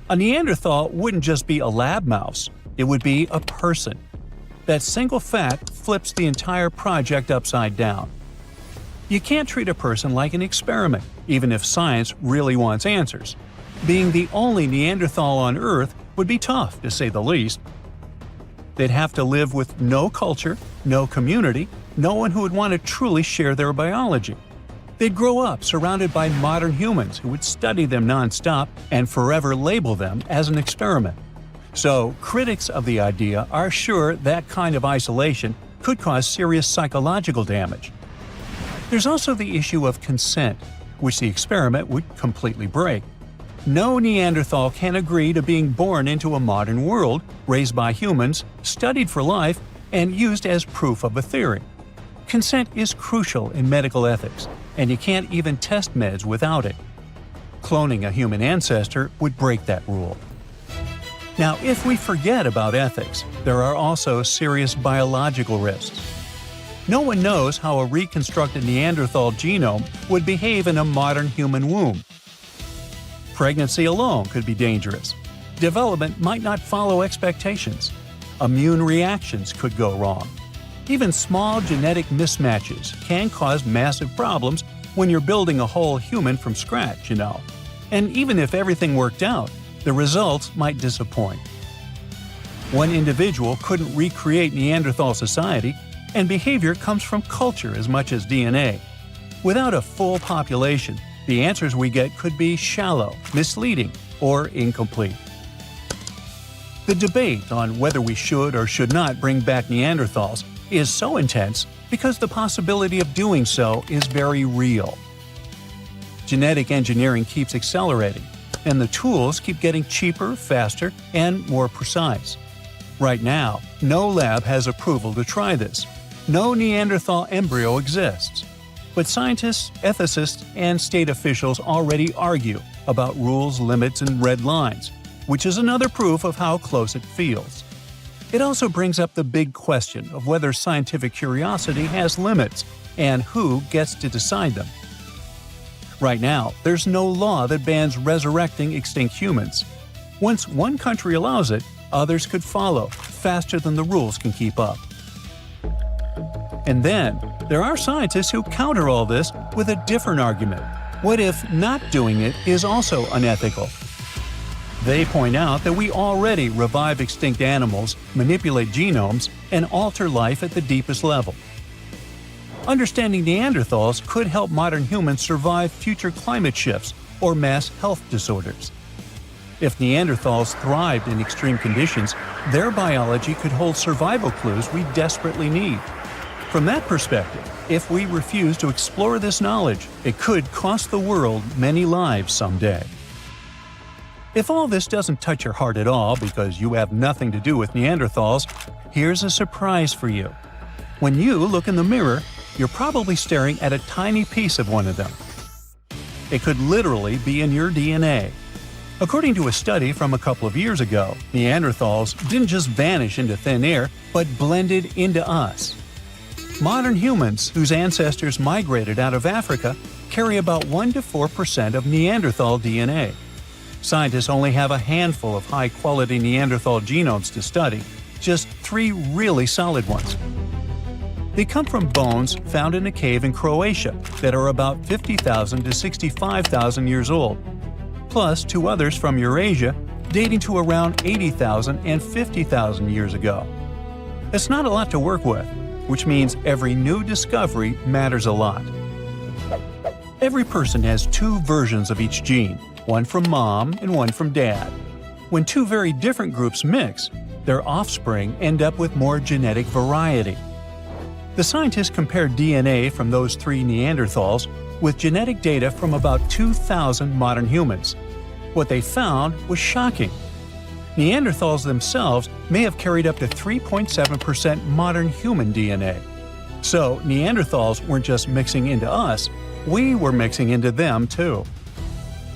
A Neanderthal wouldn't just be a lab mouse, it would be a person. That single fact flips the entire project upside down. You can't treat a person like an experiment, even if science really wants answers. Being the only Neanderthal on Earth would be tough, to say the least. They'd have to live with no culture, no community, no one who would want to truly share their biology. They'd grow up surrounded by modern humans who would study them nonstop and forever label them as an experiment. So, critics of the idea are sure that kind of isolation could cause serious psychological damage. There's also the issue of consent, which the experiment would completely break. No Neanderthal can agree to being born into a modern world, raised by humans, studied for life, and used as proof of a theory. Consent is crucial in medical ethics, and you can't even test meds without it. Cloning a human ancestor would break that rule. Now, if we forget about ethics, there are also serious biological risks. No one knows how a reconstructed Neanderthal genome would behave in a modern human womb. Pregnancy alone could be dangerous. Development might not follow expectations. Immune reactions could go wrong. Even small genetic mismatches can cause massive problems when you're building a whole human from scratch, And even if everything worked out, the results might disappoint. One individual couldn't recreate Neanderthal society, and behavior comes from culture as much as DNA. Without a full population, the answers we get could be shallow, misleading, or incomplete. The debate on whether we should or should not bring back Neanderthals is so intense because the possibility of doing so is very real. Genetic engineering keeps accelerating, and the tools keep getting cheaper, faster, and more precise. Right now, no lab has approval to try this. No Neanderthal embryo exists. But scientists, ethicists, and state officials already argue about rules, limits, and red lines, which is another proof of how close it feels. It also brings up the big question of whether scientific curiosity has limits and who gets to decide them. Right now, there's no law that bans resurrecting extinct humans. Once one country allows it, others could follow, faster than the rules can keep up. And then, there are scientists who counter all this with a different argument. What if not doing it is also unethical? They point out that we already revive extinct animals, manipulate genomes, and alter life at the deepest level. Understanding Neanderthals could help modern humans survive future climate shifts or mass health disorders. If Neanderthals thrived in extreme conditions, their biology could hold survival clues we desperately need. From that perspective, if we refuse to explore this knowledge, it could cost the world many lives someday. If all this doesn't touch your heart at all because you have nothing to do with Neanderthals, here's a surprise for you. When you look in the mirror, you're probably staring at a tiny piece of one of them. It could literally be in your DNA. According to a study from a couple of years ago, Neanderthals didn't just vanish into thin air, but blended into us. Modern humans, whose ancestors migrated out of Africa, carry about 1 to 4% of Neanderthal DNA. Scientists only have a handful of high-quality Neanderthal genomes to study, just 3 really solid ones. They come from bones found in a cave in Croatia that are about 50,000 to 65,000 years old, plus 2 others from Eurasia dating to around 80,000 and 50,000 years ago. It's not a lot to work with, which means every new discovery matters a lot. Every person has 2 versions of each gene, one from mom and one from dad. When 2 very different groups mix, their offspring end up with more genetic variety. The scientists compared DNA from those 3 Neanderthals with genetic data from about 2,000 modern humans. What they found was shocking. Neanderthals themselves may have carried up to 3.7% modern human DNA. So Neanderthals weren't just mixing into us, we were mixing into them too.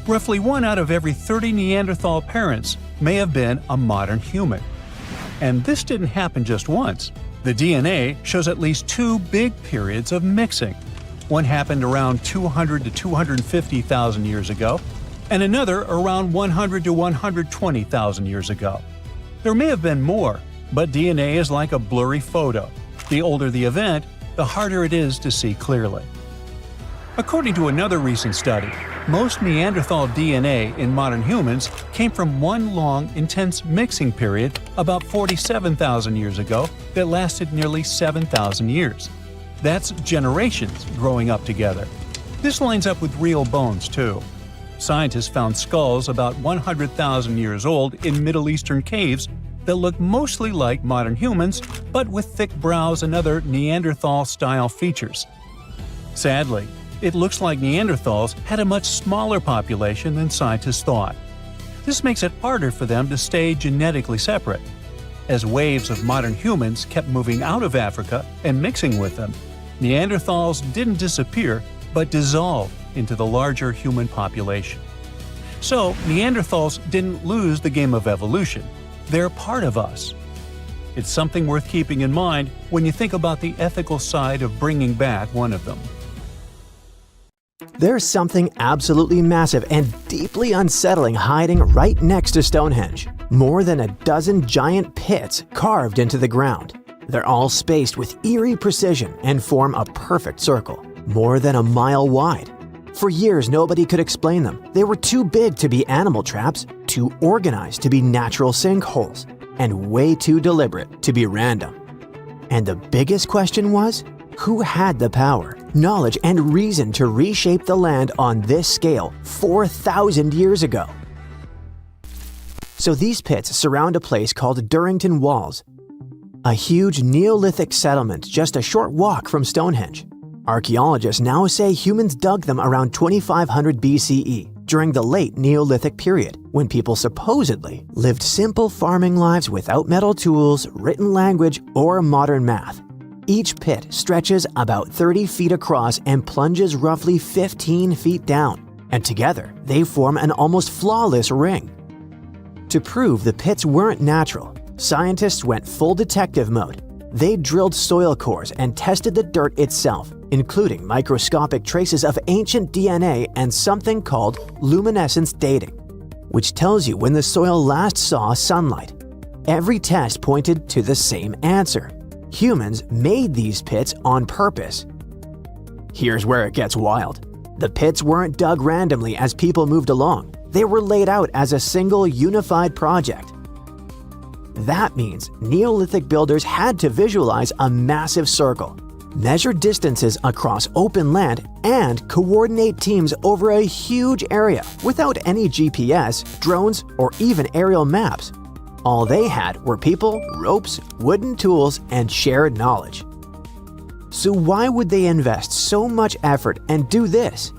Roughly 1 out of every 30 Neanderthal parents may have been a modern human. And this didn't happen just once. The DNA shows at least two big periods of mixing. One happened around 200 to 250,000 years ago, and another around 100 to 120,000 years ago. There may have been more, but DNA is like a blurry photo. The older the event, the harder it is to see clearly. According to another recent study, most Neanderthal DNA in modern humans came from one long, intense mixing period about 47,000 years ago that lasted nearly 7,000 years. That's generations growing up together. This lines up with real bones, too. Scientists found skulls about 100,000 years old in Middle Eastern caves that look mostly like modern humans, but with thick brows and other Neanderthal-style features. Sadly, it looks like Neanderthals had a much smaller population than scientists thought. This makes it harder for them to stay genetically separate. As waves of modern humans kept moving out of Africa and mixing with them, Neanderthals didn't disappear, but dissolved into the larger human population. So, Neanderthals didn't lose the game of evolution. They're part of us. It's something worth keeping in mind when you think about the ethical side of bringing back one of them. There's something absolutely massive and deeply unsettling hiding right next to Stonehenge. More than a dozen giant pits carved into the ground. They're all spaced with eerie precision and form a perfect circle, more than a mile wide. For years, nobody could explain them. They were too big to be animal traps, too organized to be natural sinkholes, and way too deliberate to be random. And the biggest question was, who had the power, knowledge, and reason to reshape the land on this scale 4,000 years ago? So these pits surround a place called Durington Walls, a huge Neolithic settlement just a short walk from Stonehenge. Archaeologists now say humans dug them around 2500 BCE, during the late Neolithic period, when people supposedly lived simple farming lives without metal tools, written language, or modern math. Each pit stretches about 30 feet across and plunges roughly 15 feet down, and together they form an almost flawless ring. To prove the pits weren't natural, scientists went full detective mode. They drilled soil cores and tested the dirt itself, including microscopic traces of ancient DNA and something called luminescence dating, which tells you when the soil last saw sunlight. Every test pointed to the same answer. Humans made these pits on purpose. Here's where it gets wild. The pits weren't dug randomly as people moved along. They were laid out as a single unified project. That means Neolithic builders had to visualize a massive circle, measure distances across open land, and coordinate teams over a huge area without any GPS, drones, or even aerial maps. All they had were people, ropes, wooden tools, and shared knowledge. So why would they invest so much effort and do this?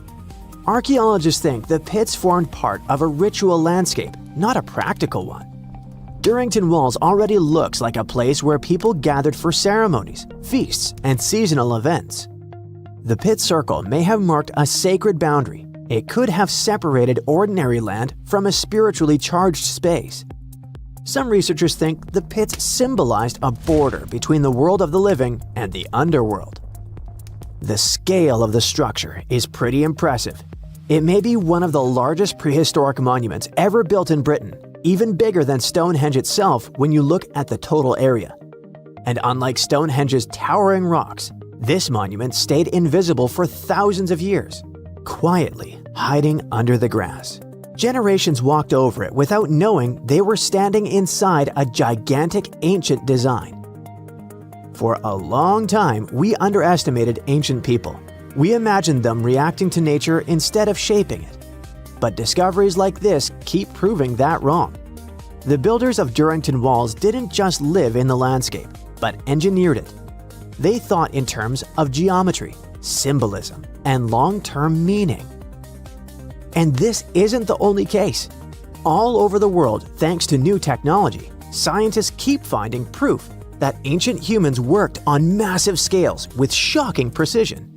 Archaeologists think the pits formed part of a ritual landscape, not a practical one. Durington Walls already looks like a place where people gathered for ceremonies, feasts, and seasonal events. The pit circle may have marked a sacred boundary. It could have separated ordinary land from a spiritually charged space. Some researchers think the pits symbolized a border between the world of the living and the underworld. The scale of the structure is pretty impressive. It may be one of the largest prehistoric monuments ever built in Britain, even bigger than Stonehenge itself when you look at the total area. And unlike Stonehenge's towering rocks, this monument stayed invisible for thousands of years, quietly hiding under the grass. Generations walked over it without knowing they were standing inside a gigantic ancient design. For a long time, we underestimated ancient people. We imagined them reacting to nature instead of shaping it. But discoveries like this keep proving that wrong. The builders of Durington Walls didn't just live in the landscape, but engineered it. They thought in terms of geometry, symbolism, and long-term meaning. And this isn't the only case. All over the world, thanks to new technology, scientists keep finding proof that ancient humans worked on massive scales with shocking precision.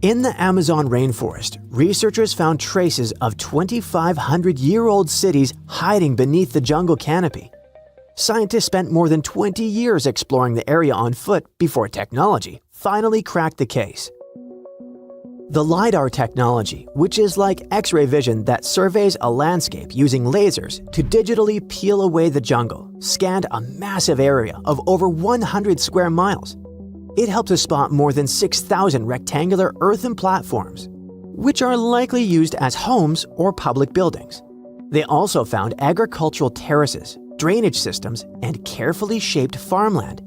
In the Amazon rainforest, researchers found traces of 2,500-year-old cities hiding beneath the jungle canopy. Scientists spent more than 20 years exploring the area on foot before technology finally cracked the case. The LiDAR technology, which is like X-ray vision that surveys a landscape using lasers to digitally peel away the jungle, scanned a massive area of over 100 square miles. It helped to spot more than 6,000 rectangular earthen platforms, which are likely used as homes or public buildings. They also found agricultural terraces, drainage systems, and carefully shaped farmland.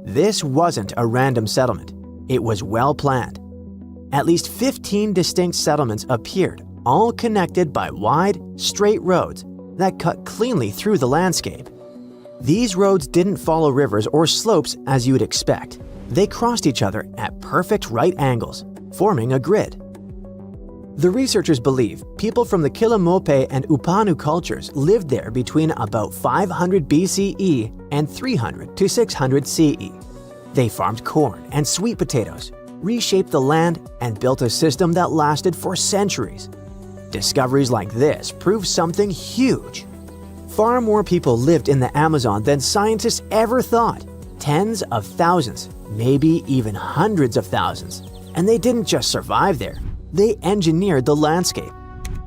This wasn't a random settlement. It was well planned. At least 15 distinct settlements appeared, all connected by wide, straight roads that cut cleanly through the landscape. These roads didn't follow rivers or slopes as you'd expect. They crossed each other at perfect right angles, forming a grid. The researchers believe people from the Quillamope and Upanu cultures lived there between about 500 BCE and 300 to 600 CE. They farmed corn and sweet potatoes, reshaped the land, and built a system that lasted for centuries. Discoveries like this prove something huge. Far more people lived in the Amazon than scientists ever thought. Tens of thousands, maybe even hundreds of thousands. And they didn't just survive there, they engineered the landscape.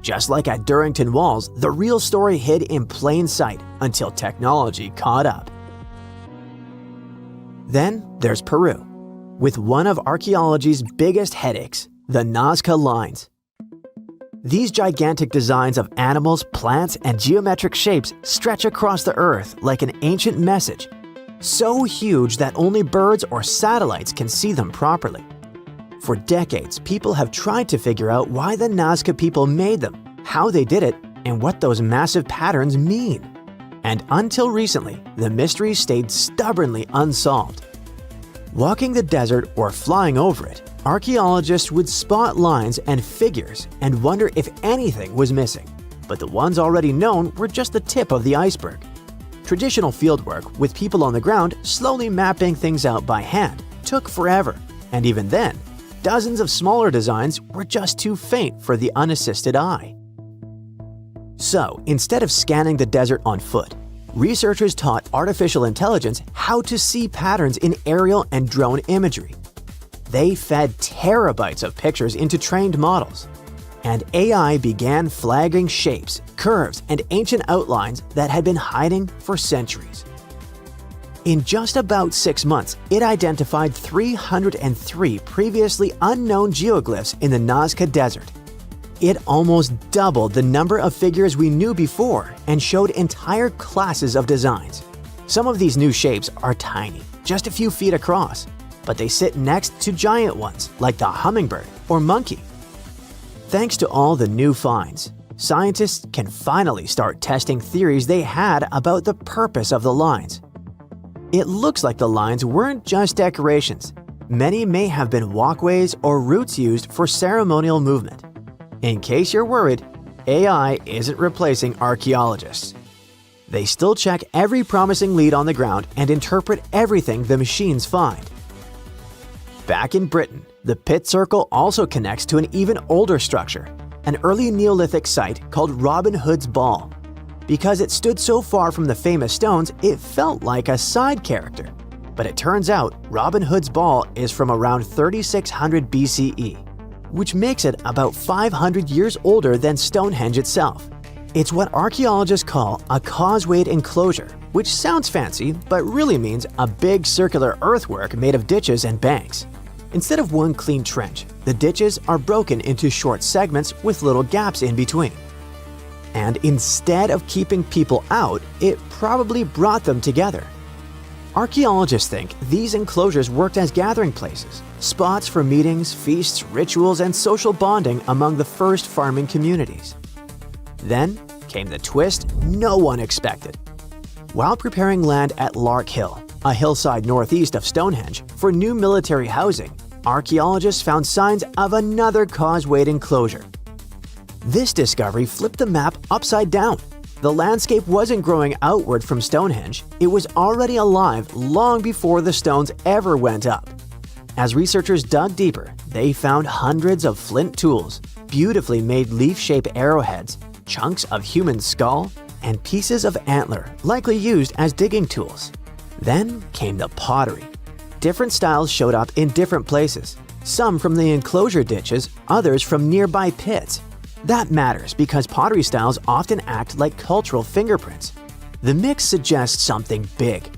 Just like at Durington Walls, the real story hid in plain sight until technology caught up. Then there's Peru, with one of archaeology's biggest headaches, the Nazca lines. These gigantic designs of animals, plants, and geometric shapes stretch across the earth like an ancient message, so huge that only birds or satellites can see them properly. For decades, people have tried to figure out why the Nazca people made them, how they did it, and what those massive patterns mean. And until recently, the mystery stayed stubbornly unsolved. Walking the desert or flying over it, archaeologists would spot lines and figures and wonder if anything was missing. But the ones already known were just the tip of the iceberg. Traditional fieldwork, with people on the ground slowly mapping things out by hand, took forever. And even then, dozens of smaller designs were just too faint for the unassisted eye. So, instead of scanning the desert on foot, researchers taught artificial intelligence how to see patterns in aerial and drone imagery. They fed terabytes of pictures into trained models, and AI began flagging shapes, curves, and ancient outlines that had been hiding for centuries. In just about 6 months, it identified 303 previously unknown geoglyphs in the Nazca Desert. It almost doubled the number of figures we knew before and showed entire classes of designs. Some of these new shapes are tiny, just a few feet across, but they sit next to giant ones like the hummingbird or monkey. Thanks to all the new finds, scientists can finally start testing theories they had about the purpose of the lines. It looks like the lines weren't just decorations. Many may have been walkways or routes used for ceremonial movement. In case you're worried, AI isn't replacing archaeologists. They still check every promising lead on the ground and interpret everything the machines find. Back in Britain, the pit circle also connects to an even older structure, an early Neolithic site called Robin Hood's Ball. Because it stood so far from the famous stones, it felt like a side character. But it turns out Robin Hood's Ball is from around 3600 BCE, which makes it about 500 years older than Stonehenge itself. It's what archaeologists call a causewayed enclosure, which sounds fancy but really means a big circular earthwork made of ditches and banks. Instead of one clean trench, the ditches are broken into short segments with little gaps in between. And instead of keeping people out, it probably brought them together. Archaeologists think these enclosures worked as gathering places, spots for meetings, feasts, rituals, and social bonding among the first farming communities. Then came the twist no one expected. While preparing land at Lark Hill, a hillside northeast of Stonehenge, for new military housing, archaeologists found signs of another causewayed enclosure. This discovery flipped the map upside down. The landscape wasn't growing outward from Stonehenge, it was already alive long before the stones ever went up. As researchers dug deeper, they found hundreds of flint tools, beautifully made leaf-shaped arrowheads, chunks of human skull, and pieces of antler, likely used as digging tools. Then came the pottery. Different styles showed up in different places, some from the enclosure ditches, others from nearby pits. That matters because pottery styles often act like cultural fingerprints. The mix suggests something big.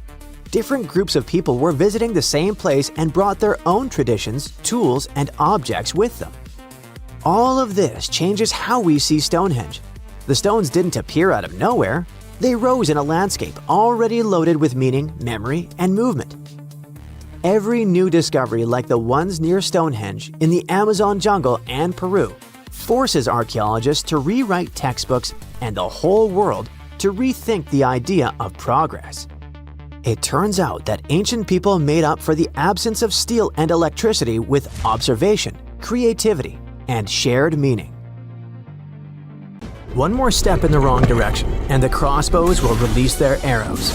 Different groups of people were visiting the same place and brought their own traditions, tools, and objects with them. All of this changes how we see Stonehenge. The stones didn't appear out of nowhere. They rose in a landscape already loaded with meaning, memory, and movement. Every new discovery like the ones near Stonehenge in the Amazon jungle and Peru forces archaeologists to rewrite textbooks and the whole world to rethink the idea of progress. It turns out that ancient people made up for the absence of steel and electricity with observation, creativity, and shared meaning. One more step in the wrong direction, and the crossbows will release their arrows.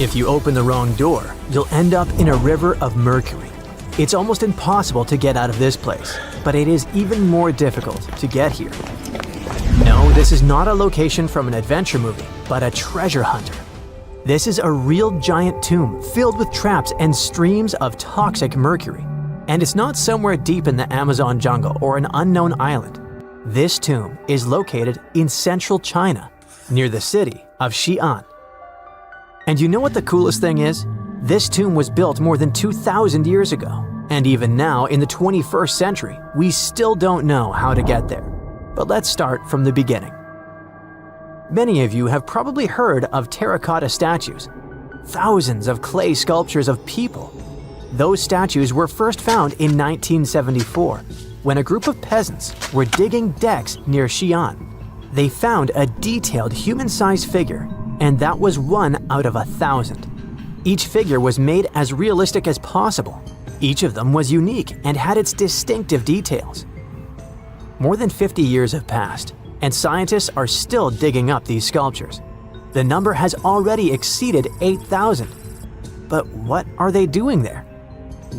If you open the wrong door, you'll end up in a river of mercury. It's almost impossible to get out of this place, but it is even more difficult to get here. No, this is not a location from an adventure movie, but a treasure hunter. This is a real giant tomb filled with traps and streams of toxic mercury. And it's not somewhere deep in the Amazon jungle or an unknown island. This tomb is located in central China, near the city of Xi'an. And you know what the coolest thing is? This tomb was built more than 2,000 years ago. And even now, in the 21st century, we still don't know how to get there. But let's start from the beginning. Many of you have probably heard of terracotta statues. Thousands of clay sculptures of people. Those statues were first found in 1974, when a group of peasants were digging decks near Xi'an. They found a detailed human-sized figure, and that was 1 out of 1,000. Each figure was made as realistic as possible. Each of them was unique and had its distinctive details. More than 50 years have passed, and scientists are still digging up these sculptures. The number has already exceeded 8,000. But what are they doing there?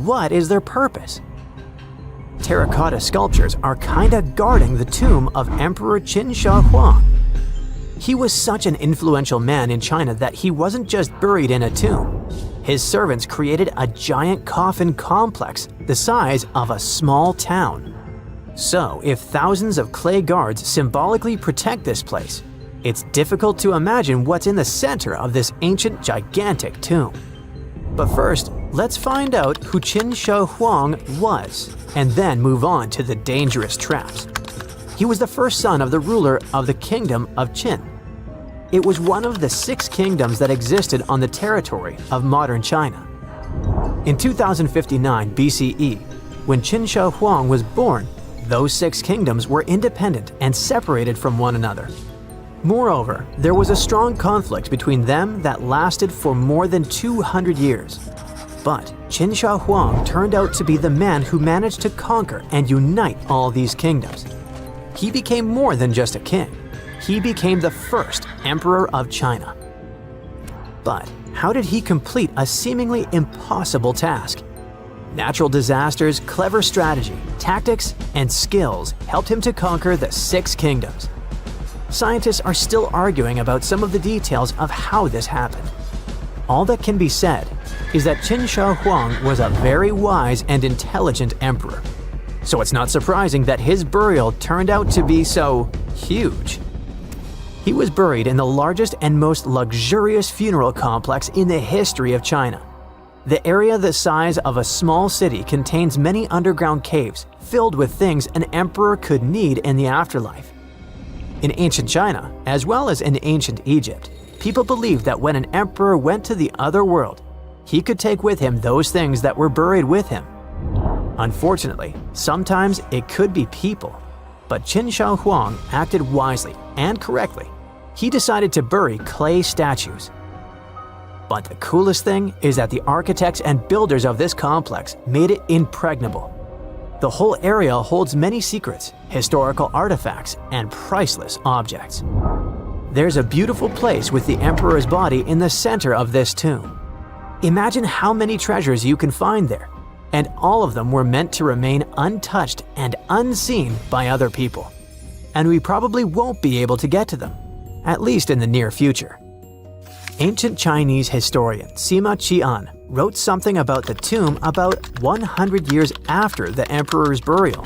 What is their purpose? Terracotta sculptures are kinda guarding the tomb of Emperor Qin Shi Huang. He was such an influential man in China that he wasn't just buried in a tomb. His servants created a giant coffin complex the size of a small town. So, if thousands of clay guards symbolically protect this place, it's difficult to imagine what's in the center of this ancient, gigantic tomb. But first, let's find out who Qin Shi Huang was, and then move on to the dangerous traps. He was the first son of the ruler of the Kingdom of Qin. It was one of the 6 kingdoms that existed on the territory of modern China. In 2059 BCE, when Qin Shi Huang was born, those 6 kingdoms were independent and separated from one another. Moreover, there was a strong conflict between them that lasted for more than 200 years. But Qin Shi Huang turned out to be the man who managed to conquer and unite all these kingdoms. He became more than just a king. He became the first emperor of China. But how did he complete a seemingly impossible task? Natural disasters, clever strategy, tactics, and skills helped him to conquer the 6 kingdoms. Scientists are still arguing about some of the details of how this happened. All that can be said is that Qin Shi Huang was a very wise and intelligent emperor. So it's not surprising that his burial turned out to be so huge. He was buried in the largest and most luxurious funeral complex in the history of China. The area the size of a small city contains many underground caves filled with things an emperor could need in the afterlife. In ancient China, as well as in ancient Egypt, people believed that when an emperor went to the other world, he could take with him those things that were buried with him. Unfortunately, sometimes it could be people. But Qin Shi Huang acted wisely and correctly. He decided to bury clay statues. But the coolest thing is that the architects and builders of this complex made it impregnable. The whole area holds many secrets, historical artifacts, and priceless objects. There's a beautiful place with the emperor's body in the center of this tomb. Imagine how many treasures you can find there, and all of them were meant to remain untouched and unseen by other people. And we probably won't be able to get to them. at least in the near future. Ancient Chinese historian Sima Qian wrote something about the tomb about 100 years after the emperor's burial.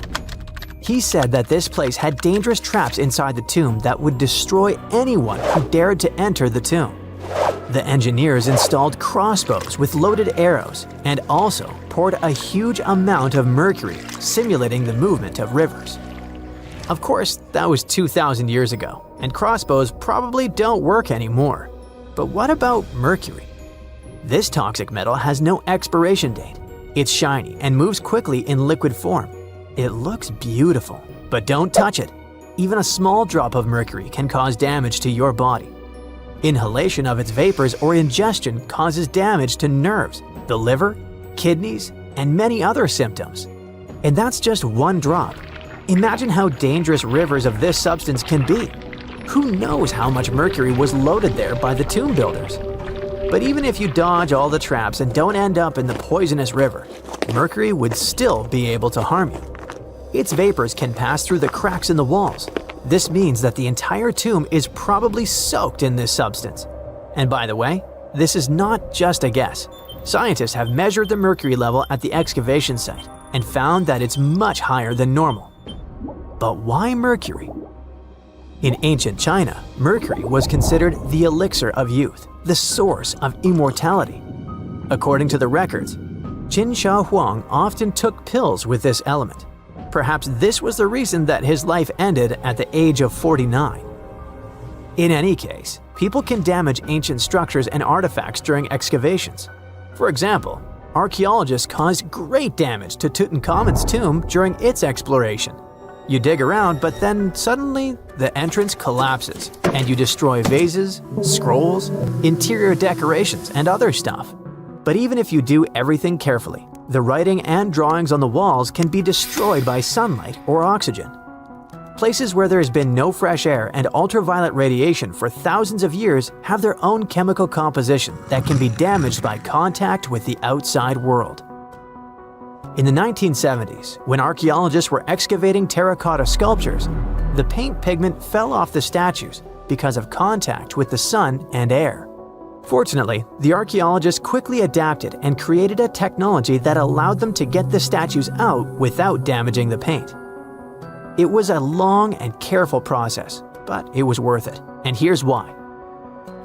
He said that this place had dangerous traps inside the tomb that would destroy anyone who dared to enter the tomb. The engineers installed crossbows with loaded arrows and also poured a huge amount of mercury, simulating the movement of rivers. Of course, that was 2,000 years ago, and crossbows probably don't work anymore. But what about mercury? This toxic metal has no expiration date. It's shiny and moves quickly in liquid form. It looks beautiful, but don't touch it. Even a small drop of mercury can cause damage to your body. Inhalation of its vapors or ingestion causes damage to nerves, the liver, kidneys, and many other symptoms. And that's just one drop. Imagine how dangerous rivers of this substance can be. Who knows how much mercury was loaded there by the tomb builders? But even if you dodge all the traps and don't end up in the poisonous river, mercury would still be able to harm you. Its vapors can pass through the cracks in the walls. This means that the entire tomb is probably soaked in this substance. And by the way, this is not just a guess. Scientists have measured the mercury level at the excavation site and found that it's much higher than normal. But why mercury? In ancient China, mercury was considered the elixir of youth, the source of immortality. According to the records, Qin Shi Huang often took pills with this element. Perhaps this was the reason that his life ended at the age of 49. In any case, people can damage ancient structures and artifacts during excavations. For example, archaeologists caused great damage to Tutankhamun's tomb during its exploration. You dig around, but then suddenly the entrance collapses and you destroy vases, scrolls, interior decorations, and other stuff. But even if you do everything carefully, the writing and drawings on the walls can be destroyed by sunlight or oxygen. Places where there has been no fresh air and ultraviolet radiation for thousands of years have their own chemical composition that can be damaged by contact with the outside world. In the 1970s, when archaeologists were excavating terracotta sculptures, the paint pigment fell off the statues because of contact with the sun and air. Fortunately, the archaeologists quickly adapted and created a technology that allowed them to get the statues out without damaging the paint. It was a long and careful process, but it was worth it, and here's why.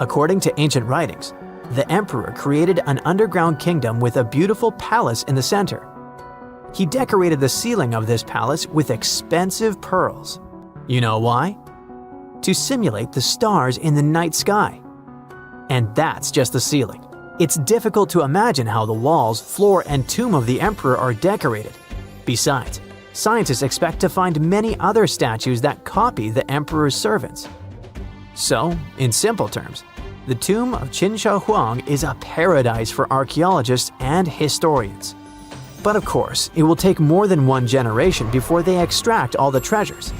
According to ancient writings, the emperor created an underground kingdom with a beautiful palace in the center. He decorated the ceiling of this palace with expensive pearls. You know why? To simulate the stars in the night sky. And that's just the ceiling. It's difficult to imagine how the walls, floor, and tomb of the emperor are decorated. Besides, scientists expect to find many other statues that copy the emperor's servants. So, in simple terms, the tomb of Qin Shi Huang is a paradise for archaeologists and historians. But of course, it will take more than one generation before they extract all the treasures.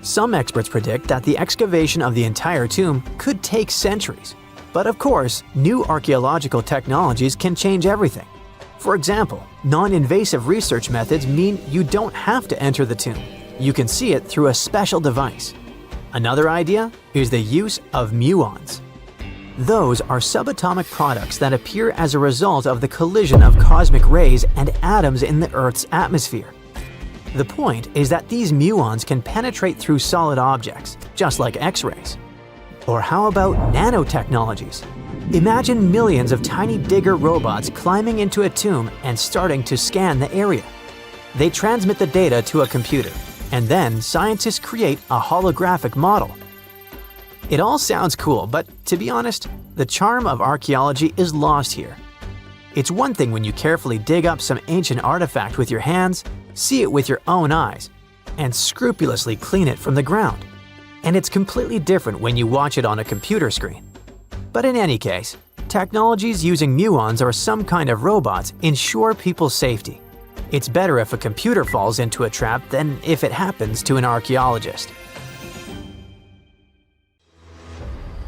Some experts predict that the excavation of the entire tomb could take centuries. But of course, new archaeological technologies can change everything. For example, non-invasive research methods mean you don't have to enter the tomb. You can see it through a special device. Another idea is the use of muons. Those are subatomic products that appear as a result of the collision of cosmic rays and atoms in the Earth's atmosphere. The point is that these muons can penetrate through solid objects, just like X-rays. Or how about nanotechnologies? Imagine millions of tiny digger robots climbing into a tomb and starting to scan the area. They transmit the data to a computer, and then scientists create a holographic model. It all sounds cool, but to be honest, the charm of archaeology is lost here. It's one thing when you carefully dig up some ancient artifact with your hands, see it with your own eyes, and scrupulously clean it from the ground. And it's completely different when you watch it on a computer screen. But in any case, technologies using muons or some kind of robots ensure people's safety. It's better if a computer falls into a trap than if it happens to an archaeologist.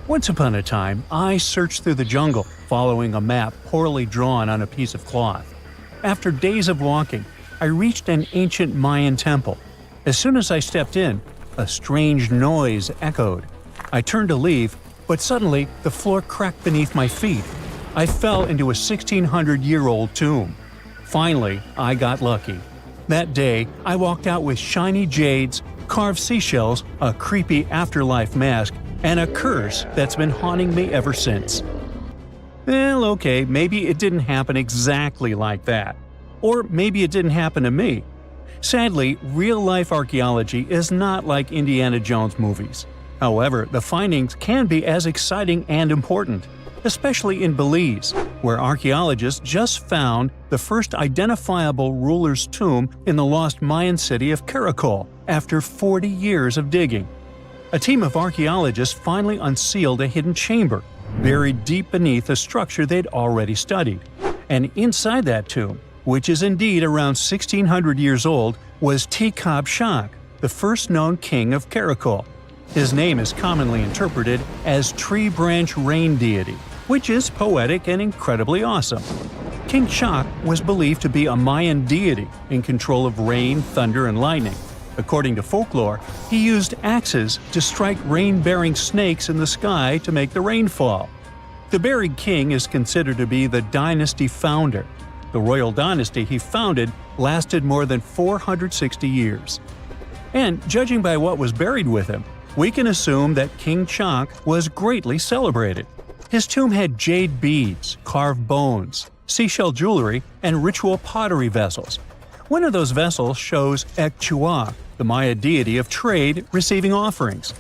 Once upon a time, I searched through the jungle, following a map poorly drawn on a piece of cloth. After days of walking, I reached an ancient Mayan temple. As soon as I stepped in, a strange noise echoed. I turned to leave, but suddenly the floor cracked beneath my feet. I fell into a 1600-year-old tomb. Finally, I got lucky. That day, I walked out with shiny jades, carved seashells, a creepy afterlife mask, and a curse that's been haunting me ever since. Well, okay, maybe it didn't happen exactly like that. Or maybe it didn't happen to me. Sadly, real-life archaeology is not like Indiana Jones movies. However, the findings can be as exciting and important, especially in Belize, where archaeologists just found the first identifiable ruler's tomb in the lost Mayan city of Caracol after 40 years of digging. A team of archaeologists finally unsealed a hidden chamber, buried deep beneath a structure they'd already studied. And inside that tomb, which is indeed around 1600 years old, was Tikal Shak, the first known king of Caracol. His name is commonly interpreted as Tree Branch Rain Deity, which is poetic and incredibly awesome. King Shak was believed to be a Mayan deity in control of rain, thunder, and lightning. According to folklore, he used axes to strike rain-bearing snakes in the sky to make the rain fall. The buried king is considered to be the dynasty founder. The royal dynasty he founded lasted more than 460 years. And judging by what was buried with him, we can assume that King Shak was greatly celebrated. His tomb had jade beads, carved bones, seashell jewelry, and ritual pottery vessels. One of those vessels shows Ekchua, the Maya deity of trade, receiving offerings.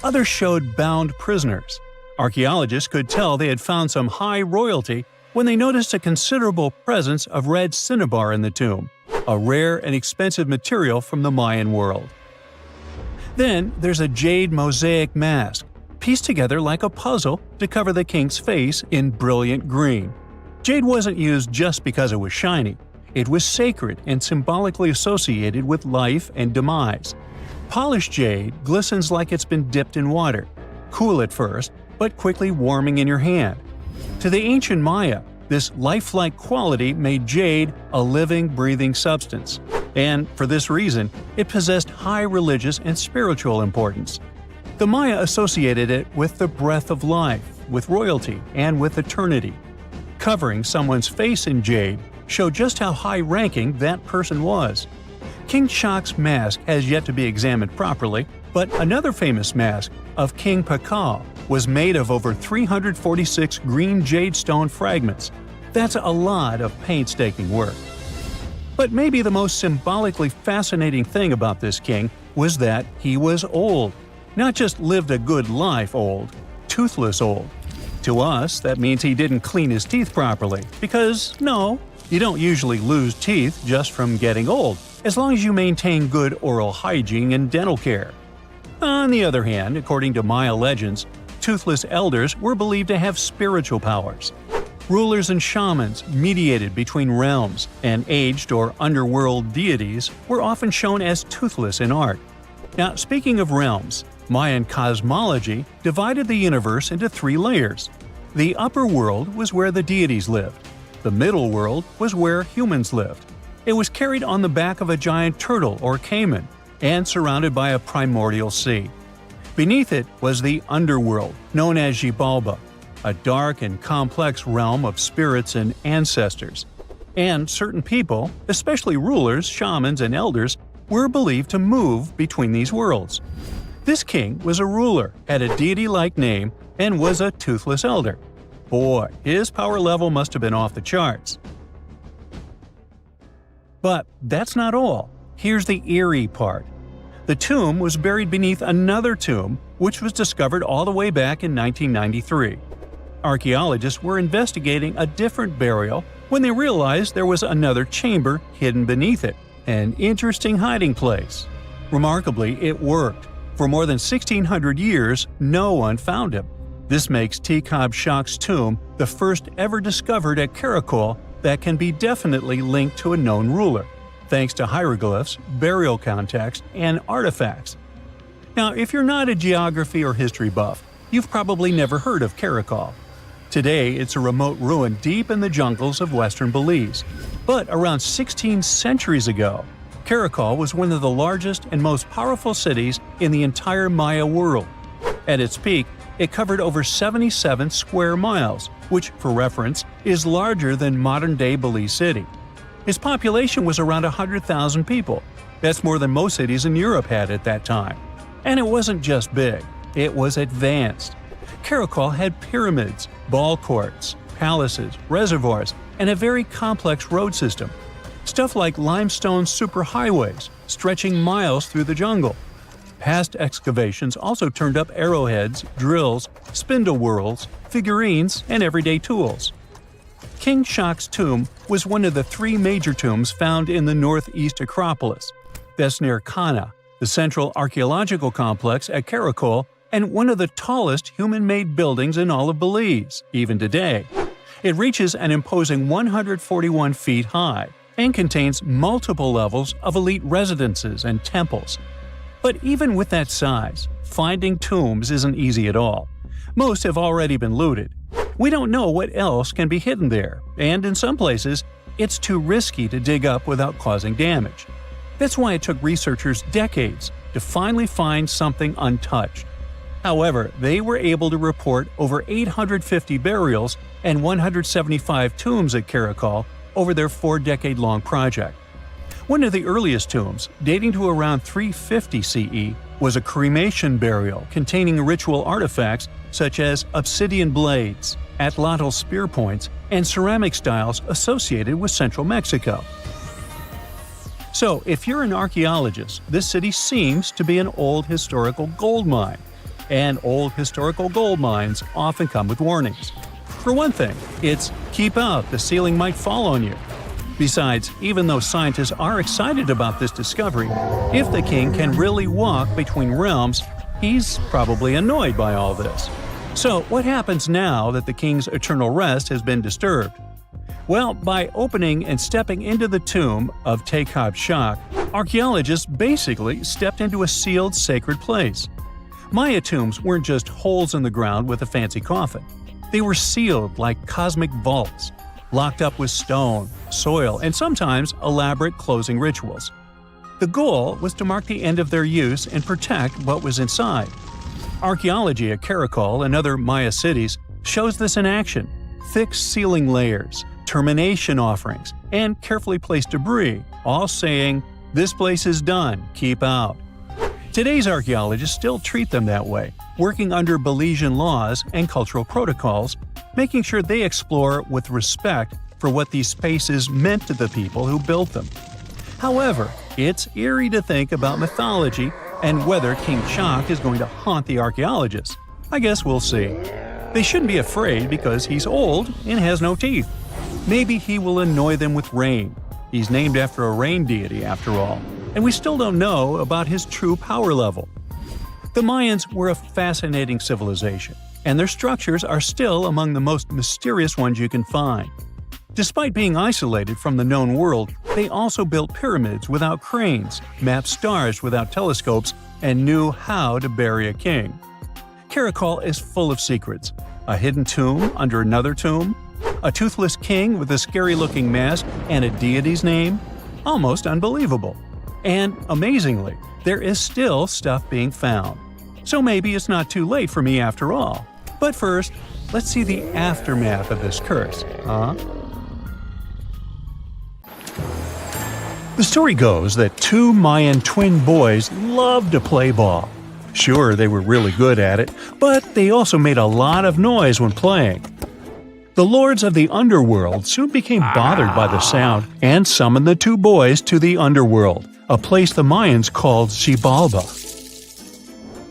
Others showed bound prisoners. Archaeologists could tell they had found some high royalty when they noticed a considerable presence of red cinnabar in the tomb, a rare and expensive material from the Mayan world. Then there's a jade mosaic mask, pieced together like a puzzle to cover the king's face in brilliant green. Jade wasn't used just because it was shiny. It was sacred and symbolically associated with life and demise. Polished jade glistens like it's been dipped in water, cool at first, but quickly warming in your hand. To the ancient Maya, this lifelike quality made jade a living, breathing substance. And for this reason, it possessed high religious and spiritual importance. The Maya associated it with the breath of life, with royalty, and with eternity. Covering someone's face in jade showed just how high-ranking that person was. King Shak's mask has yet to be examined properly, but another famous mask of King Pakal was made of over 346 green jade stone fragments. That's a lot of painstaking work. But maybe the most symbolically fascinating thing about this king was that he was old. Not just lived a good life old, toothless old. To us, that means he didn't clean his teeth properly, because no, you don't usually lose teeth just from getting old, as long as you maintain good oral hygiene and dental care. On the other hand, according to Maya legends, toothless elders were believed to have spiritual powers. Rulers and shamans mediated between realms, and aged or underworld deities were often shown as toothless in art. Now, speaking of realms, Mayan cosmology divided the universe into three layers. The upper world was where the deities lived. The middle world was where humans lived. It was carried on the back of a giant turtle or caiman, and surrounded by a primordial sea. Beneath it was the underworld, known as Xibalba, a dark and complex realm of spirits and ancestors. And certain people, especially rulers, shamans, and elders, were believed to move between these worlds. This king was a ruler, had a deity-like name, and was a toothless elder. Boy, his power level must have been off the charts. But that's not all. Here's the eerie part. The tomb was buried beneath another tomb, which was discovered all the way back in 1993. Archaeologists were investigating a different burial when they realized there was another chamber hidden beneath it, an interesting hiding place. Remarkably, it worked. For more than 1,600 years, no one found him. This makes Tikal Shak's tomb the first ever discovered at Caracol that can be definitely linked to a known ruler, thanks to hieroglyphs, burial context, and artifacts. Now, if you're not a geography or history buff, you've probably never heard of Caracol. Today, it's a remote ruin deep in the jungles of western Belize. But around 16 centuries ago, Caracol was one of the largest and most powerful cities in the entire Maya world. At its peak, it covered over 77 square miles, which, for reference, is larger than modern-day Belize City. Its population was around 100,000 people. That's more than most cities in Europe had at that time. And it wasn't just big, it was advanced. Karakol had pyramids, ball courts, palaces, reservoirs, and a very complex road system. Stuff like limestone superhighways stretching miles through the jungle. Past excavations also turned up arrowheads, drills, spindle whorls, figurines, and everyday tools. King Shak's tomb was one of the 3 major tombs found in the northeast Acropolis. That's near Kana, the central archaeological complex at Karakol, and one of the tallest human-made buildings in all of Belize, even today. It reaches an imposing 141 feet high and contains multiple levels of elite residences and temples. But even with that size, finding tombs isn't easy at all. Most have already been looted. We don't know what else can be hidden there, and in some places, it's too risky to dig up without causing damage. That's why it took researchers decades to finally find something untouched. However, they were able to report over 850 burials and 175 tombs at Karakol over their 4-decade-long project. One of the earliest tombs, dating to around 350 CE, was a cremation burial containing ritual artifacts such as obsidian blades, atlatl spear points, and ceramic styles associated with central Mexico. So, if you're an archaeologist, this city seems to be an old historical gold mine. And old historical gold mines often come with warnings. For one thing, it's keep out, the ceiling might fall on you. Besides, even though scientists are excited about this discovery, if the king can really walk between realms, he's probably annoyed by all this. So what happens now that the king's eternal rest has been disturbed? Well, by opening and stepping into the tomb of Tekhab Shak, archaeologists basically stepped into a sealed sacred place. Maya tombs weren't just holes in the ground with a fancy coffin. They were sealed like cosmic vaults, locked up with stone, soil, and sometimes elaborate closing rituals. The goal was to mark the end of their use and protect what was inside. Archaeology at Karakol and other Maya cities shows this in action: thick ceiling layers, termination offerings, and carefully placed debris, all saying, "This place is done, keep out." Today's archaeologists still treat them that way, working under Belizean laws and cultural protocols, making sure they explore with respect for what these spaces meant to the people who built them. However, it's eerie to think about mythology and whether King Shak is going to haunt the archaeologists. I guess we'll see. They shouldn't be afraid because he's old and has no teeth. Maybe he will annoy them with rain. He's named after a rain deity, after all, and we still don't know about his true power level. The Mayans were a fascinating civilization, and their structures are still among the most mysterious ones you can find. Despite being isolated from the known world, they also built pyramids without cranes, mapped stars without telescopes, and knew how to bury a king. Karakol is full of secrets: a hidden tomb under another tomb, a toothless king with a scary-looking mask and a deity's name. Almost unbelievable. And amazingly, there is still stuff being found. So maybe it's not too late for me after all. But first, let's see the aftermath of this curse, huh? The story goes that 2 Mayan twin boys loved to play ball. Sure, they were really good at it, but they also made a lot of noise when playing. The lords of the underworld soon became bothered by the sound and summoned the 2 boys to the underworld, a place the Mayans called Xibalba.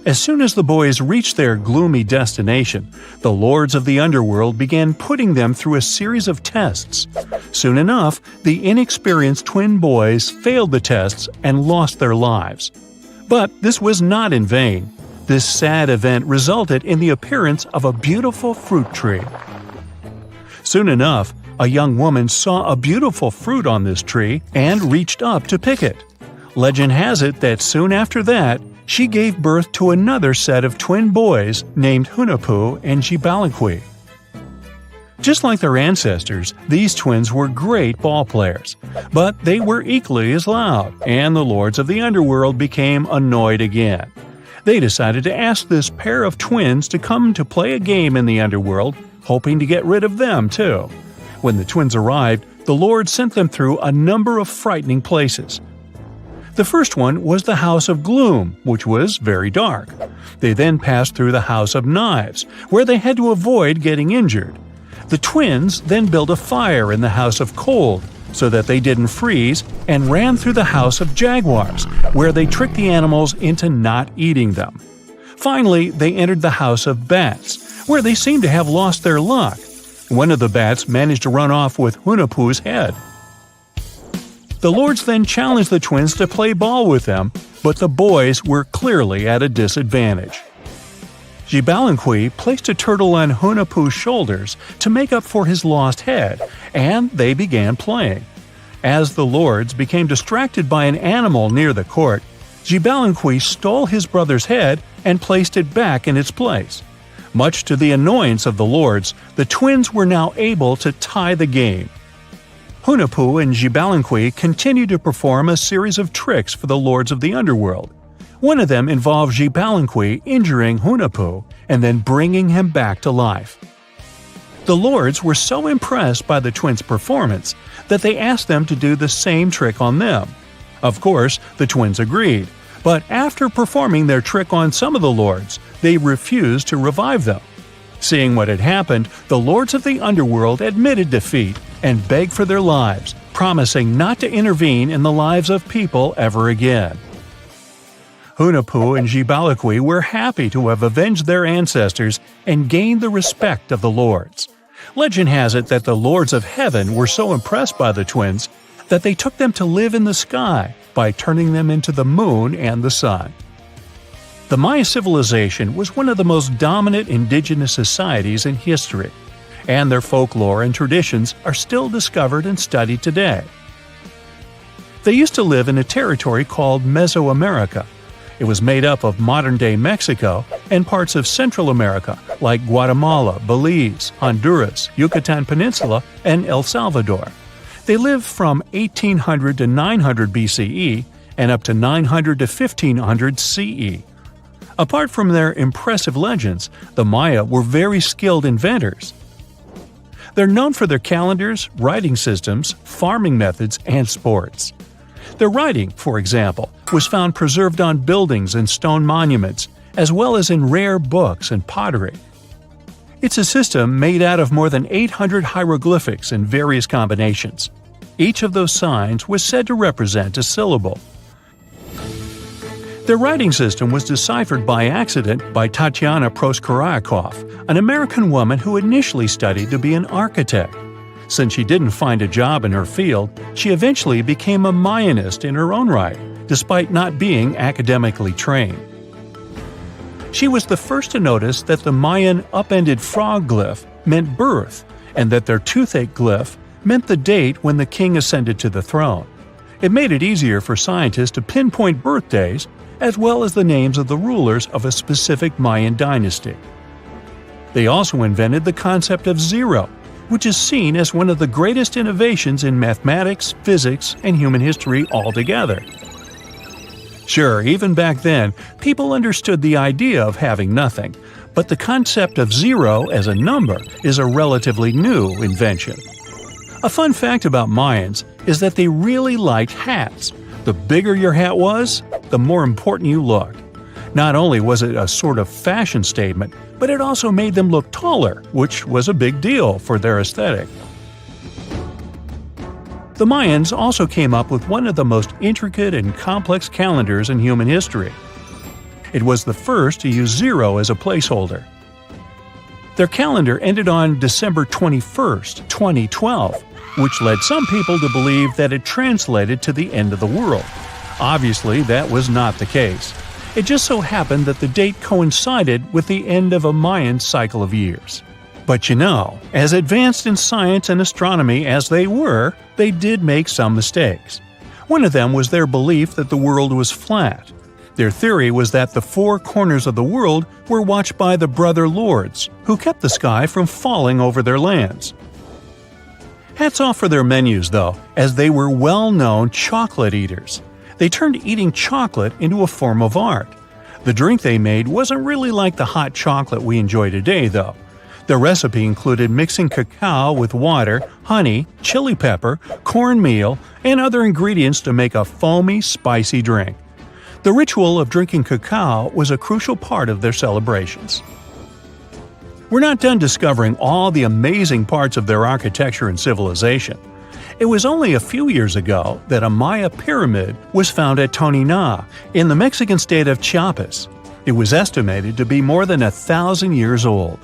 As soon as the boys reached their gloomy destination, the lords of the underworld began putting them through a series of tests. Soon enough, the inexperienced twin boys failed the tests and lost their lives. But this was not in vain. This sad event resulted in the appearance of a beautiful fruit tree. Soon enough, a young woman saw a beautiful fruit on this tree and reached up to pick it. Legend has it that soon after that, she gave birth to another set of twin boys named Hunahpu and Xibalba. Just like their ancestors, these twins were great ball players, but they were equally as loud, and the lords of the underworld became annoyed again. They decided to ask this pair of twins to come to play a game in the underworld, hoping to get rid of them too. When the twins arrived, the Lord sent them through a number of frightening places. The first one was the House of Gloom, which was very dark. They then passed through the House of Knives, where they had to avoid getting injured. The twins then built a fire in the House of Cold, so that they didn't freeze, and ran through the House of Jaguars, where they tricked the animals into not eating them. Finally, they entered the House of Bats, where they seemed to have lost their luck. One of the bats managed to run off with Hunahpu's head. The lords then challenged the twins to play ball with them, but the boys were clearly at a disadvantage. Xibalanqui placed a turtle on Hunahpu's shoulders to make up for his lost head, and they began playing. As the lords became distracted by an animal near the court, Xibalanqui stole his brother's head and placed it back in its place. Much to the annoyance of the lords, the twins were now able to tie the game. Hunahpu and Xibalanqui continued to perform a series of tricks for the lords of the underworld. One of them involved Xibalanqui injuring Hunahpu and then bringing him back to life. The lords were so impressed by the twins' performance that they asked them to do the same trick on them. Of course, the twins agreed, but after performing their trick on some of the lords, they refused to revive them. Seeing what had happened, the lords of the underworld admitted defeat and begged for their lives, promising not to intervene in the lives of people ever again. Hunahpu and Xibalanqui were happy to have avenged their ancestors and gained the respect of the lords. Legend has it that the lords of heaven were so impressed by the twins that they took them to live in the sky by turning them into the moon and the sun. The Maya civilization was one of the most dominant indigenous societies in history, and their folklore and traditions are still discovered and studied today. They used to live in a territory called Mesoamerica. It was made up of modern-day Mexico and parts of Central America like Guatemala, Belize, Honduras, Yucatan Peninsula, and El Salvador. They lived from 1800 to 900 BCE and up to 900 to 1500 CE. Apart from their impressive legends, the Maya were very skilled inventors. They're known for their calendars, writing systems, farming methods, and sports. Their writing, for example, was found preserved on buildings and stone monuments, as well as in rare books and pottery. It's a system made out of more than 800 hieroglyphics in various combinations. Each of those signs was said to represent a syllable. Their writing system was deciphered by accident by Tatiana Proskorakov, an American woman who initially studied to be an architect. Since she didn't find a job in her field, she eventually became a Mayanist in her own right, despite not being academically trained. She was the first to notice that the Mayan upended frog glyph meant birth, and that their toothache glyph meant the date when the king ascended to the throne. It made it easier for scientists to pinpoint birthdays, as well as the names of the rulers of a specific Mayan dynasty. They also invented the concept of zero, which is seen as one of the greatest innovations in mathematics, physics, and human history altogether. Sure, even back then, people understood the idea of having nothing, but the concept of zero as a number is a relatively new invention. A fun fact about Mayans is that they really liked hats. The bigger your hat was, the more important you looked. Not only was it a sort of fashion statement, but it also made them look taller, which was a big deal for their aesthetic. The Mayans also came up with one of the most intricate and complex calendars in human history. It was the first to use zero as a placeholder. Their calendar ended on December 21st, 2012, which led some people to believe that it translated to the end of the world. Obviously, that was not the case. It just so happened that the date coincided with the end of a Mayan cycle of years. But you know, as advanced in science and astronomy as they were, they did make some mistakes. One of them was their belief that the world was flat. Their theory was that the four corners of the world were watched by the Brother Lords, who kept the sky from falling over their lands. Hats off for their menus, though, as they were well-known chocolate eaters. They turned eating chocolate into a form of art. The drink they made wasn't really like the hot chocolate we enjoy today, though. The recipe included mixing cacao with water, honey, chili pepper, cornmeal, and other ingredients to make a foamy, spicy drink. The ritual of drinking cacao was a crucial part of their celebrations. We're not done discovering all the amazing parts of their architecture and civilization. It was only a few years ago that a Maya pyramid was found at Tonina, in the Mexican state of Chiapas. It was estimated to be more than 1,000 years old.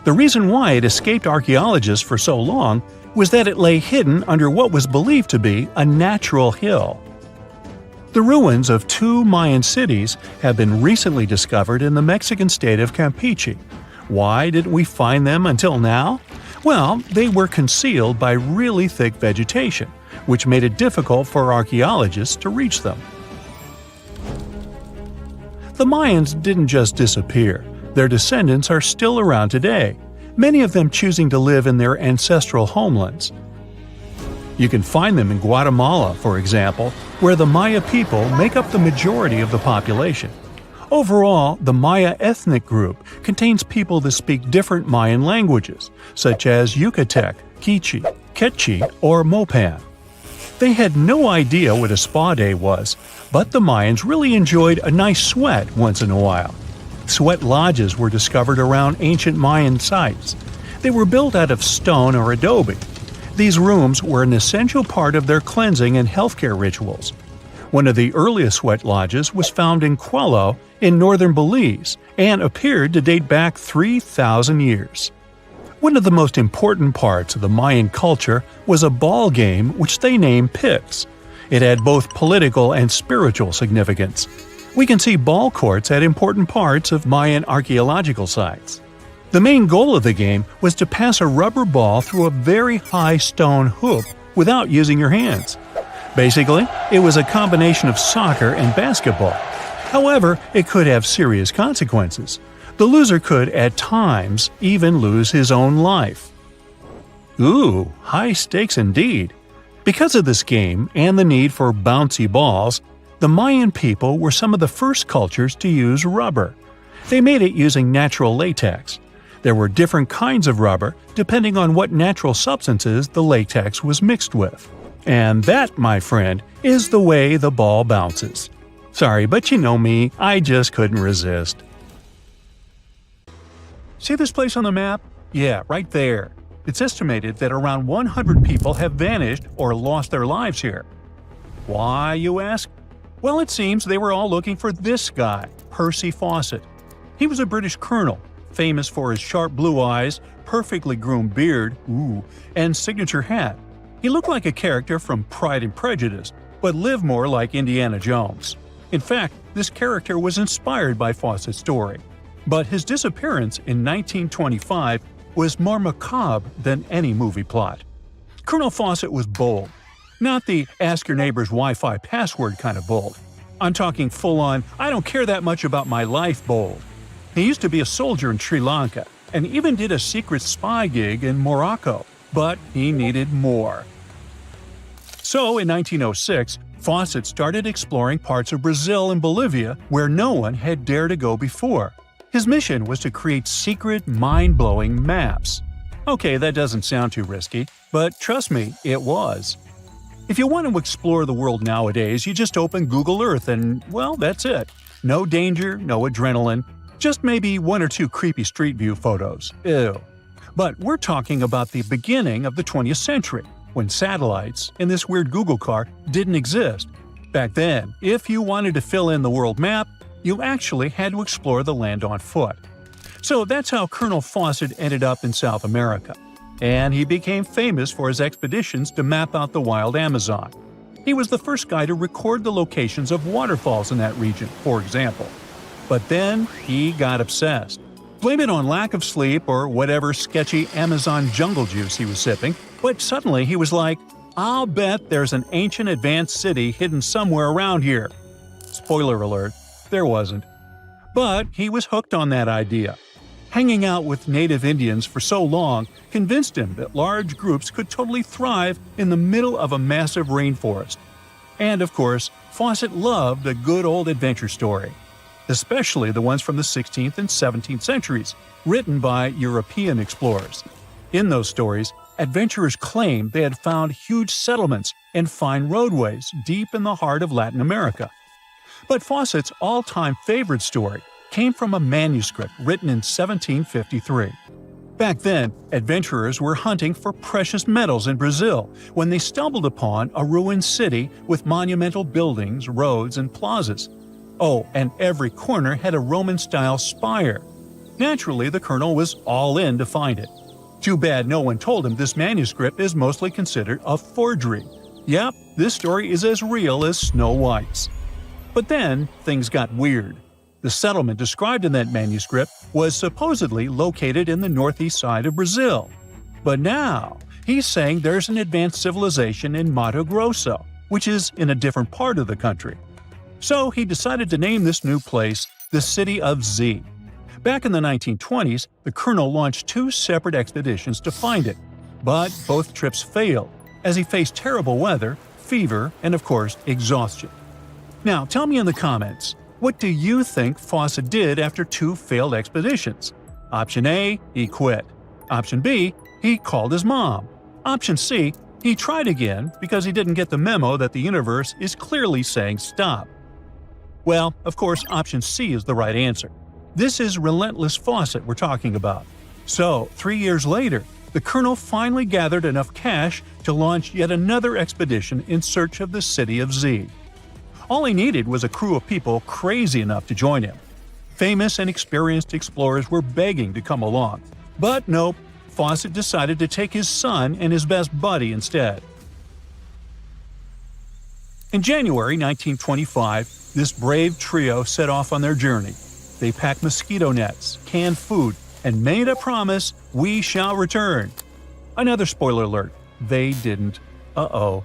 The reason why it escaped archaeologists for so long was that it lay hidden under what was believed to be a natural hill. The ruins of 2 Mayan cities have been recently discovered in the Mexican state of Campeche. Why didn't we find them until now? Well, they were concealed by really thick vegetation, which made it difficult for archaeologists to reach them. The Mayans didn't just disappear. Their descendants are still around today, many of them choosing to live in their ancestral homelands. You can find them in Guatemala, for example, where the Maya people make up the majority of the population. Overall, the Maya ethnic group contains people that speak different Mayan languages, such as Yucatec, Quiche, Quechua, or Mopan. They had no idea what a spa day was, but the Mayans really enjoyed a nice sweat once in a while. Sweat lodges were discovered around ancient Mayan sites. They were built out of stone or adobe. These rooms were an essential part of their cleansing and healthcare rituals. One of the earliest sweat lodges was found in Quello in northern Belize and appeared to date back 3,000 years. One of the most important parts of the Mayan culture was a ball game which they named Pix. It had both political and spiritual significance. We can see ball courts at important parts of Mayan archaeological sites. The main goal of the game was to pass a rubber ball through a very high stone hoop without using your hands. Basically, it was a combination of soccer and basketball. However, it could have serious consequences. The loser could, at times, even lose his own life. Ooh, high stakes indeed. Because of this game and the need for bouncy balls, the Mayan people were some of the first cultures to use rubber. They made it using natural latex. There were different kinds of rubber depending on what natural substances the latex was mixed with. And that, my friend, is the way the ball bounces. Sorry, but you know me, I just couldn't resist. See this place on the map? Yeah, right there. It's estimated that around 100 people have vanished or lost their lives here. Why, you ask? Well, it seems they were all looking for this guy, Percy Fawcett. He was a British colonel, famous for his sharp blue eyes, perfectly groomed beard, and signature hat. He looked like a character from Pride and Prejudice, but lived more like Indiana Jones. In fact, this character was inspired by Fawcett's story. But his disappearance in 1925 was more macabre than any movie plot. Colonel Fawcett was bold. Not the ask-your-neighbor's Wi-Fi password kind of bold. I'm talking full-on, I don't care that much about my life bold. He used to be a soldier in Sri Lanka and even did a secret spy gig in Morocco, but he needed more. So in 1906, Fawcett started exploring parts of Brazil and Bolivia where no one had dared to go before. His mission was to create secret, mind-blowing maps. Okay, that doesn't sound too risky, but trust me, it was. If you want to explore the world nowadays, you just open Google Earth and, well, that's it. No danger, no adrenaline, just maybe 1 or 2 creepy street view photos. Ew. But we're talking about the beginning of the 20th century, when satellites and this weird Google car didn't exist. Back then, if you wanted to fill in the world map, you actually had to explore the land on foot. So that's how Colonel Fawcett ended up in South America. And he became famous for his expeditions to map out the wild Amazon. He was the first guy to record the locations of waterfalls in that region, for example. But then he got obsessed. Blame it on lack of sleep or whatever sketchy Amazon jungle juice he was sipping, but suddenly he was like, I'll bet there's an ancient advanced city hidden somewhere around here. Spoiler alert, there wasn't. But he was hooked on that idea. Hanging out with native Indians for so long convinced him that large groups could totally thrive in the middle of a massive rainforest. And of course, Fawcett loved a good old adventure story. especially the ones from the 16th and 17th centuries, written by European explorers. In those stories, adventurers claimed they had found huge settlements and fine roadways deep in the heart of Latin America. But Fawcett's all-time favorite story came from a manuscript written in 1753. Back then, adventurers were hunting for precious metals in Brazil when they stumbled upon a ruined city with monumental buildings, roads, and plazas. Oh, and every corner had a Roman-style spire. Naturally, the colonel was all in to find it. Too bad no one told him this manuscript is mostly considered a forgery. Yep, this story is as real as Snow White's. But then, things got weird. The settlement described in that manuscript was supposedly located in the northeast side of Brazil. But now, he's saying there's an advanced civilization in Mato Grosso, which is in a different part of the country. So he decided to name this new place the City of Z. Back in the 1920s, the colonel launched 2 separate expeditions to find it. But both trips failed, as he faced terrible weather, fever, and of course, exhaustion. Now, tell me in the comments, what do you think Fawcett did after 2 failed expeditions? Option A, he quit. Option B, he called his mom. Option C, he tried again because he didn't get the memo that the universe is clearly saying stop. Well, of course, option C is the right answer. This is relentless Fawcett we're talking about. So, 3 years later, the colonel finally gathered enough cash to launch yet another expedition in search of the City of Z. All he needed was a crew of people crazy enough to join him. Famous and experienced explorers were begging to come along. But nope, Fawcett decided to take his son and his best buddy instead. In January 1925, this brave trio set off on their journey. They packed mosquito nets, canned food, and made a promise, "We shall return." Another spoiler alert, they didn't. Uh-oh.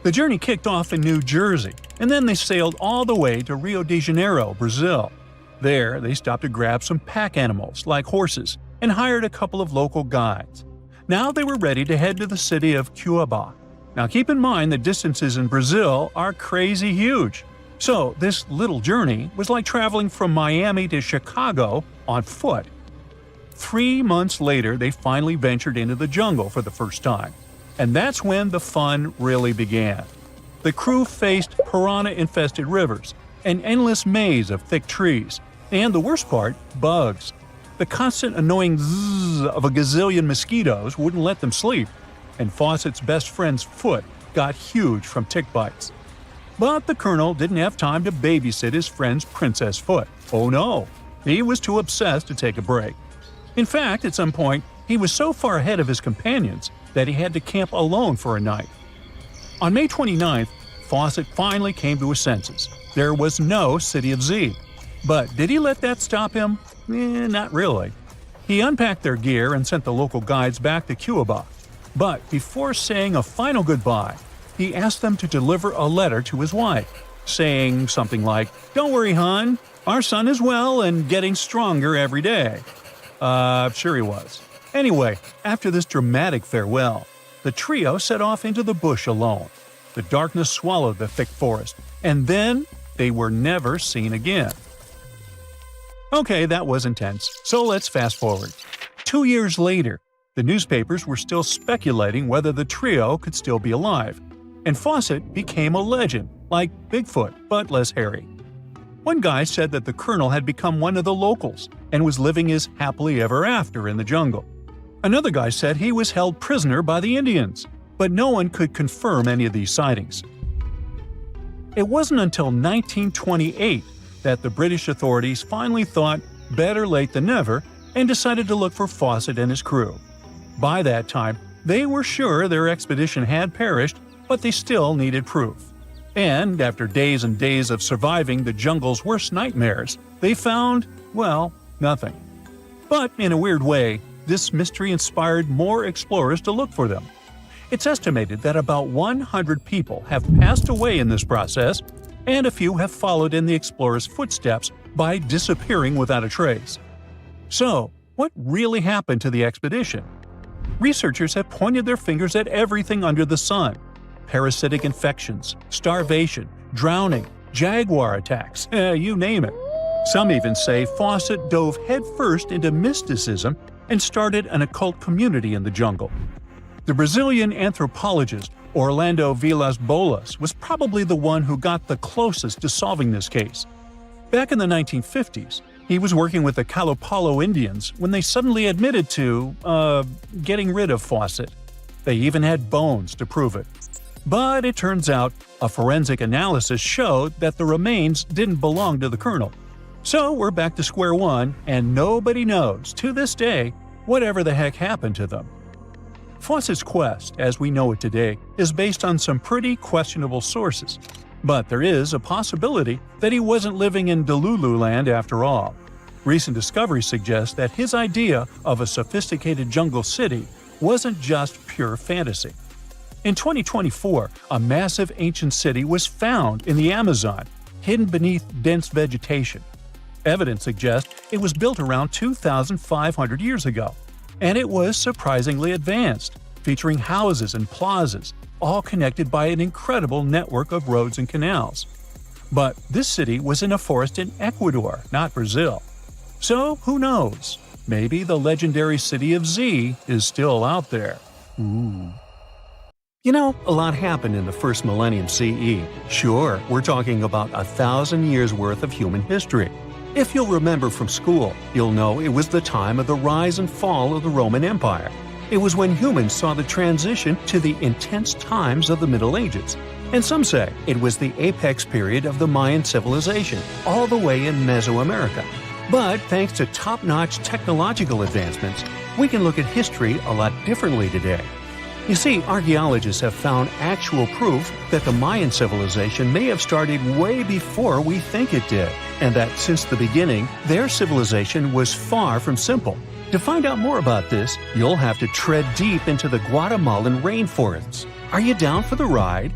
The journey kicked off in New Jersey, and then they sailed all the way to Rio de Janeiro, Brazil. There, they stopped to grab some pack animals, like horses, and hired a couple of local guides. Now they were ready to head to the city of Cuiabá. Now keep in mind the distances in Brazil are crazy huge. So this little journey was like traveling from Miami to Chicago on foot. 3 months later, they finally ventured into the jungle for the first time. And that's when the fun really began. The crew faced piranha-infested rivers, an endless maze of thick trees, and the worst part, bugs. The constant annoying zzz of a gazillion mosquitoes wouldn't let them sleep, and Fawcett's best friend's foot got huge from tick bites. But the colonel didn't have time to babysit his friend's princess foot. Oh no, he was too obsessed to take a break. In fact, at some point, he was so far ahead of his companions that he had to camp alone for a night. On May 29th, Fawcett finally came to his senses. There was no City of Z. But did he let that stop him? Not really. He unpacked their gear and sent the local guides back to Cuiabá. But before saying a final goodbye, he asked them to deliver a letter to his wife, saying something like, "Don't worry, hon, our son is well and getting stronger every day." Sure he was. Anyway, after this dramatic farewell, the trio set off into the bush alone. The darkness swallowed the thick forest, and then they were never seen again. Okay, that was intense, so let's fast forward. 2 years later, the newspapers were still speculating whether the trio could still be alive, and Fawcett became a legend, like Bigfoot, but less hairy. One guy said that the colonel had become one of the locals and was living his happily ever after in the jungle. Another guy said he was held prisoner by the Indians, but no one could confirm any of these sightings. It wasn't until 1928 that the British authorities finally thought better late than never and decided to look for Fawcett and his crew. By that time, they were sure their expedition had perished, but they still needed proof. And after days and days of surviving the jungle's worst nightmares, they found, well, nothing. But in a weird way, this mystery inspired more explorers to look for them. It's estimated that about 100 people have passed away in this process, and a few have followed in the explorers' footsteps by disappearing without a trace. So, what really happened to the expedition? Researchers have pointed their fingers at everything under the sun: parasitic infections, starvation, drowning, jaguar attacks, you name it. Some even say Fawcett dove headfirst into mysticism and started an occult community in the jungle. The Brazilian anthropologist Orlando Vilas-Boas was probably the one who got the closest to solving this case. Back in the 1950s, he was working with the Kalapalo Indians when they suddenly admitted to, getting rid of Fawcett. They even had bones to prove it. But it turns out a forensic analysis showed that the remains didn't belong to the colonel. So we're back to square one, and nobody knows, to this day, whatever the heck happened to them. Fawcett's quest, as we know it today, is based on some pretty questionable sources. But there is a possibility that he wasn't living in Delulu land after all. Recent discoveries suggest that his idea of a sophisticated jungle city wasn't just pure fantasy. In 2024, a massive ancient city was found in the Amazon, hidden beneath dense vegetation. Evidence suggests it was built around 2,500 years ago, and it was surprisingly advanced, featuring houses and plazas, all connected by an incredible network of roads and canals. But this city was in a forest in Ecuador, not Brazil. So who knows? Maybe the legendary city of Z is still out there. You know, a lot happened in the first millennium CE. Sure, we're talking about 1,000 years worth of human history. If you'll remember from school, you'll know it was the time of the rise and fall of the Roman Empire. It was when humans saw the transition to the intense times of the Middle Ages. And some say it was the apex period of the Mayan civilization, all the way in Mesoamerica. But thanks to top-notch technological advancements, we can look at history a lot differently today. You see, archaeologists have found actual proof that the Mayan civilization may have started way before we think it did, and that since the beginning, their civilization was far from simple. To find out more about this, you'll have to tread deep into the Guatemalan rainforests. Are you down for the ride?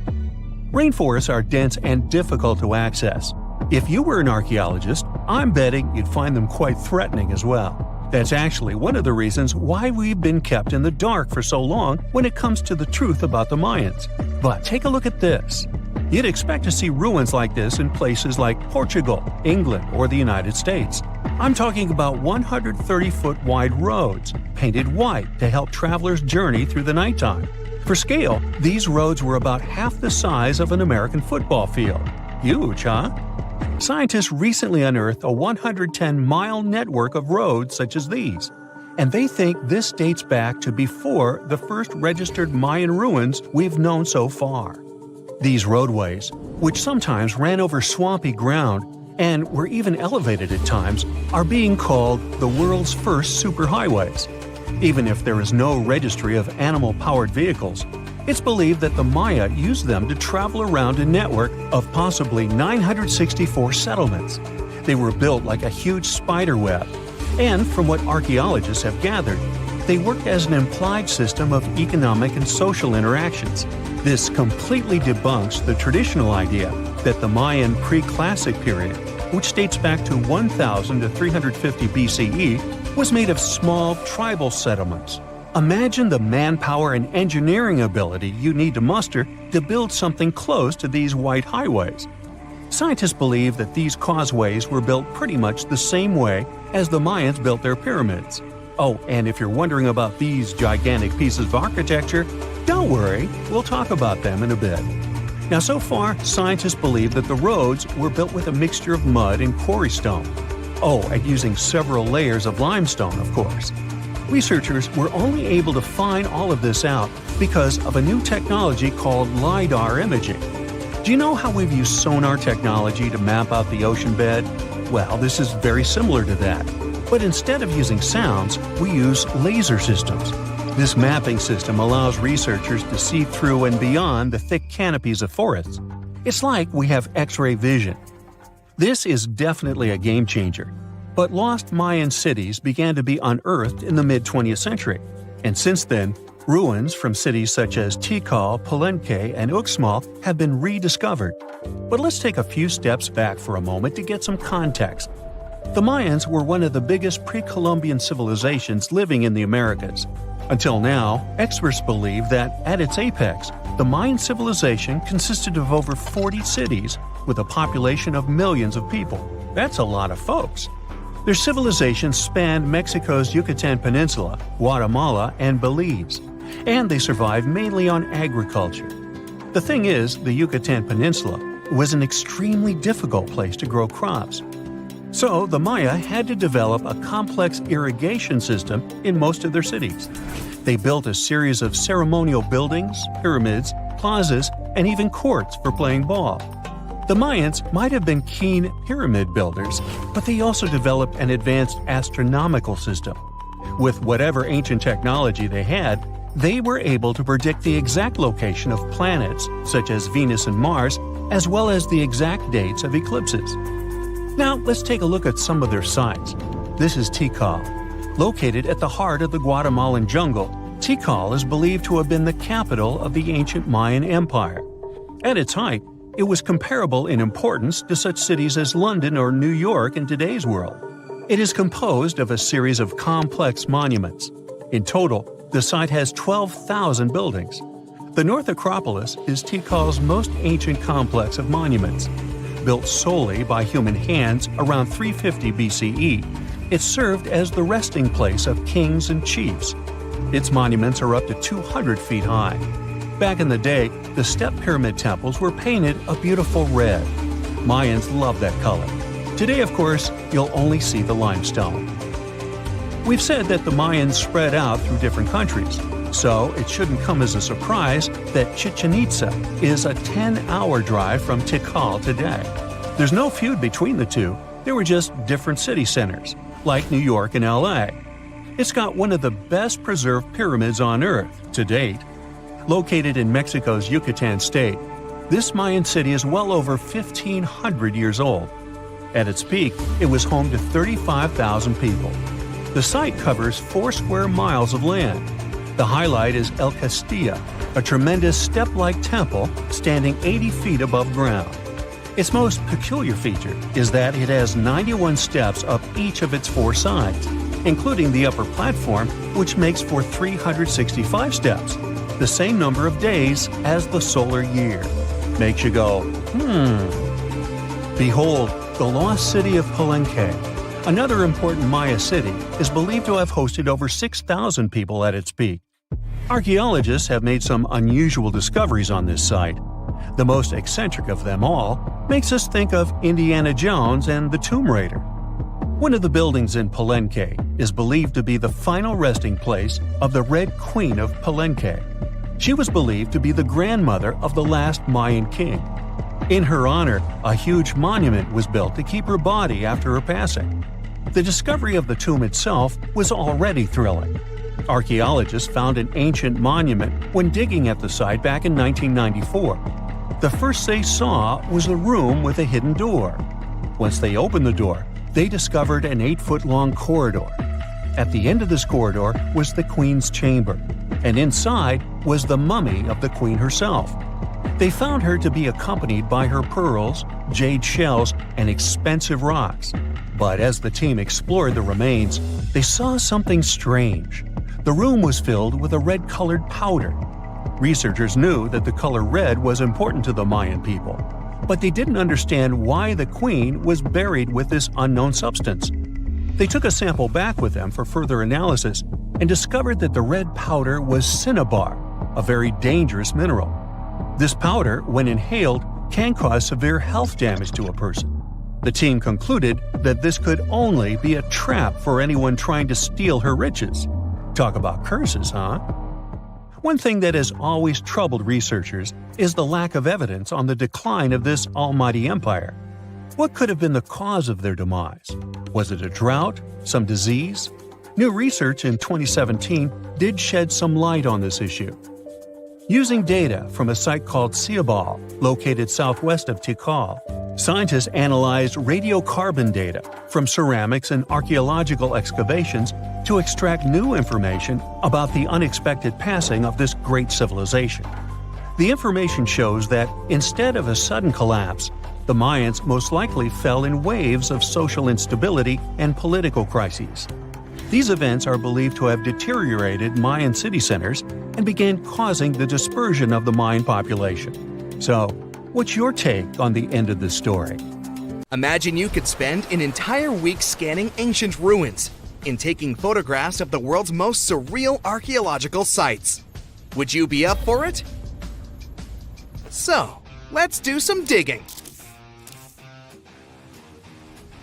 Rainforests are dense and difficult to access. If you were an archaeologist, I'm betting you'd find them quite threatening as well. That's actually one of the reasons why we've been kept in the dark for so long when it comes to the truth about the Mayans. But take a look at this. You'd expect to see ruins like this in places like Portugal, England, or the United States. I'm talking about 130-foot wide roads, painted white to help travelers journey through the nighttime. For scale, these roads were about half the size of an American football field. Huge, huh? Scientists recently unearthed a 110-mile network of roads such as these, and they think this dates back to before the first registered Mayan ruins we've known so far. These roadways, which sometimes ran over swampy ground and were even elevated at times, are being called the world's first superhighways. Even if there is no registry of animal-powered vehicles, it's believed that the Maya used them to travel around a network of possibly 964 settlements. They were built like a huge spider web, and from what archaeologists have gathered, they worked as an implied system of economic and social interactions. This completely debunks the traditional idea that the Mayan pre-classic period, which dates back to 1000 to 350 BCE, was made of small tribal settlements. Imagine the manpower and engineering ability you need to muster to build something close to these white highways. Scientists believe that these causeways were built pretty much the same way as the Mayans built their pyramids. Oh, and if you're wondering about these gigantic pieces of architecture, don't worry, we'll talk about them in a bit. Now, so far, scientists believe that the roads were built with a mixture of mud and quarry stone. Oh, and using several layers of limestone, of course. Researchers were only able to find all of this out because of a new technology called LiDAR imaging. Do you know how we've used sonar technology to map out the ocean bed? Well, this is very similar to that. But instead of using sounds, we use laser systems. This mapping system allows researchers to see through and beyond the thick canopies of forests. It's like we have X-ray vision. This is definitely a game changer. But lost Mayan cities began to be unearthed in the mid-20th century, and since then, ruins from cities such as Tikal, Palenque, and Uxmal have been rediscovered. But let's take a few steps back for a moment to get some context. The Mayans were one of the biggest pre-Columbian civilizations living in the Americas. Until now, experts believe that, at its apex, the Mayan civilization consisted of over 40 cities, with a population of millions of people. That's a lot of folks. Their civilization spanned Mexico's Yucatan Peninsula, Guatemala, and Belize, and they survived mainly on agriculture. The thing is, the Yucatan Peninsula was an extremely difficult place to grow crops. So the Maya had to develop a complex irrigation system in most of their cities. They built a series of ceremonial buildings, pyramids, plazas, and even courts for playing ball. The Mayans might have been keen pyramid builders, but they also developed an advanced astronomical system. With whatever ancient technology they had, they were able to predict the exact location of planets, such as Venus and Mars, as well as the exact dates of eclipses. Now, let's take a look at some of their sites. This is Tikal. Located at the heart of the Guatemalan jungle, Tikal is believed to have been the capital of the ancient Mayan Empire. At its height, it was comparable in importance to such cities as London or New York in today's world. It is composed of a series of complex monuments. In total, the site has 12,000 buildings. The North Acropolis is Tikal's most ancient complex of monuments. Built solely by human hands around 350 BCE, it served as the resting place of kings and chiefs. Its monuments are up to 200 feet high. Back in the day, the step pyramid temples were painted a beautiful red. Mayans loved that color. Today, of course, you'll only see the limestone. We've said that the Mayans spread out through different countries, so it shouldn't come as a surprise that Chichen Itza is a 10-hour drive from Tikal today. There's no feud between the two, they were just different city centers, like New York and LA. It's got one of the best preserved pyramids on Earth to date. Located in Mexico's Yucatan state, this Mayan city is well over 1,500 years old. At its peak, it was home to 35,000 people. The site covers 4 square miles of land. The highlight is El Castillo, a tremendous step-like temple standing 80 feet above ground. Its most peculiar feature is that it has 91 steps up each of its 4 sides, including the upper platform, which makes for 365 steps, the same number of days as the solar year. Makes you go, Behold, the lost city of Palenque. Another important Maya city is believed to have hosted over 6,000 people at its peak. Archaeologists have made some unusual discoveries on this site. The most eccentric of them all makes us think of Indiana Jones and the Tomb Raider. One of the buildings in Palenque is believed to be the final resting place of the Red Queen of Palenque. She was believed to be the grandmother of the last Mayan king. In her honor, a huge monument was built to keep her body after her passing. The discovery of the tomb itself was already thrilling. Archaeologists found an ancient monument when digging at the site back in 1994. The first they saw was a room with a hidden door. Once they opened the door, they discovered an 8-foot-long corridor. At the end of this corridor was the queen's chamber, and inside was the mummy of the queen herself. They found her to be accompanied by her pearls, jade shells, and expensive rocks. But as the team explored the remains, they saw something strange. The room was filled with a red-colored powder. Researchers knew that the color red was important to the Mayan people, but they didn't understand why the queen was buried with this unknown substance. They took a sample back with them for further analysis and discovered that the red powder was cinnabar, a very dangerous mineral. This powder, when inhaled, can cause severe health damage to a person. The team concluded that this could only be a trap for anyone trying to steal her riches. Talk about curses, huh? One thing that has always troubled researchers is the lack of evidence on the decline of this almighty empire. What could have been the cause of their demise? Was it a drought? Some disease? New research in 2017 did shed some light on this issue. Using data from a site called Ciabal, located southwest of Tikal, scientists analyzed radiocarbon data from ceramics and archaeological excavations to extract new information about the unexpected passing of this great civilization. The information shows that instead of a sudden collapse, the Mayans most likely fell in waves of social instability and political crises. These events are believed to have deteriorated Mayan city centers and began causing the dispersion of the Mayan population. So, What's your take on the end of the story? Imagine you could spend an entire week scanning ancient ruins and taking photographs of the world's most surreal archaeological sites. Would you be up for it? So, let's do some digging.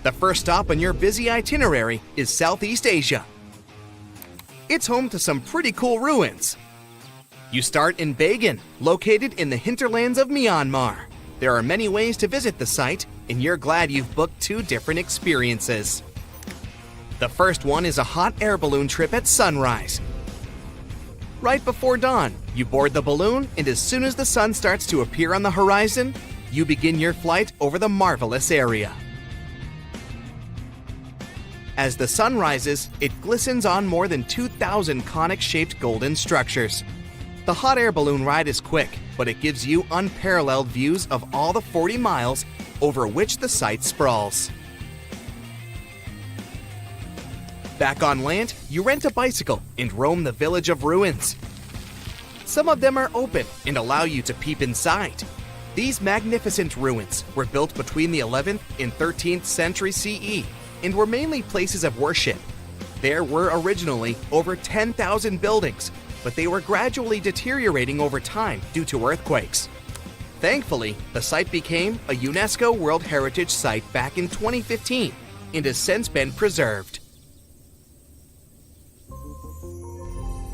The first stop on your busy itinerary is Southeast Asia. It's home to some pretty cool ruins. You start in Bagan, located in the hinterlands of Myanmar. There are many ways to visit the site, and you're glad you've booked 2 different experiences. The first one is a hot air balloon trip at sunrise. Right before dawn, you board the balloon, and as soon as the sun starts to appear on the horizon, you begin your flight over the marvelous area. As the sun rises, it glistens on more than 2,000 conic-shaped golden structures. The hot air balloon ride is quick, but it gives you unparalleled views of all the 40 miles over which the site sprawls. Back on land, you rent a bicycle and roam the village of ruins. Some of them are open and allow you to peep inside. These magnificent ruins were built between the 11th and 13th century CE and were mainly places of worship. There were originally over 10,000 buildings, but they were gradually deteriorating over time due to earthquakes. Thankfully, the site became a UNESCO World Heritage Site back in 2015 and has since been preserved.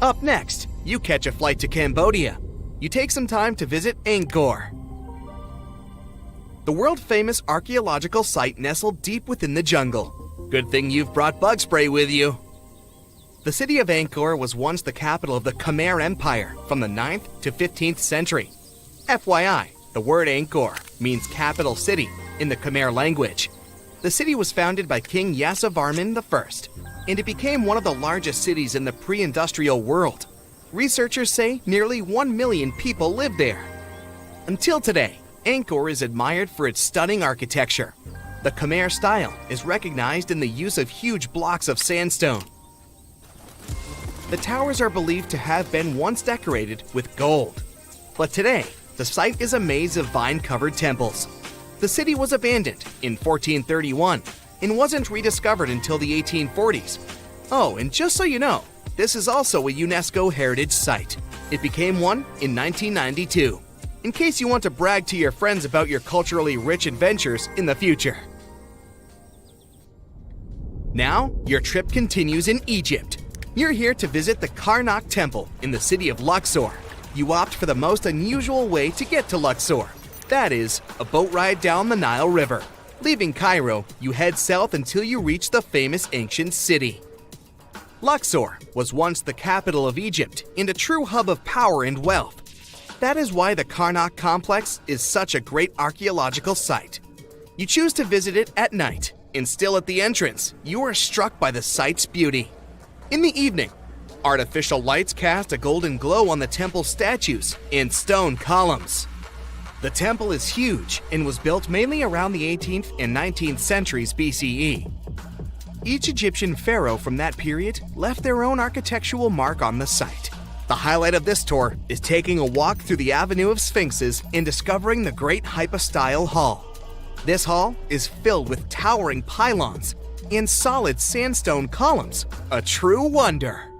Up next, you catch a flight to Cambodia. You take some time to visit Angkor, the world-famous archaeological site nestled deep within the jungle. Good thing you've brought bug spray with you. The city of Angkor was once the capital of the Khmer Empire from the 9th to 15th century. FYI, the word Angkor means capital city in the Khmer language. The city was founded by King Yasovarman I, and it became one of the largest cities in the pre-industrial world. Researchers say nearly 1 million people live there. Until today, Angkor is admired for its stunning architecture. The Khmer style is recognized in the use of huge blocks of sandstone. The towers are believed to have been once decorated with gold. But today, the site is a maze of vine-covered temples. The city was abandoned in 1431 and wasn't rediscovered until the 1840s. Oh, and just so you know, this is also a UNESCO Heritage Site. It became one in 1992, in case you want to brag to your friends about your culturally rich adventures in the future. Now, your trip continues in Egypt. You're here to visit the Karnak Temple in the city of Luxor. You opt for the most unusual way to get to Luxor. That is, a boat ride down the Nile River. Leaving Cairo, you head south until you reach the famous ancient city. Luxor was once the capital of Egypt and a true hub of power and wealth. That is why the Karnak complex is such a great archaeological site. You choose to visit it at night, and still at the entrance, you are struck by the site's beauty. In the evening, artificial lights cast a golden glow on the temple statues and stone columns. The temple is huge and was built mainly around the 18th and 19th centuries BCE. Each Egyptian pharaoh from that period left their own architectural mark on the site. The highlight of this tour is taking a walk through the Avenue of Sphinxes and discovering the Great Hypostyle Hall. This hall is filled with towering pylons and solid sandstone columns, a true wonder.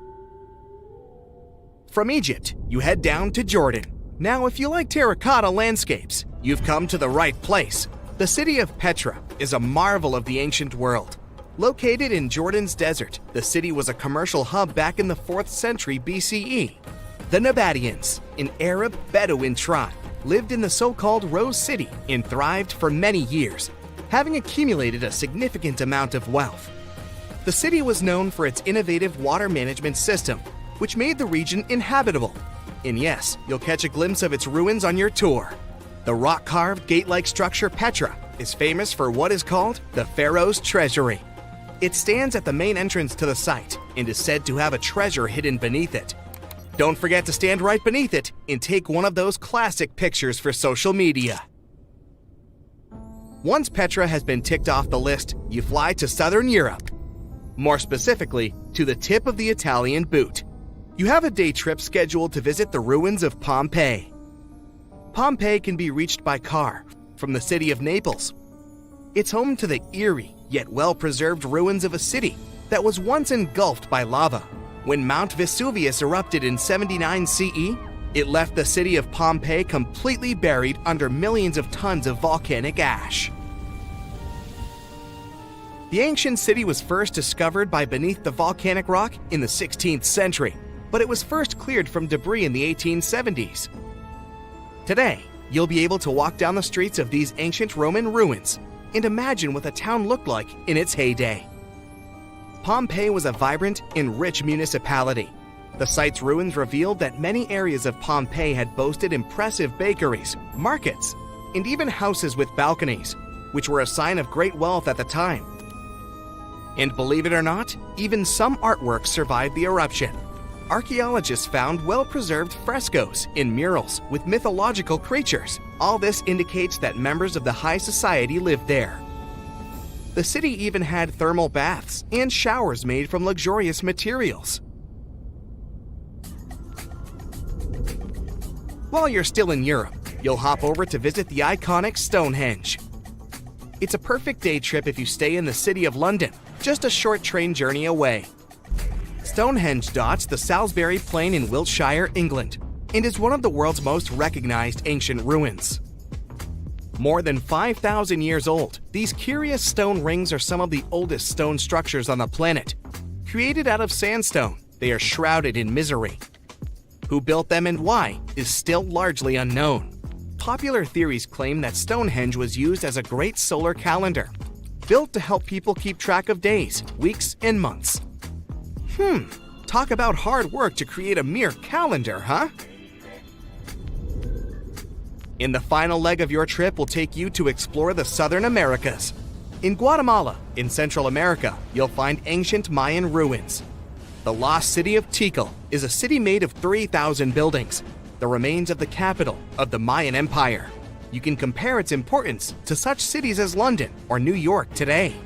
From Egypt, you head down to Jordan. Now, if you like terracotta landscapes, you've come to the right place. The city of Petra is a marvel of the ancient world. Located in Jordan's desert, the city was a commercial hub back in the 4th century BCE. The Nabateans, an Arab Bedouin tribe, lived in the so-called Rose City and thrived for many years, having accumulated a significant amount of wealth. The city was known for its innovative water management system, which made the region inhabitable. And yes, you'll catch a glimpse of its ruins on your tour. The rock-carved gate-like structure Petra is famous for what is called the Pharaoh's Treasury. It stands at the main entrance to the site and is said to have a treasure hidden beneath it. Don't forget to stand right beneath it and take one of those classic pictures for social media. Once Petra has been ticked off the list, you fly to southern Europe. More specifically, to the tip of the Italian boot. You have a day trip scheduled to visit the ruins of Pompeii. Pompeii can be reached by car from the city of Naples. It's home to the eerie yet well-preserved ruins of a city that was once engulfed by lava. When Mount Vesuvius erupted in 79 CE, it left the city of Pompeii completely buried under millions of tons of volcanic ash. The ancient city was first discovered by beneath the volcanic rock in the 16th century, but it was first cleared from debris in the 1870s. Today, you'll be able to walk down the streets of these ancient Roman ruins and imagine what the town looked like in its heyday. Pompeii was a vibrant and rich municipality. The site's ruins revealed that many areas of Pompeii had boasted impressive bakeries, markets, and even houses with balconies, which were a sign of great wealth at the time. And believe it or not, even some artworks survived the eruption. Archaeologists found well-preserved frescoes and murals with mythological creatures. All this indicates that members of the high society lived there. The city even had thermal baths and showers made from luxurious materials. While you're still in Europe, you'll hop over to visit the iconic Stonehenge. It's a perfect day trip if you stay in the city of London, just a short train journey away. Stonehenge dots the Salisbury Plain in Wiltshire, England, and is one of the world's most recognized ancient ruins. More than 5,000 years old, these curious stone rings are some of the oldest stone structures on the planet. Created out of sandstone, they are shrouded in misery. Who built them and why is still largely unknown. Popular theories claim that Stonehenge was used as a great solar calendar, built to help people keep track of days, weeks, and months. Talk about hard work to create a mere calendar, huh? In the final leg of your trip, we'll take you to explore the Southern Americas. In Guatemala, in Central America, you'll find ancient Mayan ruins. The lost city of Tikal is a city made of 3,000 buildings, the remains of the capital of the Mayan Empire. You can compare its importance to such cities as London or New York today.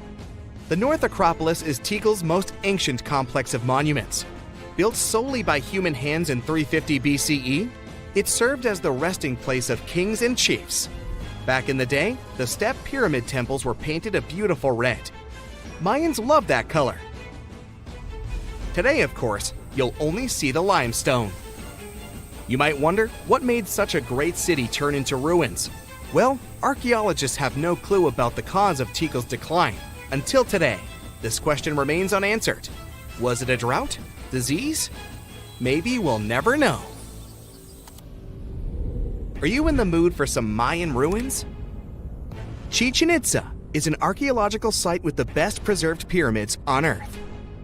The North Acropolis is Tikal's most ancient complex of monuments. Built solely by human hands in 350 BCE, it served as the resting place of kings and chiefs. Back in the day, the step pyramid temples were painted a beautiful red. Mayans loved that color. Today, of course, you'll only see the limestone. You might wonder what made such a great city turn into ruins. Well, archaeologists have no clue about the cause of Tikal's decline. Until today, this question remains unanswered. Was it a drought? Disease? Maybe we'll never know. Are you in the mood for some Mayan ruins? Chichen Itza is an archaeological site with the best preserved pyramids on Earth.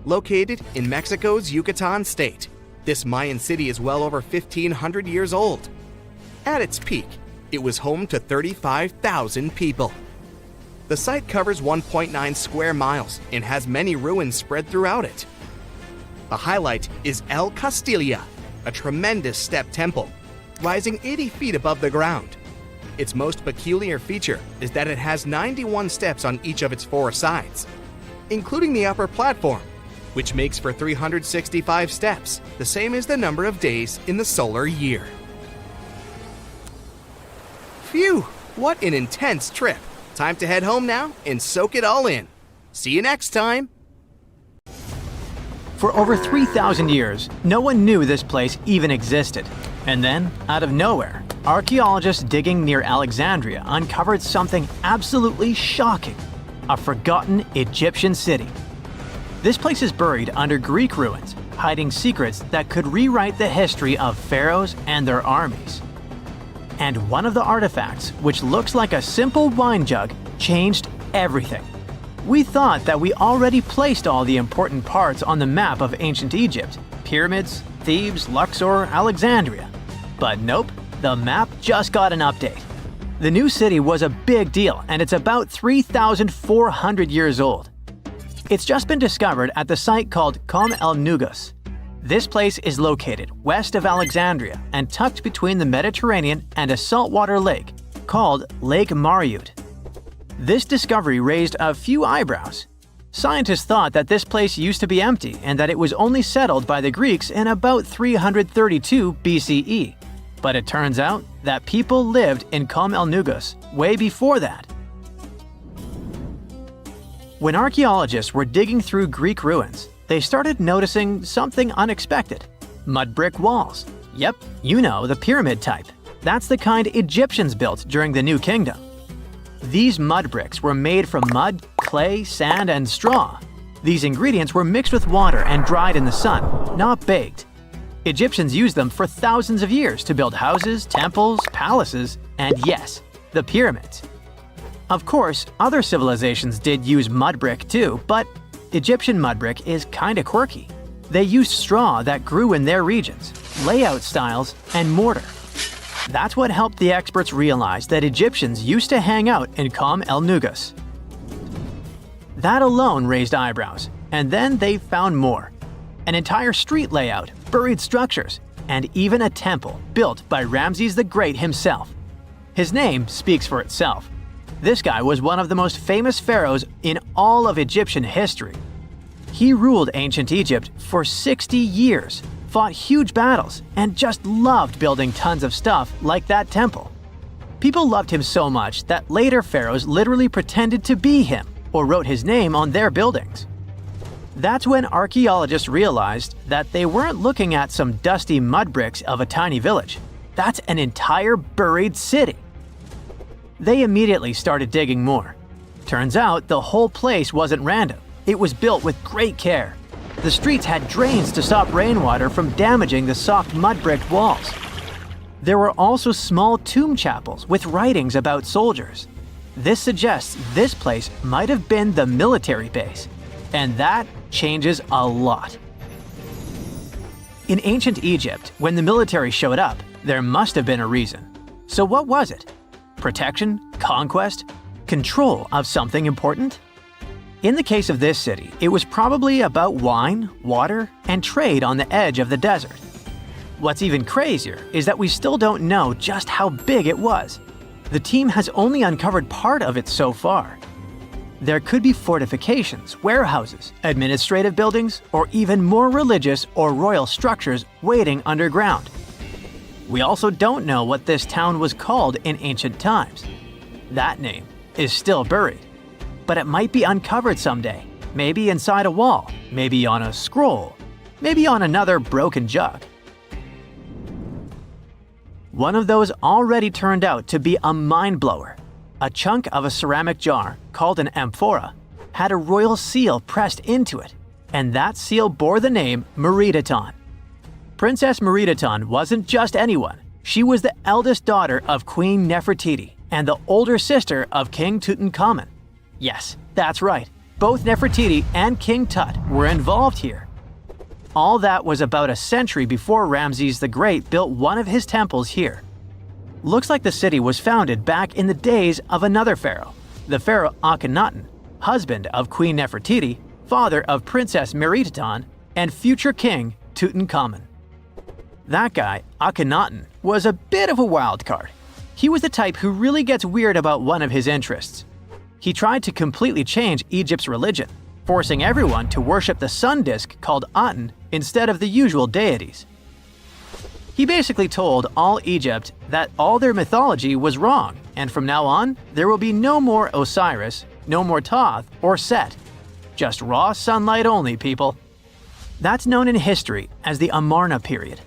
Located in Mexico's Yucatan state, this Mayan city is well over 1,500 years old. At its peak, it was home to 35,000 people. The site covers 1.9 square miles and has many ruins spread throughout it. A highlight is El Castilla, a tremendous step temple, rising 80 feet above the ground. Its most peculiar feature is that it has 91 steps on each of its 4 sides, including the upper platform, which makes for 365 steps, the same as the number of days in the solar year. Phew, what an intense trip! Time to head home now and soak it all in. See you next time! For over 3,000 years, no one knew this place even existed. And then, out of nowhere, archaeologists digging near Alexandria uncovered something absolutely shocking: a forgotten Egyptian city. This place is buried under Greek ruins, hiding secrets that could rewrite the history of pharaohs and their armies. And one of the artifacts, which looks like a simple wine jug, changed everything. We thought that we already placed all the important parts on the map of ancient Egypt: pyramids, Thebes, Luxor, Alexandria. But nope, the map just got an update. The new city was a big deal, and it's about 3,400 years old. It's just been discovered at the site called Com el Nugus. This place is located west of Alexandria and tucked between the Mediterranean and a saltwater lake called Lake Mariut. This discovery raised a few eyebrows. Scientists thought that this place used to be empty and that it was only settled by the Greeks in about 332 BCE. But it turns out that people lived in Kom El Nugus way before that. When archaeologists were digging through Greek ruins, they started noticing something unexpected: mud brick walls. Yep, you know, the pyramid type. That's the kind Egyptians built during the New Kingdom. These mud bricks were made from mud, clay, sand, and straw. These ingredients were mixed with water and dried in the sun, not baked. Egyptians used them for thousands of years to build houses, temples, palaces, and yes, the pyramids. Of course, other civilizations did use mud brick too, but Egyptian mud brick is kinda quirky. They used straw that grew in their regions, layout styles, and mortar. That's what helped the experts realize that Egyptians used to hang out in Kom El Nugus. That alone raised eyebrows, and then they found more. An entire street layout, buried structures, and even a temple built by Ramses the Great himself. His name speaks for itself. This guy was one of the most famous pharaohs in all of Egyptian history. He ruled ancient Egypt for 60 years, fought huge battles, and just loved building tons of stuff like that temple. People loved him so much that later pharaohs literally pretended to be him or wrote his name on their buildings. That's when archaeologists realized that they weren't looking at some dusty mud bricks of a tiny village. That's an entire buried city. They immediately started digging more. Turns out the whole place wasn't random. It was built with great care. The streets had drains to stop rainwater from damaging the soft mud-brick walls. There were also small tomb chapels with writings about soldiers. This suggests this place might have been the military base, and that changes a lot. In ancient Egypt, when the military showed up, there must have been a reason. So what was it? Protection? Conquest? Control of something important? In the case of this city, it was probably about wine, water, and trade on the edge of the desert. What's even crazier is that we still don't know just how big it was. The team has only uncovered part of it so far. There could be fortifications, warehouses, administrative buildings, or even more religious or royal structures waiting underground. We also don't know what this town was called in ancient times. That name is still buried. But it might be uncovered someday, maybe inside a wall, maybe on a scroll, maybe on another broken jug. One of those already turned out to be a mind-blower. A chunk of a ceramic jar, called an amphora, had a royal seal pressed into it, and that seal bore the name Meredaton. Princess Meredaton wasn't just anyone. She was the eldest daughter of Queen Nefertiti and the older sister of King Tutankhamun. Yes, that's right. Both Nefertiti and King Tut were involved here. All that was about a century before Ramses the Great built one of his temples here. Looks like the city was founded back in the days of another pharaoh, the pharaoh Akhenaten, husband of Queen Nefertiti, father of Princess Meredaton, and future king Tutankhamun. That guy, Akhenaten, was a bit of a wild card. He was the type who really gets weird about one of his interests. He tried to completely change Egypt's religion, forcing everyone to worship the sun disk called Aten instead of the usual deities. He basically told all Egypt that all their mythology was wrong, and from now on, there will be no more Osiris, no more Thoth or Set. Just raw sunlight only, people. That's known in history as the Amarna period.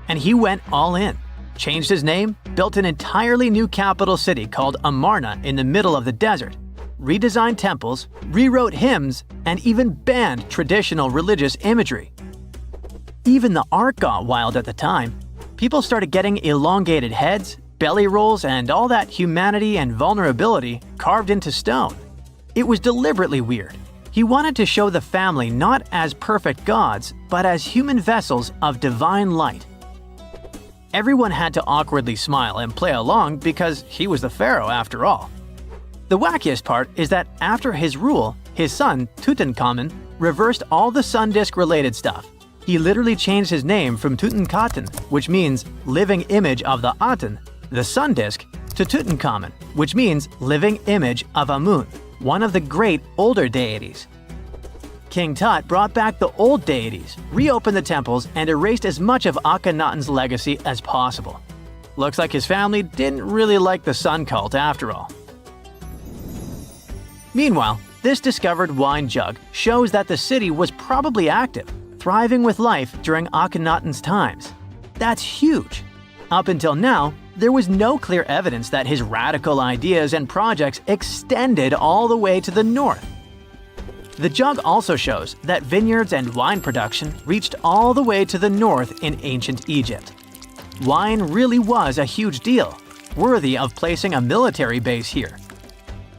And he went all in. Changed his name, built an entirely new capital city called Amarna in the middle of the desert, redesigned temples, rewrote hymns, and even banned traditional religious imagery. Even the art got wild at the time. People started getting elongated heads, belly rolls, and all that humanity and vulnerability carved into stone. It was deliberately weird. He wanted to show the family not as perfect gods, but as human vessels of divine light. Everyone had to awkwardly smile and play along because he was the pharaoh after all. The wackiest part is that after his rule, his son, Tutankhamun, reversed all the sun disk related stuff. He literally changed his name from Tutankhaten, which means living image of the Aten, the sun disk, to Tutankhamun, which means living image of Amun, one of the great older deities. King Tut brought back the old deities, reopened the temples, and erased as much of Akhenaten's legacy as possible. Looks like his family didn't really like the sun cult after all. Meanwhile, this discovered wine jug shows that the city was probably active, thriving with life during Akhenaten's times. That's huge. Up until now, there was no clear evidence that his radical ideas and projects extended all the way to the north. The jug also shows that vineyards and wine production reached all the way to the north in ancient Egypt. Wine really was a huge deal, worthy of placing a military base here.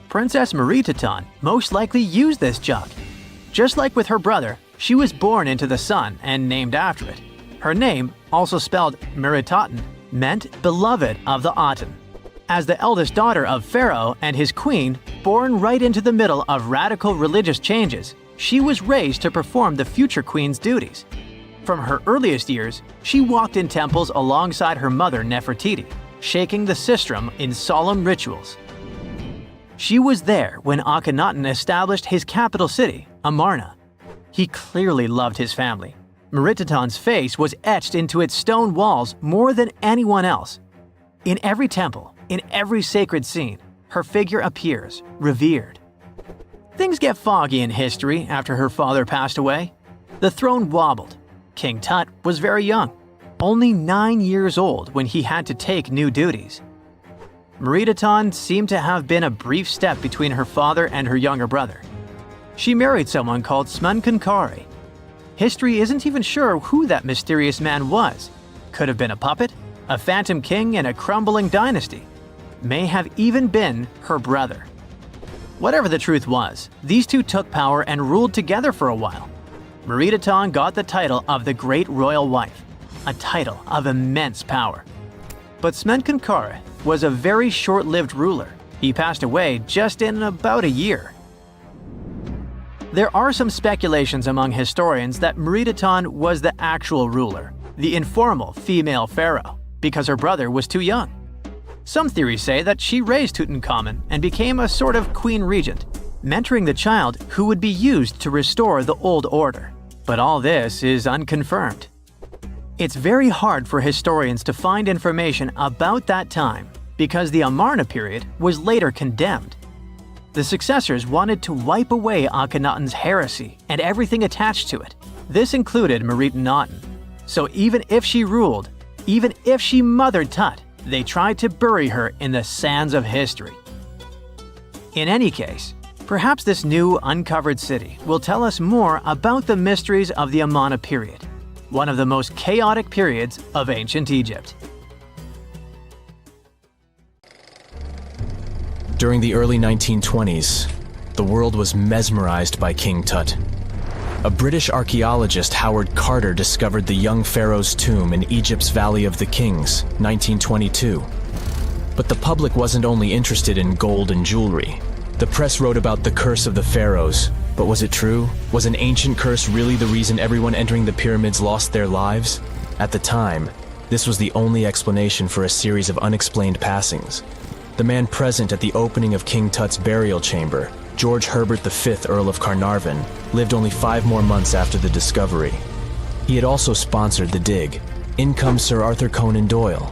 Princess Meritaten most likely used this jug. Just like with her brother, she was born into the sun and named after it. Her name, also spelled Meritaten, meant beloved of the Aten. As the eldest daughter of Pharaoh and his queen, born right into the middle of radical religious changes, she was raised to perform the future queen's duties. From her earliest years, she walked in temples alongside her mother Nefertiti, shaking the sistrum in solemn rituals. She was there when Akhenaten established his capital city, Amarna. He clearly loved his family. Meritaten's face was etched into its stone walls more than anyone else. In every temple, in every sacred scene, her figure appears, revered. Things get foggy in history after her father passed away. The throne wobbled. King Tut was very young, only 9 years old when he had to take new duties. Meritaten seemed to have been a brief step between her father and her younger brother. She married someone called Smenkhkare. History isn't even sure who that mysterious man was. Could have been a puppet, a phantom king in a crumbling dynasty. May have even been her brother. Whatever the truth was, these two took power and ruled together for a while. Meritaten got the title of the Great Royal Wife, a title of immense power. But Smenkhkare was a very short-lived ruler. He passed away just in about a year. There are some speculations among historians that Meritaten was the actual ruler, the informal female pharaoh, because her brother was too young. Some theories say that she raised Tutankhamun and became a sort of queen regent, mentoring the child who would be used to restore the old order. But all this is unconfirmed. It's very hard for historians to find information about that time because the Amarna period was later condemned. The successors wanted to wipe away Akhenaten's heresy and everything attached to it. This included Meritaten. So even if she ruled, even if she mothered Tut, they tried to bury her in the sands of history. In any case, perhaps this new uncovered city will tell us more about the mysteries of the Amarna period, one of the most chaotic periods of ancient Egypt. During the early 1920s, the world was mesmerized by King Tut. A British archaeologist, Howard Carter, discovered the young pharaoh's tomb in Egypt's Valley of the Kings, 1922. But the public wasn't only interested in gold and jewelry. The press wrote about the curse of the pharaohs, but was it true? Was an ancient curse really the reason everyone entering the pyramids lost their lives? At the time, this was the only explanation for a series of unexplained passings. The man present at the opening of King Tut's burial chamber, George Herbert V, Earl of Carnarvon, lived only 5 more months after the discovery. He had also sponsored the dig. In comes Sir Arthur Conan Doyle.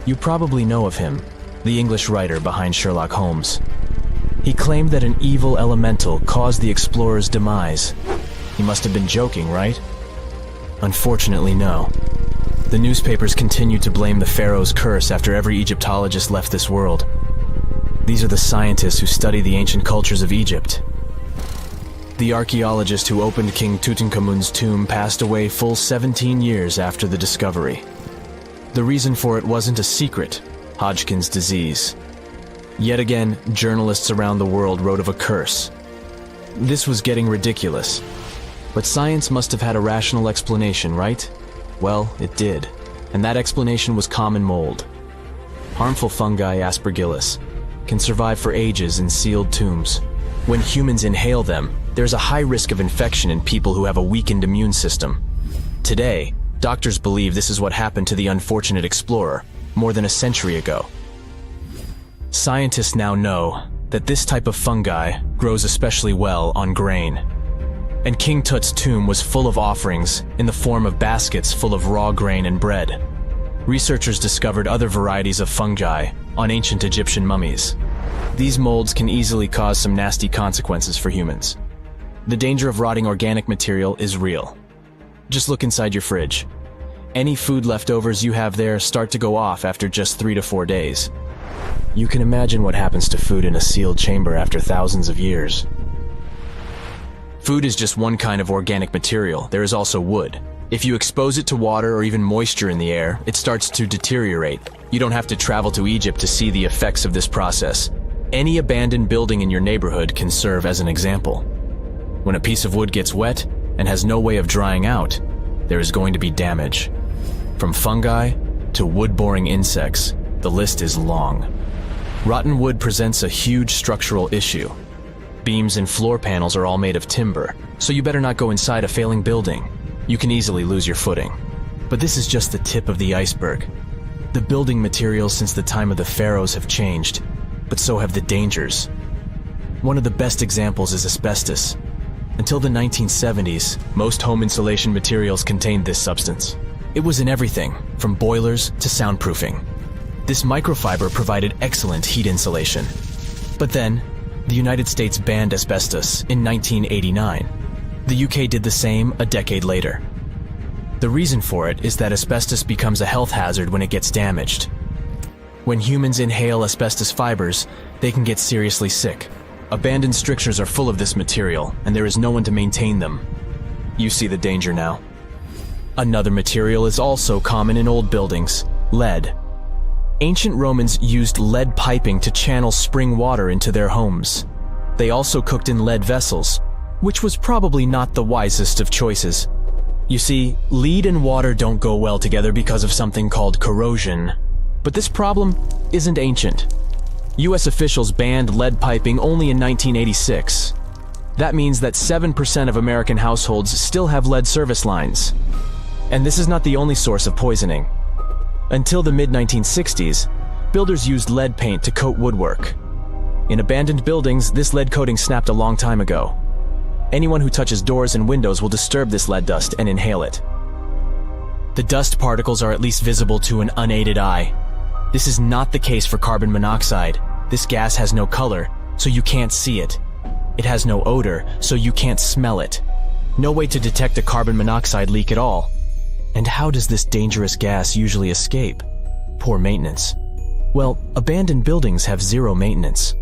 You probably know of him, the English writer behind Sherlock Holmes. He claimed that an evil elemental caused the explorer's demise. He must have been joking, right? Unfortunately, no. The newspapers continued to blame the pharaoh's curse after every Egyptologist left this world. These are the scientists who study the ancient cultures of Egypt. The archaeologist who opened King Tutankhamun's tomb passed away full 17 years after the discovery. The reason for it wasn't a secret: Hodgkin's disease. Yet again, journalists around the world wrote of a curse. This was getting ridiculous. But science must have had a rational explanation, right? Well, it did. And that explanation was common mold. Harmful fungi, Aspergillus, can survive for ages in sealed tombs. When humans inhale them, there's a high risk of infection in people who have a weakened immune system. Today, doctors believe this is what happened to the unfortunate explorer more than a century ago. Scientists now know that this type of fungi grows especially well on grain. and King Tut's tomb was full of offerings in the form of baskets full of raw grain and bread. Researchers discovered other varieties of fungi on ancient Egyptian mummies. These molds can easily cause some nasty consequences for humans. The danger of rotting organic material is real. Just look inside your fridge. Any food leftovers you have there start to go off after just 3 to 4 days. You can imagine what happens to food in a sealed chamber after thousands of years. Food is just one kind of organic material. There is also wood. If you expose it to water or even moisture in the air, it starts to deteriorate. You don't have to travel to Egypt to see the effects of this process. Any abandoned building in your neighborhood can serve as an example. When a piece of wood gets wet and has no way of drying out, there is going to be damage. From fungi to wood-boring insects, the list is long. Rotten wood presents a huge structural issue. Beams and floor panels are all made of timber, so you better not go inside a failing building. You can easily lose your footing. But this is just the tip of the iceberg. The building materials since the time of the pharaohs have changed, but so have the dangers. One of the best examples is asbestos. Until the 1970s, most home insulation materials contained this substance. It was in everything, from boilers to soundproofing. This microfiber provided excellent heat insulation. But then, the United States banned asbestos in 1989. The UK did the same a decade later. The reason for it is that asbestos becomes a health hazard when it gets damaged. When humans inhale asbestos fibers, they can get seriously sick. Abandoned strictures are full of this material, and there is no one to maintain them. You see the danger now. Another material is also common in old buildings: lead. Ancient Romans used lead piping to channel spring water into their homes. They also cooked in lead vessels, which was probably not the wisest of choices. You see, lead and water don't go well together because of something called corrosion. But this problem isn't ancient. US officials banned lead piping only in 1986. That means that 7% of American households still have lead service lines. And this is not the only source of poisoning. Until the mid-1960s, builders used lead paint to coat woodwork. In abandoned buildings, this lead coating snapped a long time ago. Anyone who touches doors and windows will disturb this lead dust and inhale it. The dust particles are at least visible to an unaided eye. This is not the case for carbon monoxide. This gas has no color, so you can't see it. It has no odor, so you can't smell it. No way to detect a carbon monoxide leak at all. And how does this dangerous gas usually escape? Poor maintenance. Well, abandoned buildings have zero maintenance.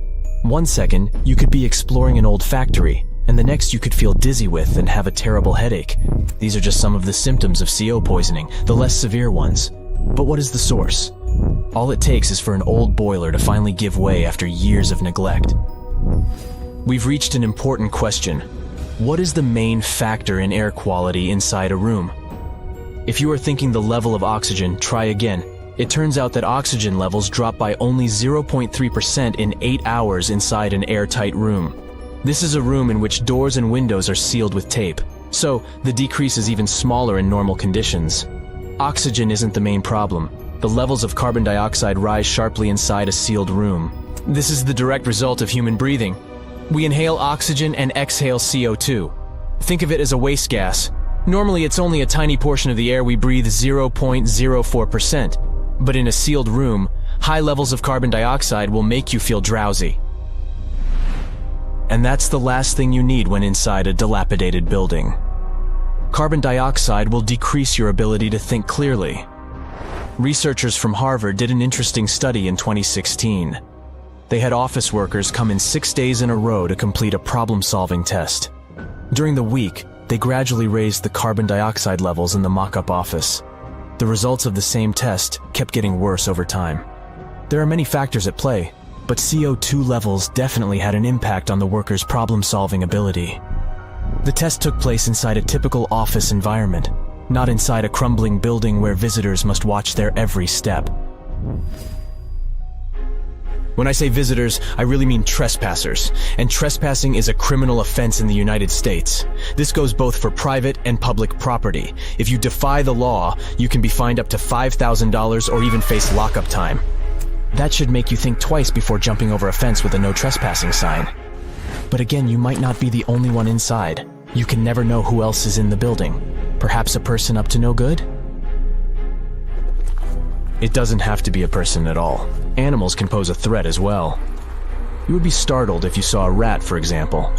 1 second, you could be exploring an old factory, and the next you could feel dizzy with and have a terrible headache. These are just some of the symptoms of CO poisoning, the less severe ones. But what is the source? All it takes is for an old boiler to finally give way after years of neglect. We've reached an important question. What is the main factor in air quality inside a room? If you are thinking the level of oxygen, try again. It turns out that oxygen levels drop by only 0.3% in 8 hours inside an airtight room. This is a room in which doors and windows are sealed with tape, so the decrease is even smaller in normal conditions. Oxygen isn't the main problem. The levels of carbon dioxide rise sharply inside a sealed room. This is the direct result of human breathing. We inhale oxygen and exhale CO2. Think of it as a waste gas. Normally it's only a tiny portion of the air we breathe, 0.04%. But in a sealed room, high levels of carbon dioxide will make you feel drowsy. And that's the last thing you need when inside a dilapidated building. Carbon dioxide will decrease your ability to think clearly. Researchers from Harvard did an interesting study in 2016. They had office workers come in 6 days in a row to complete a problem-solving test. During the week, they gradually raised the carbon dioxide levels in the mock-up office. The results of the same test kept getting worse over time. There are many factors at play, but CO2 levels definitely had an impact on the workers' problem-solving ability. The test took place inside a typical office environment, not inside a crumbling building where visitors must watch their every step. When I say visitors, I really mean trespassers, and trespassing is a criminal offense in the United States. This goes both for private and public property. If you defy the law, you can be fined up to $5,000 or even face lockup time. That should make you think twice before jumping over a fence with a no trespassing sign. But again, you might not be the only one inside. You can never know who else is in the building. Perhaps a person up to no good? It doesn't have to be a person at all. Animals can pose a threat as well. You would be startled if you saw a rat, for example.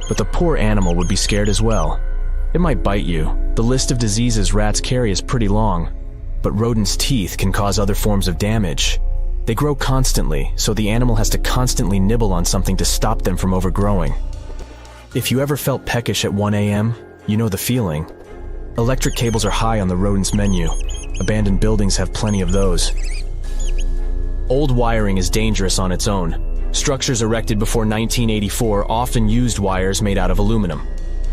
But the poor animal would be scared as well. It might bite you. The list of diseases rats carry is pretty long. But rodents' teeth can cause other forms of damage. They grow constantly, so the animal has to constantly nibble on something to stop them from overgrowing. If you ever felt peckish at 1 a.m., you know the feeling. Electric cables are high on the rodents' menu. Abandoned buildings have plenty of those. Old wiring is dangerous on its own. Structures erected before 1984 often used wires made out of aluminum.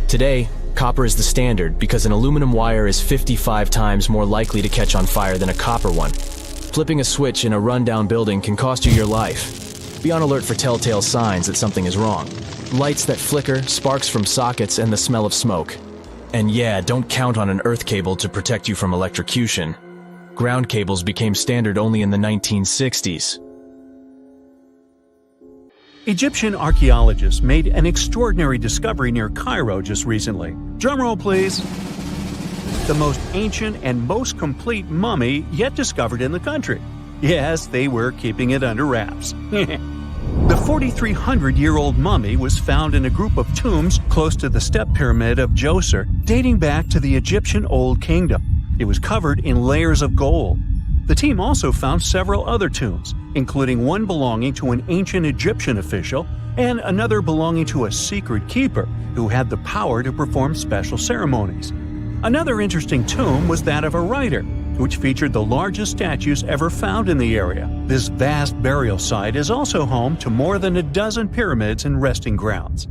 Today, copper is the standard because an aluminum wire is 55 times more likely to catch on fire than a copper one. Flipping a switch in a rundown building can cost you your life. Be on alert for telltale signs that something is wrong. Lights that flicker, sparks from sockets, and the smell of smoke. And yeah, don't count on an earth cable to protect you from electrocution. Ground cables became standard only in the 1960s. Egyptian archaeologists made an extraordinary discovery near Cairo just recently. Drumroll, please. The most ancient and most complete mummy yet discovered in the country. Yes, they were keeping it under wraps. The 4,300-year-old mummy was found in a group of tombs close to the step pyramid of Djoser, dating back to the Egyptian Old Kingdom. It was covered in layers of gold. The team also found several other tombs, including one belonging to an ancient Egyptian official and another belonging to a secret keeper who had the power to perform special ceremonies. Another interesting tomb was that of a writer, which featured the largest statues ever found in the area. This vast burial site is also home to more than a dozen pyramids and resting grounds.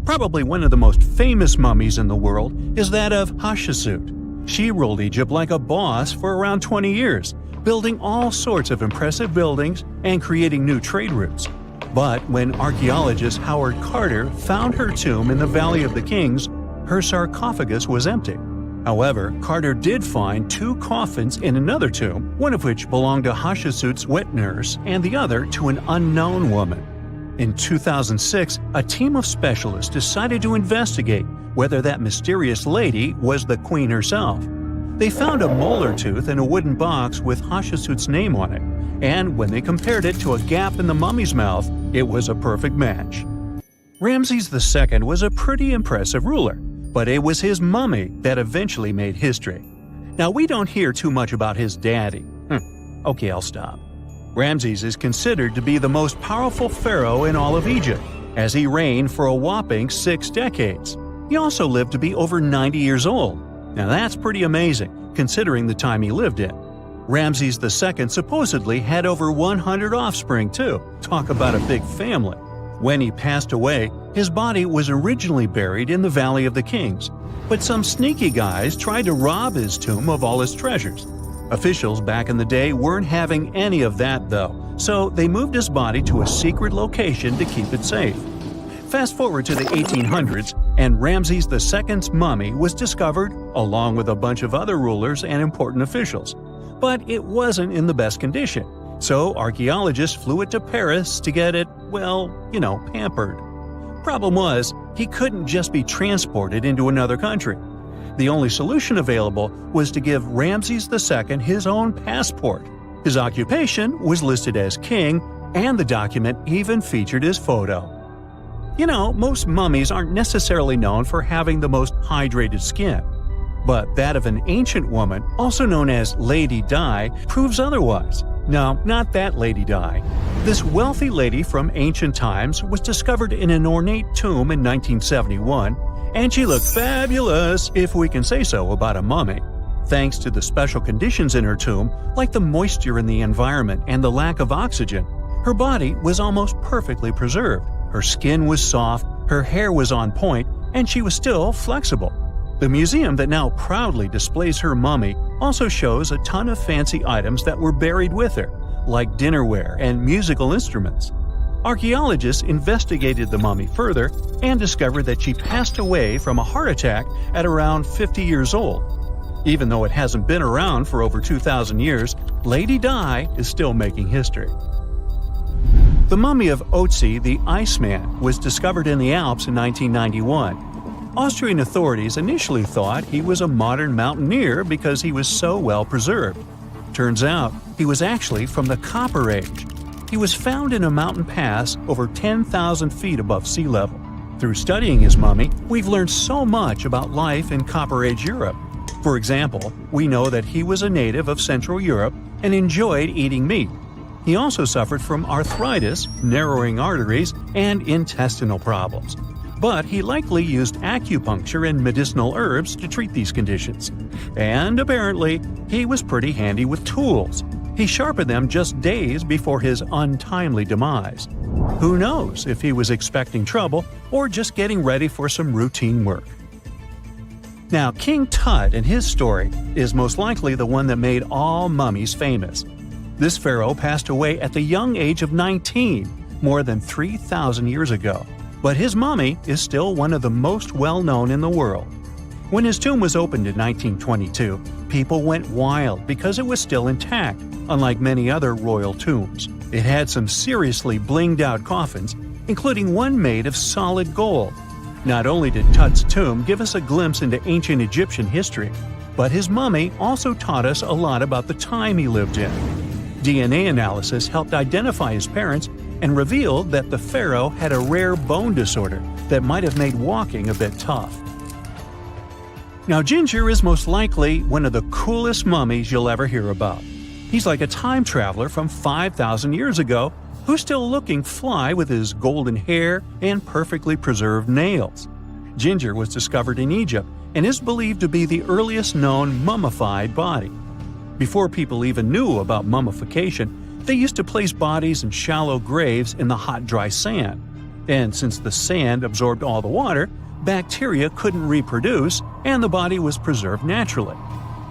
Probably one of the most famous mummies in the world is that of Hatshepsut. She ruled Egypt like a boss for around 20 years, building all sorts of impressive buildings and creating new trade routes. But when archaeologist Howard Carter found her tomb in the Valley of the Kings, her sarcophagus was empty. However, Carter did find 2 coffins in another tomb, one of which belonged to Hatshepsut's wet nurse and the other to an unknown woman. In 2006, a team of specialists decided to investigate whether that mysterious lady was the queen herself. They found a molar tooth in a wooden box with Hatshepsut's name on it, and when they compared it to a gap in the mummy's mouth, it was a perfect match. Ramses II was a pretty impressive ruler, but it was his mummy that eventually made history. Now, we don't hear too much about his daddy. Okay, I'll stop. Ramses is considered to be the most powerful pharaoh in all of Egypt, as he reigned for a whopping 6 decades. He also lived to be over 90 years old. Now that's pretty amazing, considering the time he lived in. Ramses II supposedly had over 100 offspring too. Talk about a big family. When he passed away, his body was originally buried in the Valley of the Kings, but some sneaky guys tried to rob his tomb of all his treasures. Officials back in the day weren't having any of that though, so they moved his body to a secret location to keep it safe. Fast forward to the 1800s, and Ramses II's mummy was discovered along with a bunch of other rulers and important officials. But it wasn't in the best condition, so archaeologists flew it to Paris to get it, pampered. Problem was, he couldn't just be transported into another country. The only solution available was to give Ramses II his own passport. His occupation was listed as king, and the document even featured his photo. Most mummies aren't necessarily known for having the most hydrated skin. But that of an ancient woman, also known as Lady Di, proves otherwise. No, not that Lady Di. This wealthy lady from ancient times was discovered in an ornate tomb in 1971, and she looked fabulous, if we can say so about a mummy. Thanks to the special conditions in her tomb, like the moisture in the environment and the lack of oxygen, her body was almost perfectly preserved. Her skin was soft, her hair was on point, and she was still flexible. The museum that now proudly displays her mummy also shows a ton of fancy items that were buried with her, like dinnerware and musical instruments. Archaeologists investigated the mummy further and discovered that she passed away from a heart attack at around 50 years old. Even though it hasn't been around for over 2,000 years, Lady Di is still making history. The mummy of Oetzi the Iceman was discovered in the Alps in 1991. Austrian authorities initially thought he was a modern mountaineer because he was so well preserved. Turns out, he was actually from the Copper Age. He was found in a mountain pass over 10,000 feet above sea level. Through studying his mummy, we've learned so much about life in Copper Age Europe. For example, we know that he was a native of Central Europe and enjoyed eating meat. He also suffered from arthritis, narrowing arteries, and intestinal problems. But he likely used acupuncture and medicinal herbs to treat these conditions. And apparently, he was pretty handy with tools. He sharpened them just days before his untimely demise. Who knows if he was expecting trouble or just getting ready for some routine work. Now, King Tut and his story is most likely the one that made all mummies famous. This pharaoh passed away at the young age of 19, more than 3,000 years ago. But his mummy is still one of the most well-known in the world. When his tomb was opened in 1922, people went wild because it was still intact, unlike many other royal tombs. It had some seriously blinged-out coffins, including one made of solid gold. Not only did Tut's tomb give us a glimpse into ancient Egyptian history, but his mummy also taught us a lot about the time he lived in. DNA analysis helped identify his parents and revealed that the pharaoh had a rare bone disorder that might have made walking a bit tough. Now, Ginger is most likely one of the coolest mummies you'll ever hear about. He's like a time traveler from 5,000 years ago who's still looking fly with his golden hair and perfectly preserved nails. Ginger was discovered in Egypt and is believed to be the earliest known mummified body. Before people even knew about mummification, they used to place bodies in shallow graves in the hot, dry sand. And since the sand absorbed all the water, bacteria couldn't reproduce and the body was preserved naturally.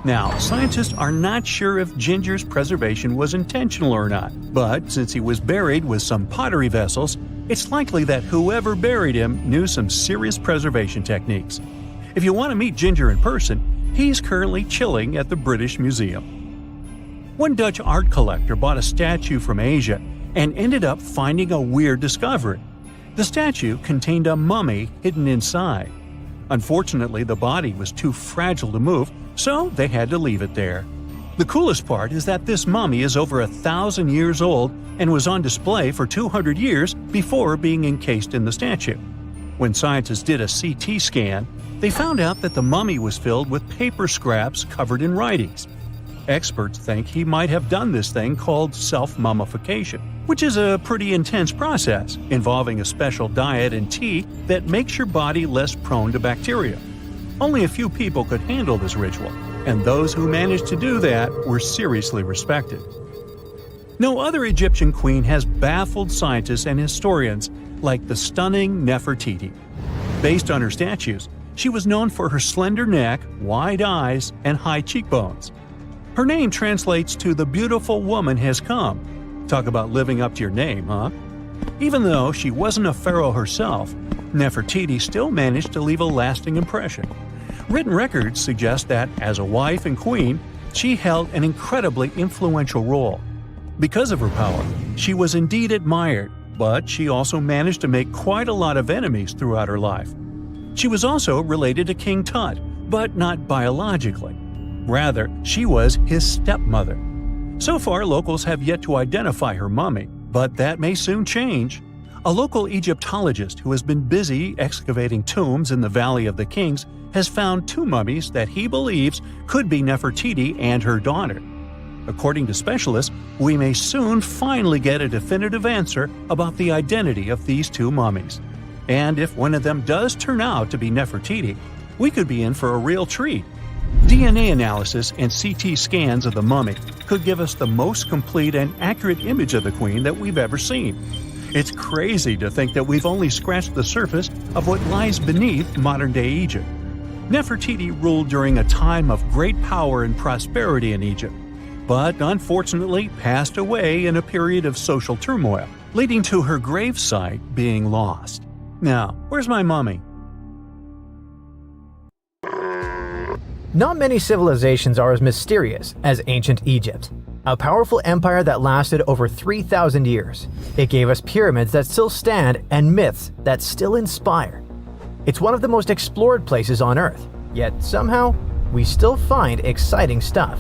Now, scientists are not sure if Ginger's preservation was intentional or not, but since he was buried with some pottery vessels, it's likely that whoever buried him knew some serious preservation techniques. If you want to meet Ginger in person, he's currently chilling at the British Museum. One Dutch art collector bought a statue from Asia and ended up finding a weird discovery. The statue contained a mummy hidden inside. Unfortunately, the body was too fragile to move, so they had to leave it there. The coolest part is that this mummy is over 1,000 years old and was on display for 200 years before being encased in the statue. When scientists did a CT scan, they found out that the mummy was filled with paper scraps covered in writings. Experts think he might have done this thing called self-mummification, which is a pretty intense process involving a special diet and tea that makes your body less prone to bacteria. Only a few people could handle this ritual, and those who managed to do that were seriously respected. No other Egyptian queen has baffled scientists and historians like the stunning Nefertiti. Based on her statues, she was known for her slender neck, wide eyes, and high cheekbones. Her name translates to "the beautiful woman has come." Talk about living up to your name, huh? Even though she wasn't a pharaoh herself, Nefertiti still managed to leave a lasting impression. Written records suggest that, as a wife and queen, she held an incredibly influential role. Because of her power, she was indeed admired, but she also managed to make quite a lot of enemies throughout her life. She was also related to King Tut, but not biologically. Rather, she was his stepmother. So far, locals have yet to identify her mummy, but that may soon change. A local Egyptologist who has been busy excavating tombs in the Valley of the Kings has found two mummies that he believes could be Nefertiti and her daughter. According to specialists, we may soon finally get a definitive answer about the identity of these two mummies. And if one of them does turn out to be Nefertiti, we could be in for a real treat. DNA analysis and CT scans of the mummy could give us the most complete and accurate image of the queen that we've ever seen. It's crazy to think that we've only scratched the surface of what lies beneath modern-day Egypt. Nefertiti ruled during a time of great power and prosperity in Egypt, but unfortunately passed away in a period of social turmoil, leading to her gravesite being lost. Now, where's my mummy? Not many civilizations are as mysterious as ancient Egypt, a powerful empire that lasted over 3,000 years. It gave us pyramids that still stand and myths that still inspire. It's one of the most explored places on Earth, yet somehow, we still find exciting stuff.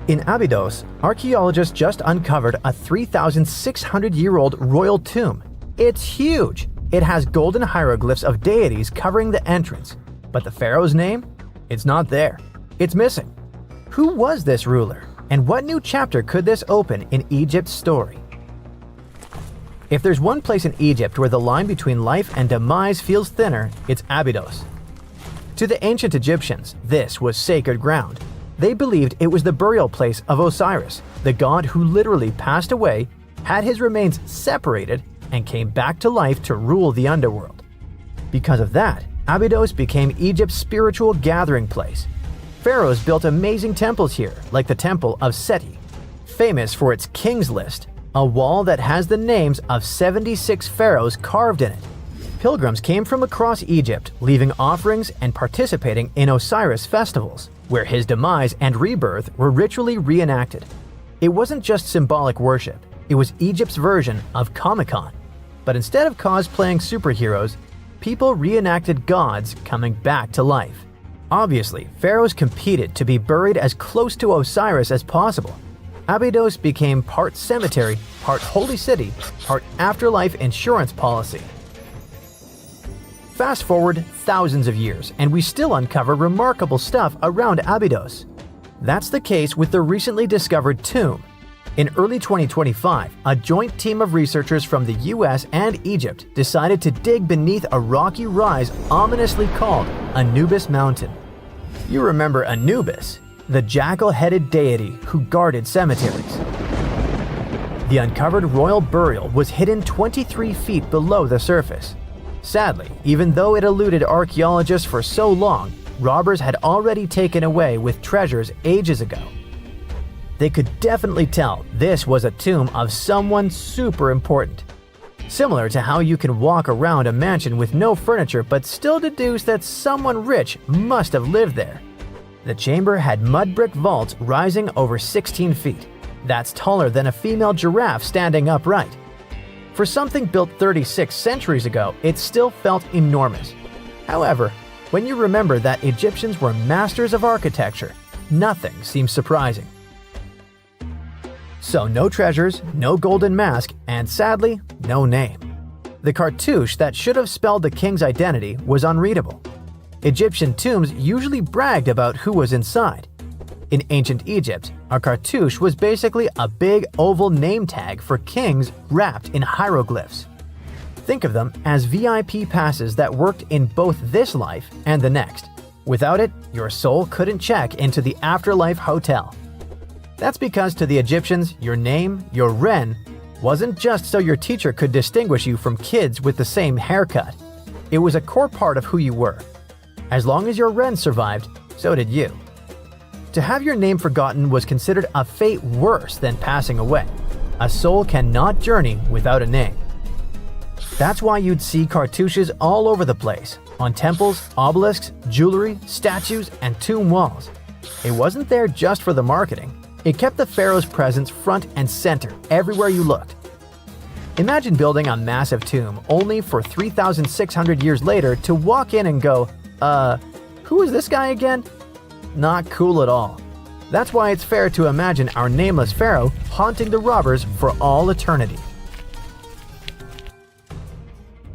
In Abydos, archaeologists just uncovered a 3,600-year-old royal tomb. It's huge! It has golden hieroglyphs of deities covering the entrance. But the pharaoh's name? It's not there. It's missing. Who was this ruler? And what new chapter could this open in Egypt's story? If there's one place in Egypt where the line between life and demise feels thinner, it's Abydos. To the ancient Egyptians, this was sacred ground. They believed it was the burial place of Osiris, the god who literally passed away, had his remains separated, and came back to life to rule the underworld. Because of that, Abydos became Egypt's spiritual gathering place. Pharaohs built amazing temples here, like the Temple of Seti, famous for its King's List, a wall that has the names of 76 pharaohs carved in it. Pilgrims came from across Egypt, leaving offerings and participating in Osiris festivals, where his demise and rebirth were ritually reenacted. It wasn't just symbolic worship, it was Egypt's version of Comic-Con. But instead of cosplaying superheroes, people reenacted gods coming back to life. Obviously, pharaohs competed to be buried as close to Osiris as possible. Abydos became part cemetery, part holy city, part afterlife insurance policy. Fast forward thousands of years, and we still uncover remarkable stuff around Abydos. That's the case with the recently discovered tomb. In early 2025, a joint team of researchers from the US and Egypt decided to dig beneath a rocky rise ominously called Anubis Mountain. You remember Anubis, the jackal-headed deity who guarded cemeteries. The uncovered royal burial was hidden 23 feet below the surface. Sadly, even though it eluded archaeologists for so long, robbers had already taken away with treasures ages ago. They could definitely tell this was a tomb of someone super important. Similar to how you can walk around a mansion with no furniture but still deduce that someone rich must have lived there. The chamber had mud brick vaults rising over 16 feet. That's taller than a female giraffe standing upright. For something built 36 centuries ago, it still felt enormous. However, when you remember that Egyptians were masters of architecture, nothing seems surprising. So no treasures, no golden mask, and sadly, no name. The cartouche that should have spelled the king's identity was unreadable. Egyptian tombs usually bragged about who was inside. In ancient Egypt, a cartouche was basically a big oval name tag for kings wrapped in hieroglyphs. Think of them as VIP passes that worked in both this life and the next. Without it, your soul couldn't check into the afterlife hotel. That's because to the Egyptians, your name, your Ren, wasn't just so your teacher could distinguish you from kids with the same haircut. It was a core part of who you were. As long as your Ren survived, so did you. To have your name forgotten was considered a fate worse than passing away. A soul cannot journey without a name. That's why you'd see cartouches all over the place, on temples, obelisks, jewelry, statues, and tomb walls. It wasn't there just for the marketing. It kept the pharaoh's presence front and center everywhere you looked. Imagine building a massive tomb only for 3,600 years later to walk in and go, who is this guy again? Not cool at all. That's why it's fair to imagine our nameless pharaoh haunting the robbers for all eternity.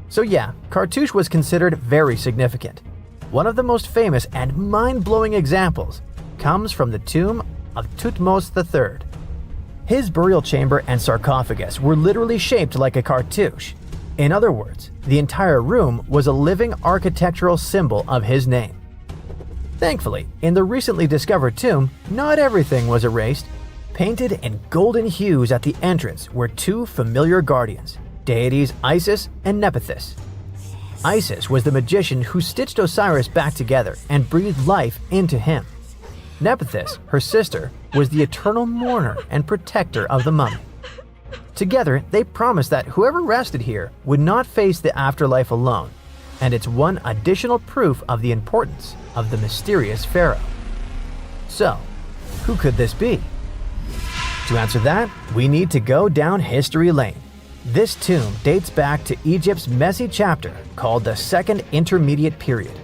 So yeah, cartouche was considered very significant. One of the most famous and mind-blowing examples comes from the tomb of Thutmose III. His burial chamber and sarcophagus were literally shaped like a cartouche. In other words, the entire room was a living architectural symbol of his name. Thankfully, in the recently discovered tomb, not everything was erased. Painted in golden hues at the entrance were two familiar guardians, deities Isis and Nephthys. Isis was the magician who stitched Osiris back together and breathed life into him. Nephthys, her sister, was the eternal mourner and protector of the mummy. Together, they promised that whoever rested here would not face the afterlife alone, and it's one additional proof of the importance of the mysterious pharaoh. So, who could this be? To answer that, we need to go down history lane. This tomb dates back to Egypt's messy chapter called the Second Intermediate Period.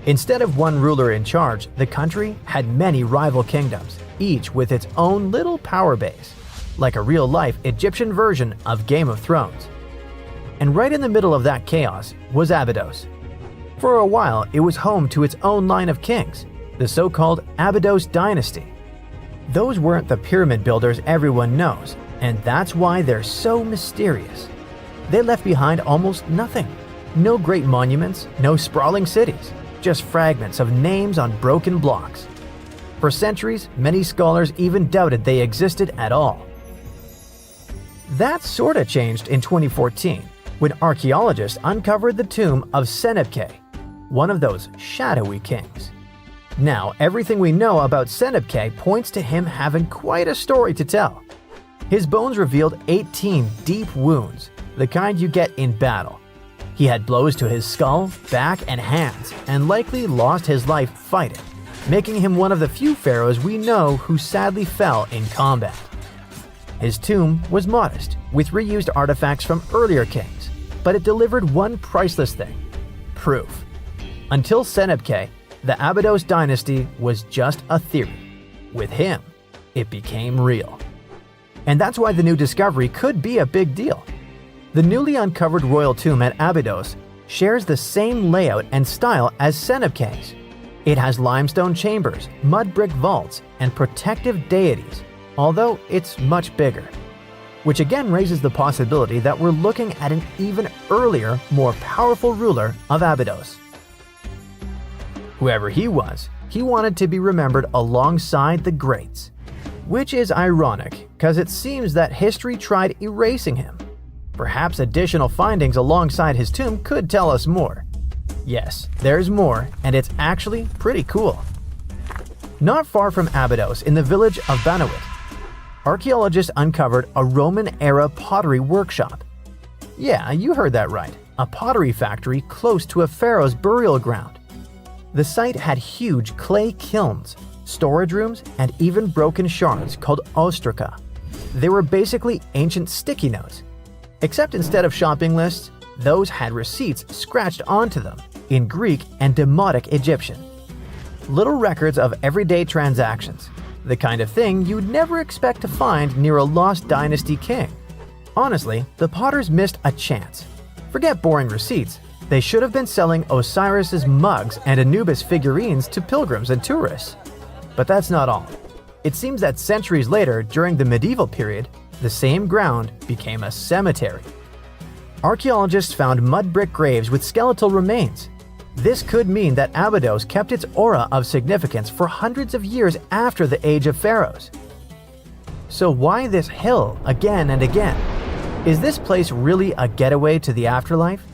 Instead of one ruler in charge, the country had many rival kingdoms, each with its own little power base, like a real-life Egyptian version of Game of Thrones. And right in the middle of that chaos was Abydos. For a while, it was home to its own line of kings, the so-called Abydos dynasty. Those weren't the pyramid builders everyone knows, and that's why they're so mysterious. They left behind almost nothing. No great monuments, no sprawling cities, just fragments of names on broken blocks. For centuries, many scholars even doubted they existed at all. That sorta changed in 2014, when archaeologists uncovered the tomb of Senebkay, one of those shadowy kings. Now, everything we know about Senebkay points to him having quite a story to tell. His bones revealed 18 deep wounds, the kind you get in battle. He had blows to his skull, back, and hands, and likely lost his life fighting, making him one of the few pharaohs we know who sadly fell in combat. His tomb was modest, with reused artifacts from earlier kings, but it delivered one priceless thing: proof. Until Senebkay, the Abydos dynasty was just a theory. With him, it became real. And that's why the new discovery could be a big deal. The newly uncovered royal tomb at Abydos shares the same layout and style as Senebkay's. It has limestone chambers, mud brick vaults, and protective deities, although it's much bigger. Which again raises the possibility that we're looking at an even earlier, more powerful ruler of Abydos. Whoever he was, he wanted to be remembered alongside the greats. Which is ironic, because it seems that history tried erasing him. Perhaps additional findings alongside his tomb could tell us more. Yes, there's more, and it's actually pretty cool. Not far from Abydos, in the village of Banawit, archaeologists uncovered a Roman-era pottery workshop. Yeah, you heard that right, a pottery factory close to a pharaoh's burial ground. The site had huge clay kilns, storage rooms, and even broken shards called ostraca. They were basically ancient sticky notes. Except instead of shopping lists, those had receipts scratched onto them in Greek and Demotic Egyptian. Little records of everyday transactions, the kind of thing you'd never expect to find near a lost dynasty king. Honestly, the potters missed a chance. Forget boring receipts, they should have been selling Osiris's mugs and Anubis figurines to pilgrims and tourists. But that's not all. It seems that centuries later, during the medieval period, the same ground became a cemetery. Archaeologists found mud brick graves with skeletal remains. This could mean that Abydos kept its aura of significance for hundreds of years after the Age of Pharaohs. So why this hill again and again? Is this place really a getaway to the afterlife?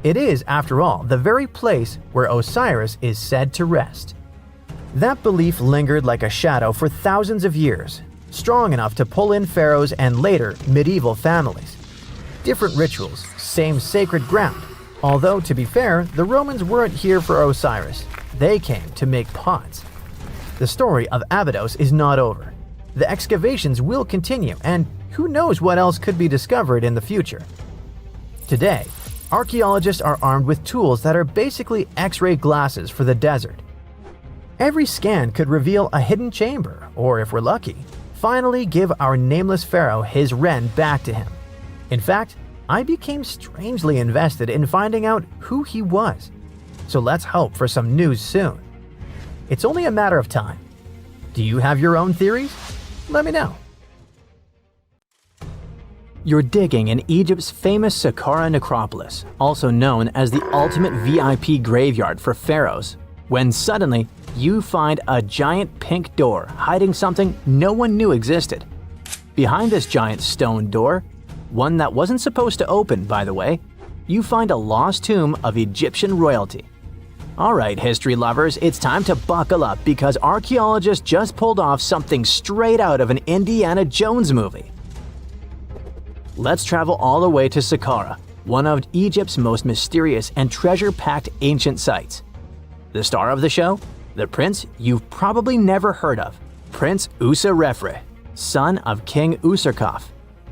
It is, after all, the very place where Osiris is said to rest. That belief lingered like a shadow for thousands of years, strong enough to pull in pharaohs and later medieval families. Different rituals, same sacred ground. Although, to be fair, the Romans weren't here for Osiris. They came to make pots. The story of Abydos is not over. The excavations will continue, and who knows what else could be discovered in the future. Today, archaeologists are armed with tools that are basically X-ray glasses for the desert. Every scan could reveal a hidden chamber, or if we're lucky, finally give our nameless pharaoh his wren back to him. In fact, I became strangely invested in finding out who he was. So let's hope for some news soon. It's only a matter of time. Do you have your own theories? Let me know. You're digging in Egypt's famous Saqqara necropolis, also known as the ultimate VIP graveyard for pharaohs, when suddenly you find a giant pink door hiding something no one knew existed. Behind this giant stone door, one that wasn't supposed to open, by the way, you find a lost tomb of Egyptian royalty. Alright, history lovers, it's time to buckle up because archaeologists just pulled off something straight out of an Indiana Jones movie. Let's travel all the way to Saqqara, one of Egypt's most mysterious and treasure-packed ancient sites. The star of the show? The prince you've probably never heard of, Prince Userefre, son of King Userkaf.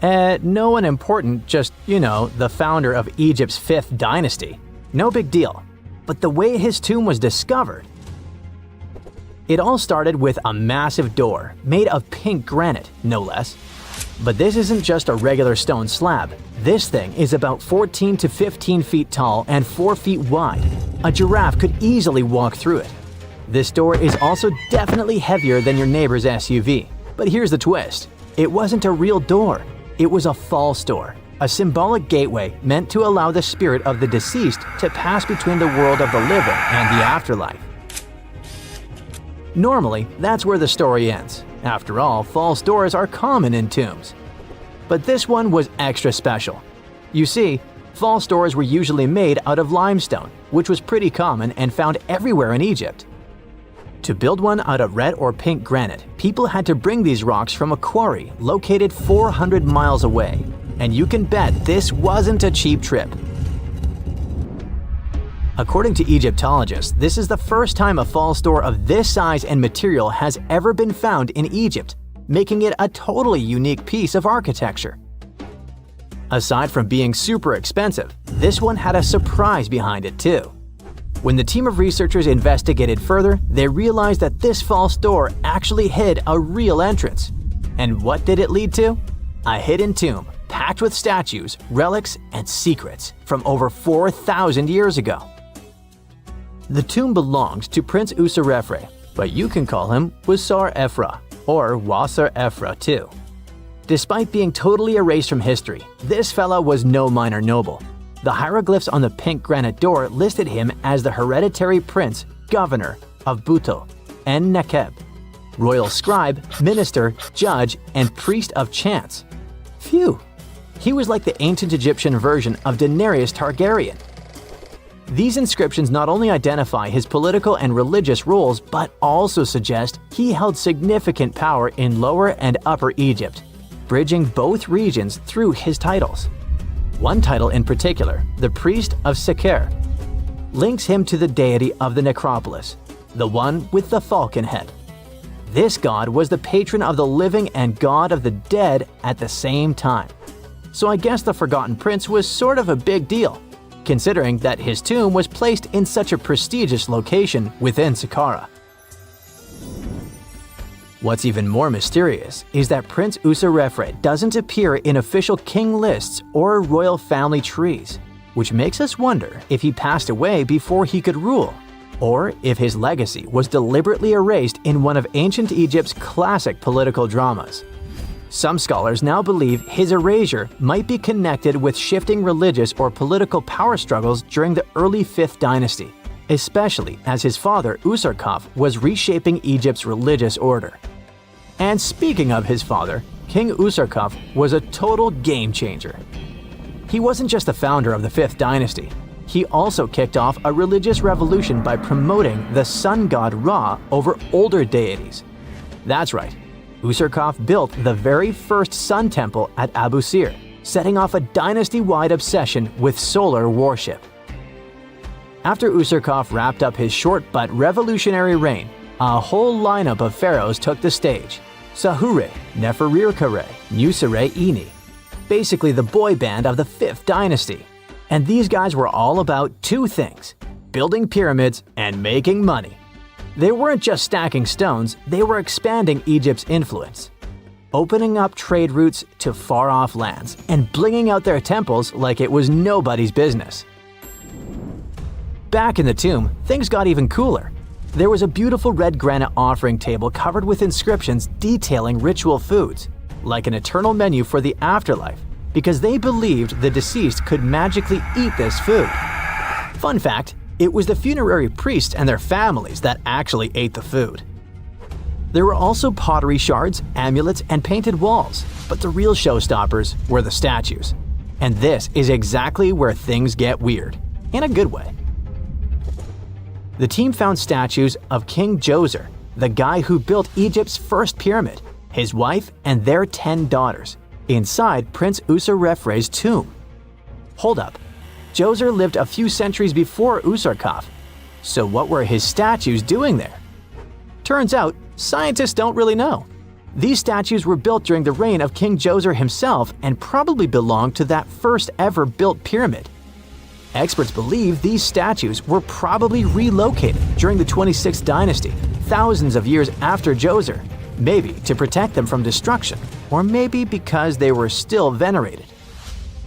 No one important, just, the founder of Egypt's 5th dynasty. No big deal. But the way his tomb was discovered… It all started with a massive door, made of pink granite, no less. But this isn't just a regular stone slab. This thing is about 14 to 15 feet tall and 4 feet wide. A giraffe could easily walk through it. This door is also definitely heavier than your neighbor's SUV. But here's the twist. It wasn't a real door. It was a false door, a symbolic gateway meant to allow the spirit of the deceased to pass between the world of the living and the afterlife. Normally, that's where the story ends. After all, false doors are common in tombs. But this one was extra special. You see, false doors were usually made out of limestone, which was pretty common and found everywhere in Egypt. To build one out of red or pink granite, people had to bring these rocks from a quarry located 400 miles away. And you can bet this wasn't a cheap trip. According to Egyptologists, this is the first time a false door of this size and material has ever been found in Egypt, making it a totally unique piece of architecture. Aside from being super expensive, this one had a surprise behind it too. When the team of researchers investigated further, they realized that this false door actually hid a real entrance. And what did it lead to? A hidden tomb packed with statues, relics, and secrets from over 4,000 years ago. The tomb belonged to Prince Userefre, but you can call him Wasar Efra, or Wasar Efra too. Despite being totally erased from history, this fella was no minor noble. The hieroglyphs on the pink granite door listed him as the hereditary prince, governor of Buto and Nekeb, royal scribe, minister, judge, and priest of chance. Phew! He was like the ancient Egyptian version of Daenerys Targaryen. These inscriptions not only identify his political and religious roles, but also suggest he held significant power in Lower and Upper Egypt, bridging both regions through his titles. One title in particular, the Priest of Sekher, links him to the deity of the necropolis, the one with the falcon head. This god was the patron of the living and god of the dead at the same time. So I guess the Forgotten Prince was sort of a big deal, considering that his tomb was placed in such a prestigious location within Saqqara. What's even more mysterious is that Prince Userefre doesn't appear in official king lists or royal family trees, which makes us wonder if he passed away before he could rule, or if his legacy was deliberately erased in one of ancient Egypt's classic political dramas. Some scholars now believe his erasure might be connected with shifting religious or political power struggles during the early 5th dynasty, especially as his father Usarkaf was reshaping Egypt's religious order. And speaking of his father, King Usarkaf was a total game changer. He wasn't just the founder of the 5th dynasty, he also kicked off a religious revolution by promoting the sun god Ra over older deities. That's right, Usarkaf built the very first sun temple at Abu Sir, setting off a dynasty-wide obsession with solar worship. After Usarkaf wrapped up his short but revolutionary reign, a whole lineup of pharaohs took the stage. Sahure, Neferirkare, Nusere Ini, basically the boy band of the 5th dynasty. And these guys were all about two things: building pyramids and making money. They weren't just stacking stones, they were expanding Egypt's influence, opening up trade routes to far-off lands and blinging out their temples like it was nobody's business. Back in the tomb, things got even cooler. There was a beautiful red granite offering table covered with inscriptions detailing ritual foods, like an eternal menu for the afterlife, because they believed the deceased could magically eat this food. Fun fact, it was the funerary priests and their families that actually ate the food. There were also pottery shards, amulets, and painted walls, but the real showstoppers were the statues. And this is exactly where things get weird, in a good way. The team found statues of King Djoser, the guy who built Egypt's first pyramid, his wife, and their 10 daughters, inside Prince Userefre's tomb. Hold up, Djoser lived a few centuries before Usarkaf, so what were his statues doing there? Turns out, scientists don't really know. These statues were built during the reign of King Djoser himself and probably belonged to that first ever built pyramid. Experts believe these statues were probably relocated during the 26th dynasty, thousands of years after Djoser, maybe to protect them from destruction, or maybe because they were still venerated.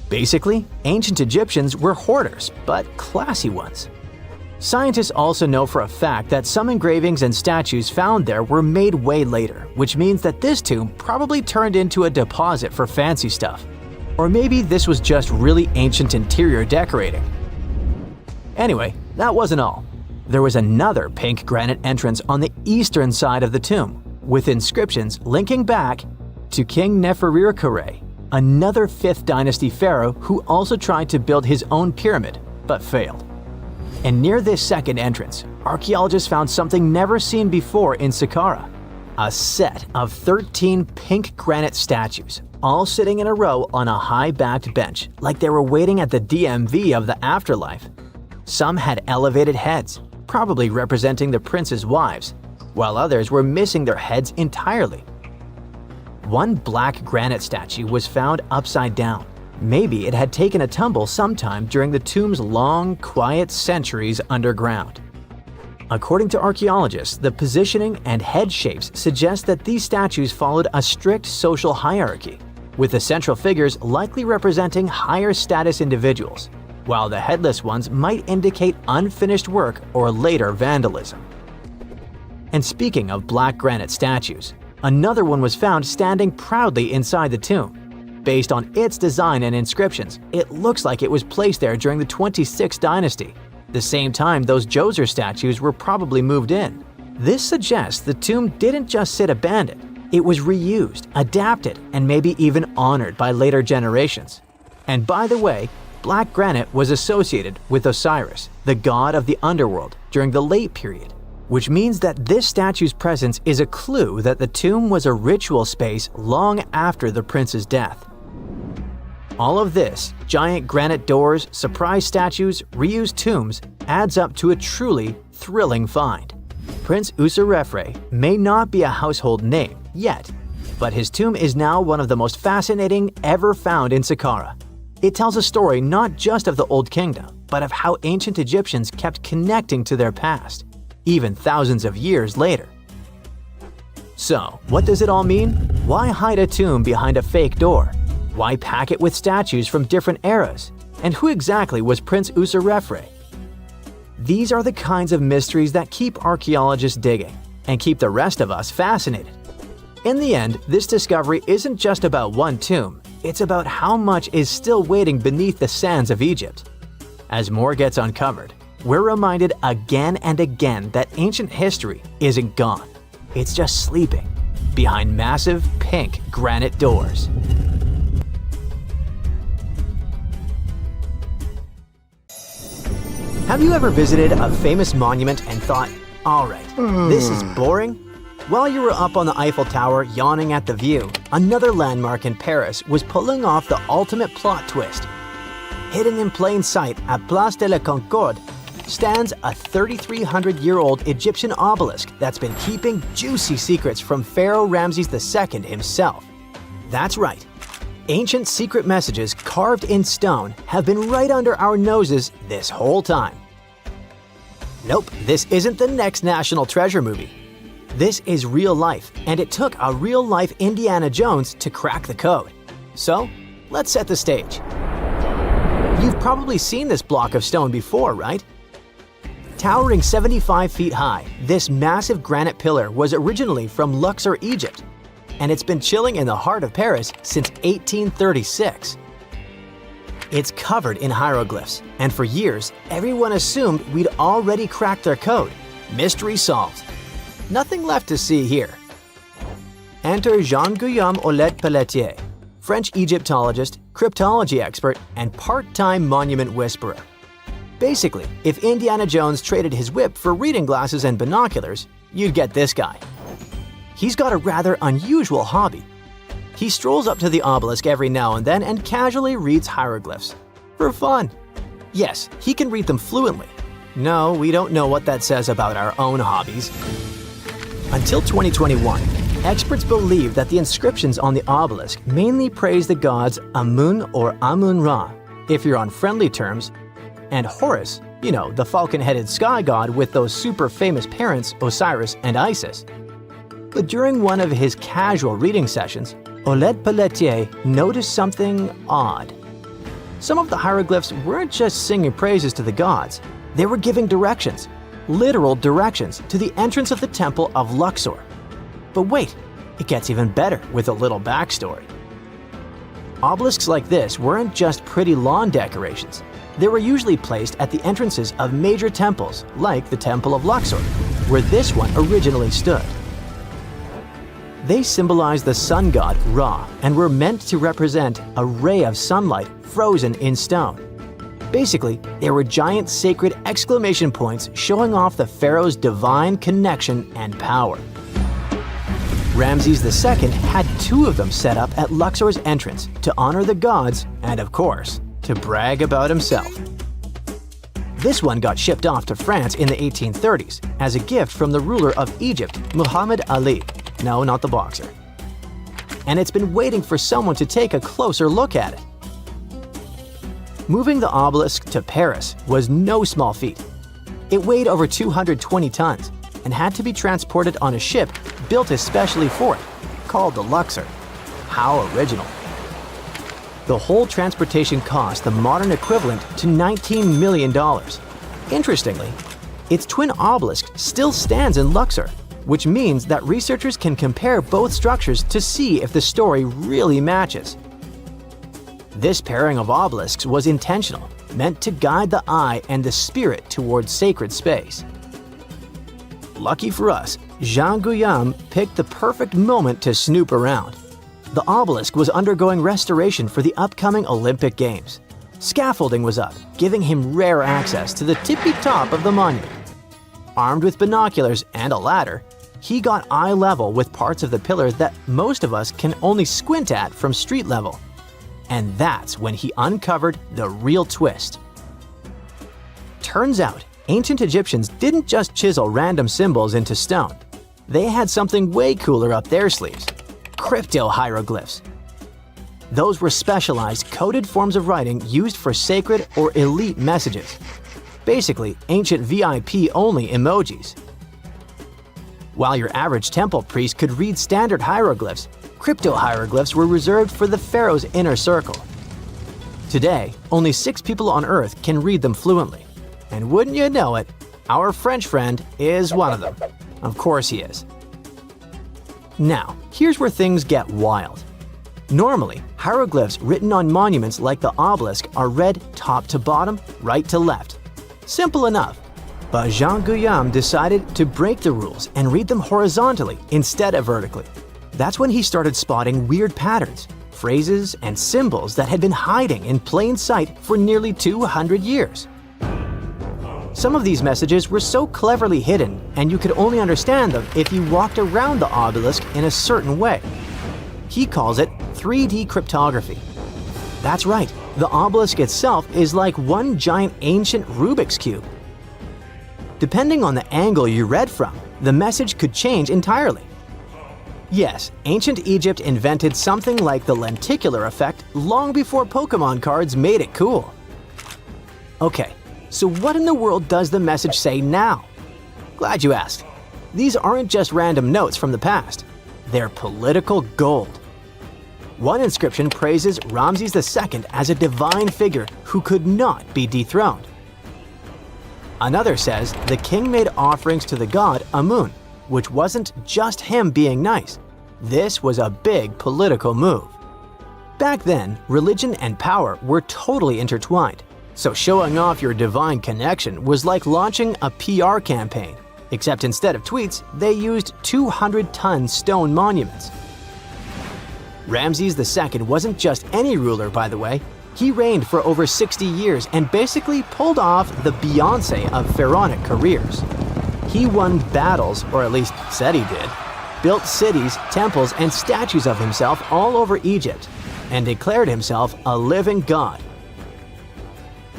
Basically, ancient Egyptians were hoarders, but classy ones. Scientists also know for a fact that some engravings and statues found there were made way later, which means that this tomb probably turned into a deposit for fancy stuff. Or maybe this was just really ancient interior decorating. Anyway, that wasn't all. There was another pink granite entrance on the eastern side of the tomb, with inscriptions linking back to King Nefertiti, another 5th dynasty pharaoh who also tried to build his own pyramid, but failed. And near this second entrance, archaeologists found something never seen before in Saqqara: a set of 13 pink granite statues, all sitting in a row on a high-backed bench, like they were waiting at the DMV of the afterlife. Some had elevated heads, probably representing the prince's wives, while others were missing their heads entirely. One black granite statue was found upside down. Maybe it had taken a tumble sometime during the tomb's long, quiet centuries underground. According to archaeologists, the positioning and head shapes suggest that these statues followed a strict social hierarchy, with the central figures likely representing higher status individuals, while the headless ones might indicate unfinished work or later vandalism. And speaking of black granite statues, another one was found standing proudly inside the tomb. Based on its design and inscriptions, it looks like it was placed there during the 26th dynasty, the same time those Djoser statues were probably moved in. This suggests the tomb didn't just sit abandoned, it was reused, adapted, and maybe even honored by later generations. And by the way, black granite was associated with Osiris, the god of the underworld, during the late period, which means that this statue's presence is a clue that the tomb was a ritual space long after the prince's death. All of this, giant granite doors, surprise statues, reused tombs, adds up to a truly thrilling find. Prince Userefre may not be a household name yet, but his tomb is now one of the most fascinating ever found in Saqqara. It tells a story not just of the Old Kingdom, but of how ancient Egyptians kept connecting to their past, even thousands of years later. So, what does it all mean? Why hide a tomb behind a fake door? Why pack it with statues from different eras? And who exactly was Prince Userefre? These are the kinds of mysteries that keep archaeologists digging and keep the rest of us fascinated. In the end, this discovery isn't just about one tomb, it's about how much is still waiting beneath the sands of Egypt. As more gets uncovered, we're reminded again and again that ancient history isn't gone. It's just sleeping behind massive pink granite doors. Have you ever visited a famous monument and thought, alright, this is boring? While you were up on the Eiffel Tower yawning at the view, another landmark in Paris was pulling off the ultimate plot twist. Hidden in plain sight at Place de la Concorde stands a 3,300-year-old Egyptian obelisk that's been keeping juicy secrets from Pharaoh Ramses II himself. That's right. Ancient secret messages carved in stone have been right under our noses this whole time. Nope, this isn't the next National Treasure movie. This is real life, and it took a real-life Indiana Jones to crack the code. So, let's set the stage. You've probably seen this block of stone before, right? Towering 75 feet high, this massive granite pillar was originally from Luxor, Egypt, and it's been chilling in the heart of Paris since 1836. It's covered in hieroglyphs, and for years, everyone assumed we'd already cracked their code. Mystery solved. Nothing left to see here. Enter Jean-Guillaume Aulet-Pelletier, French Egyptologist, cryptology expert, and part-time monument whisperer. Basically, if Indiana Jones traded his whip for reading glasses and binoculars, you'd get this guy. He's got a rather unusual hobby. He strolls up to the obelisk every now and then and casually reads hieroglyphs. For fun. Yes, he can read them fluently. No, we don't know what that says about our own hobbies. Until 2021, Experts believe that the inscriptions on the obelisk mainly praise the gods Amun or Amun-Ra, if you're on friendly terms, and Horus, you know, the falcon-headed sky god with those super famous parents Osiris and Isis. But during one of his casual reading sessions, Oleg Pelletier noticed something odd. Some of the hieroglyphs weren't just singing praises to the gods, they were giving directions, literal directions, to the entrance of the temple of Luxor. But wait, it gets even better with a little backstory. Obelisks like this weren't just pretty lawn decorations. They were usually placed at the entrances of major temples, like the Temple of Luxor, where this one originally stood. They symbolized the sun god Ra and were meant to represent a ray of sunlight frozen in stone. Basically, they were giant sacred exclamation points showing off the pharaoh's divine connection and power. Ramses II had 2 of them set up at Luxor's entrance to honor the gods and, of course, to brag about himself. This one got shipped off to France in the 1830s as a gift from the ruler of Egypt, Muhammad Ali. No, not the boxer. And it's been waiting for someone to take a closer look at it. Moving the obelisk to Paris was no small feat. It weighed over 220 tons and had to be transported on a ship built especially for it, called the Luxor. How original. The whole transportation cost the modern equivalent to $19 million. Interestingly, its twin obelisk still stands in Luxor, which means that researchers can compare both structures to see if the story really matches. This pairing of obelisks was intentional, meant to guide the eye and the spirit towards sacred space. Lucky for us, Jean Guillaume picked the perfect moment to snoop around. The obelisk was undergoing restoration for the upcoming Olympic Games. Scaffolding was up, giving him rare access to the tippy top of the monument. Armed with binoculars and a ladder, he got eye level with parts of the pillar that most of us can only squint at from street level. And that's when he uncovered the real twist. Turns out, ancient Egyptians didn't just chisel random symbols into stone. They had something way cooler up their sleeves: crypto-hieroglyphs. Those were specialized, coded forms of writing used for sacred or elite messages. Basically, ancient VIP-only emojis. While your average temple priest could read standard hieroglyphs, crypto-hieroglyphs were reserved for the pharaoh's inner circle. Today, only 6 people on Earth can read them fluently. And wouldn't you know it, our French friend is one of them. Of course he is. Now, here's where things get wild. Normally, hieroglyphs written on monuments like the obelisk are read top to bottom, right to left. Simple enough. But Jean Guillaume decided to break the rules and read them horizontally instead of vertically. That's when he started spotting weird patterns, phrases, and symbols that had been hiding in plain sight for nearly 200 years. Some of these messages were so cleverly hidden, and you could only understand them if you walked around the obelisk in a certain way. He calls it 3D cryptography. That's right, the obelisk itself is like one giant ancient Rubik's Cube. Depending on the angle you read from, the message could change entirely. Yes, ancient Egypt invented something like the lenticular effect long before Pokemon cards made it cool. Okay, so what in the world does the message say now? Glad you asked. These aren't just random notes from the past. They're political gold. One inscription praises Ramses II as a divine figure who could not be dethroned. Another says the king made offerings to the god Amun, which wasn't just him being nice. This was a big political move. Back then, religion and power were totally intertwined, so showing off your divine connection was like launching a PR campaign, except instead of tweets, they used 200-ton stone monuments. Ramses II wasn't just any ruler, by the way. He reigned for over 60 years and basically pulled off the Beyoncé of pharaonic careers. He won battles, or at least said he did, built cities, temples, and statues of himself all over Egypt, and declared himself a living god.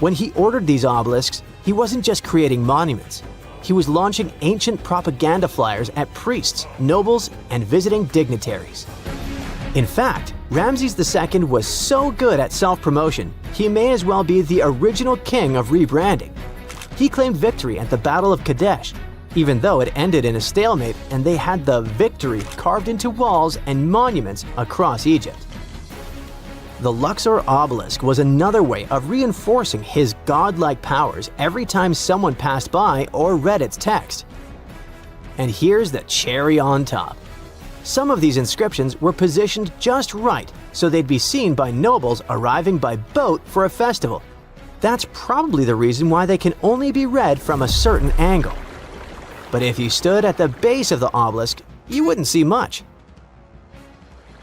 When he ordered these obelisks, he wasn't just creating monuments. he was launching ancient propaganda flyers at priests, nobles, and visiting dignitaries. In fact, Ramses II was so good at self-promotion, he may as well be the original king of rebranding. He claimed victory at the Battle of Kadesh, even though it ended in a stalemate and they had the victory carved into walls and monuments across Egypt. The Luxor obelisk was another way of reinforcing his godlike powers every time someone passed by or read its text. And here's the cherry on top. Some of these inscriptions were positioned just right so they'd be seen by nobles arriving by boat for a festival. That's probably the reason why they can only be read from a certain angle. But if you stood at the base of the obelisk, you wouldn't see much.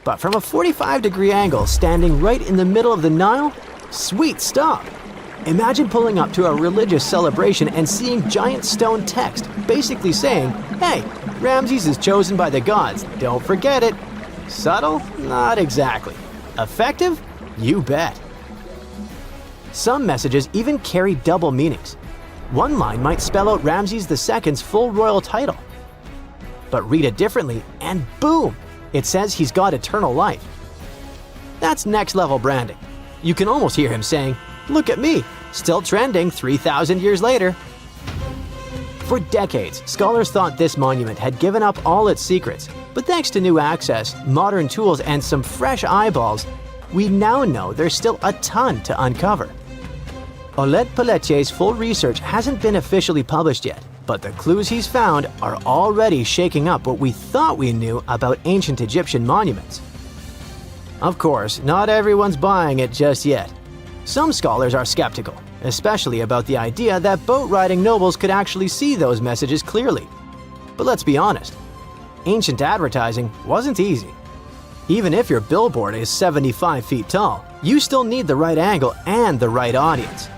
But from a 45-degree angle standing right in the middle of the Nile, sweet stuff! Imagine pulling up to a religious celebration and seeing giant stone text basically saying, "Hey, Ramses is chosen by the gods, don't forget it." Subtle? Not exactly. Effective? You bet. Some messages even carry double meanings. One line might spell out Ramses II's full royal title. But read it differently and boom! It says he's got eternal life. That's next-level branding. You can almost hear him saying, "Look at me, still trending 3,000 years later." For decades, scholars thought this monument had given up all its secrets, but thanks to new access, modern tools, and some fresh eyeballs, we now know there's still a ton to uncover. Oleg Pelletier's full research hasn't been officially published yet, but the clues he's found are already shaking up what we thought we knew about ancient Egyptian monuments. Of course, not everyone's buying it just yet. Some scholars are skeptical, especially about the idea that boat-riding nobles could actually see those messages clearly. But let's be honest, ancient advertising wasn't easy. Even if your billboard is 75 feet tall, you still need the right angle and the right audience.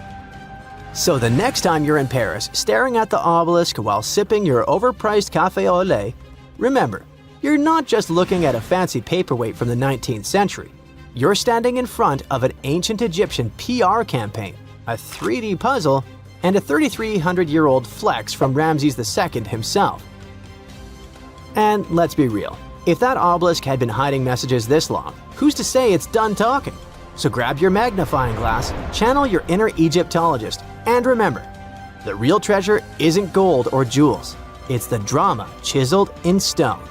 So the next time you're in Paris staring at the obelisk while sipping your overpriced café au lait, remember, you're not just looking at a fancy paperweight from the 19th century. You're standing in front of an ancient Egyptian PR campaign, a 3D puzzle, and a 3,300-year-old flex from Ramses II himself. And let's be real, if that obelisk had been hiding messages this long, who's to say it's done talking? So grab your magnifying glass, channel your inner Egyptologist, and remember, the real treasure isn't gold or jewels, it's the drama chiseled in stone.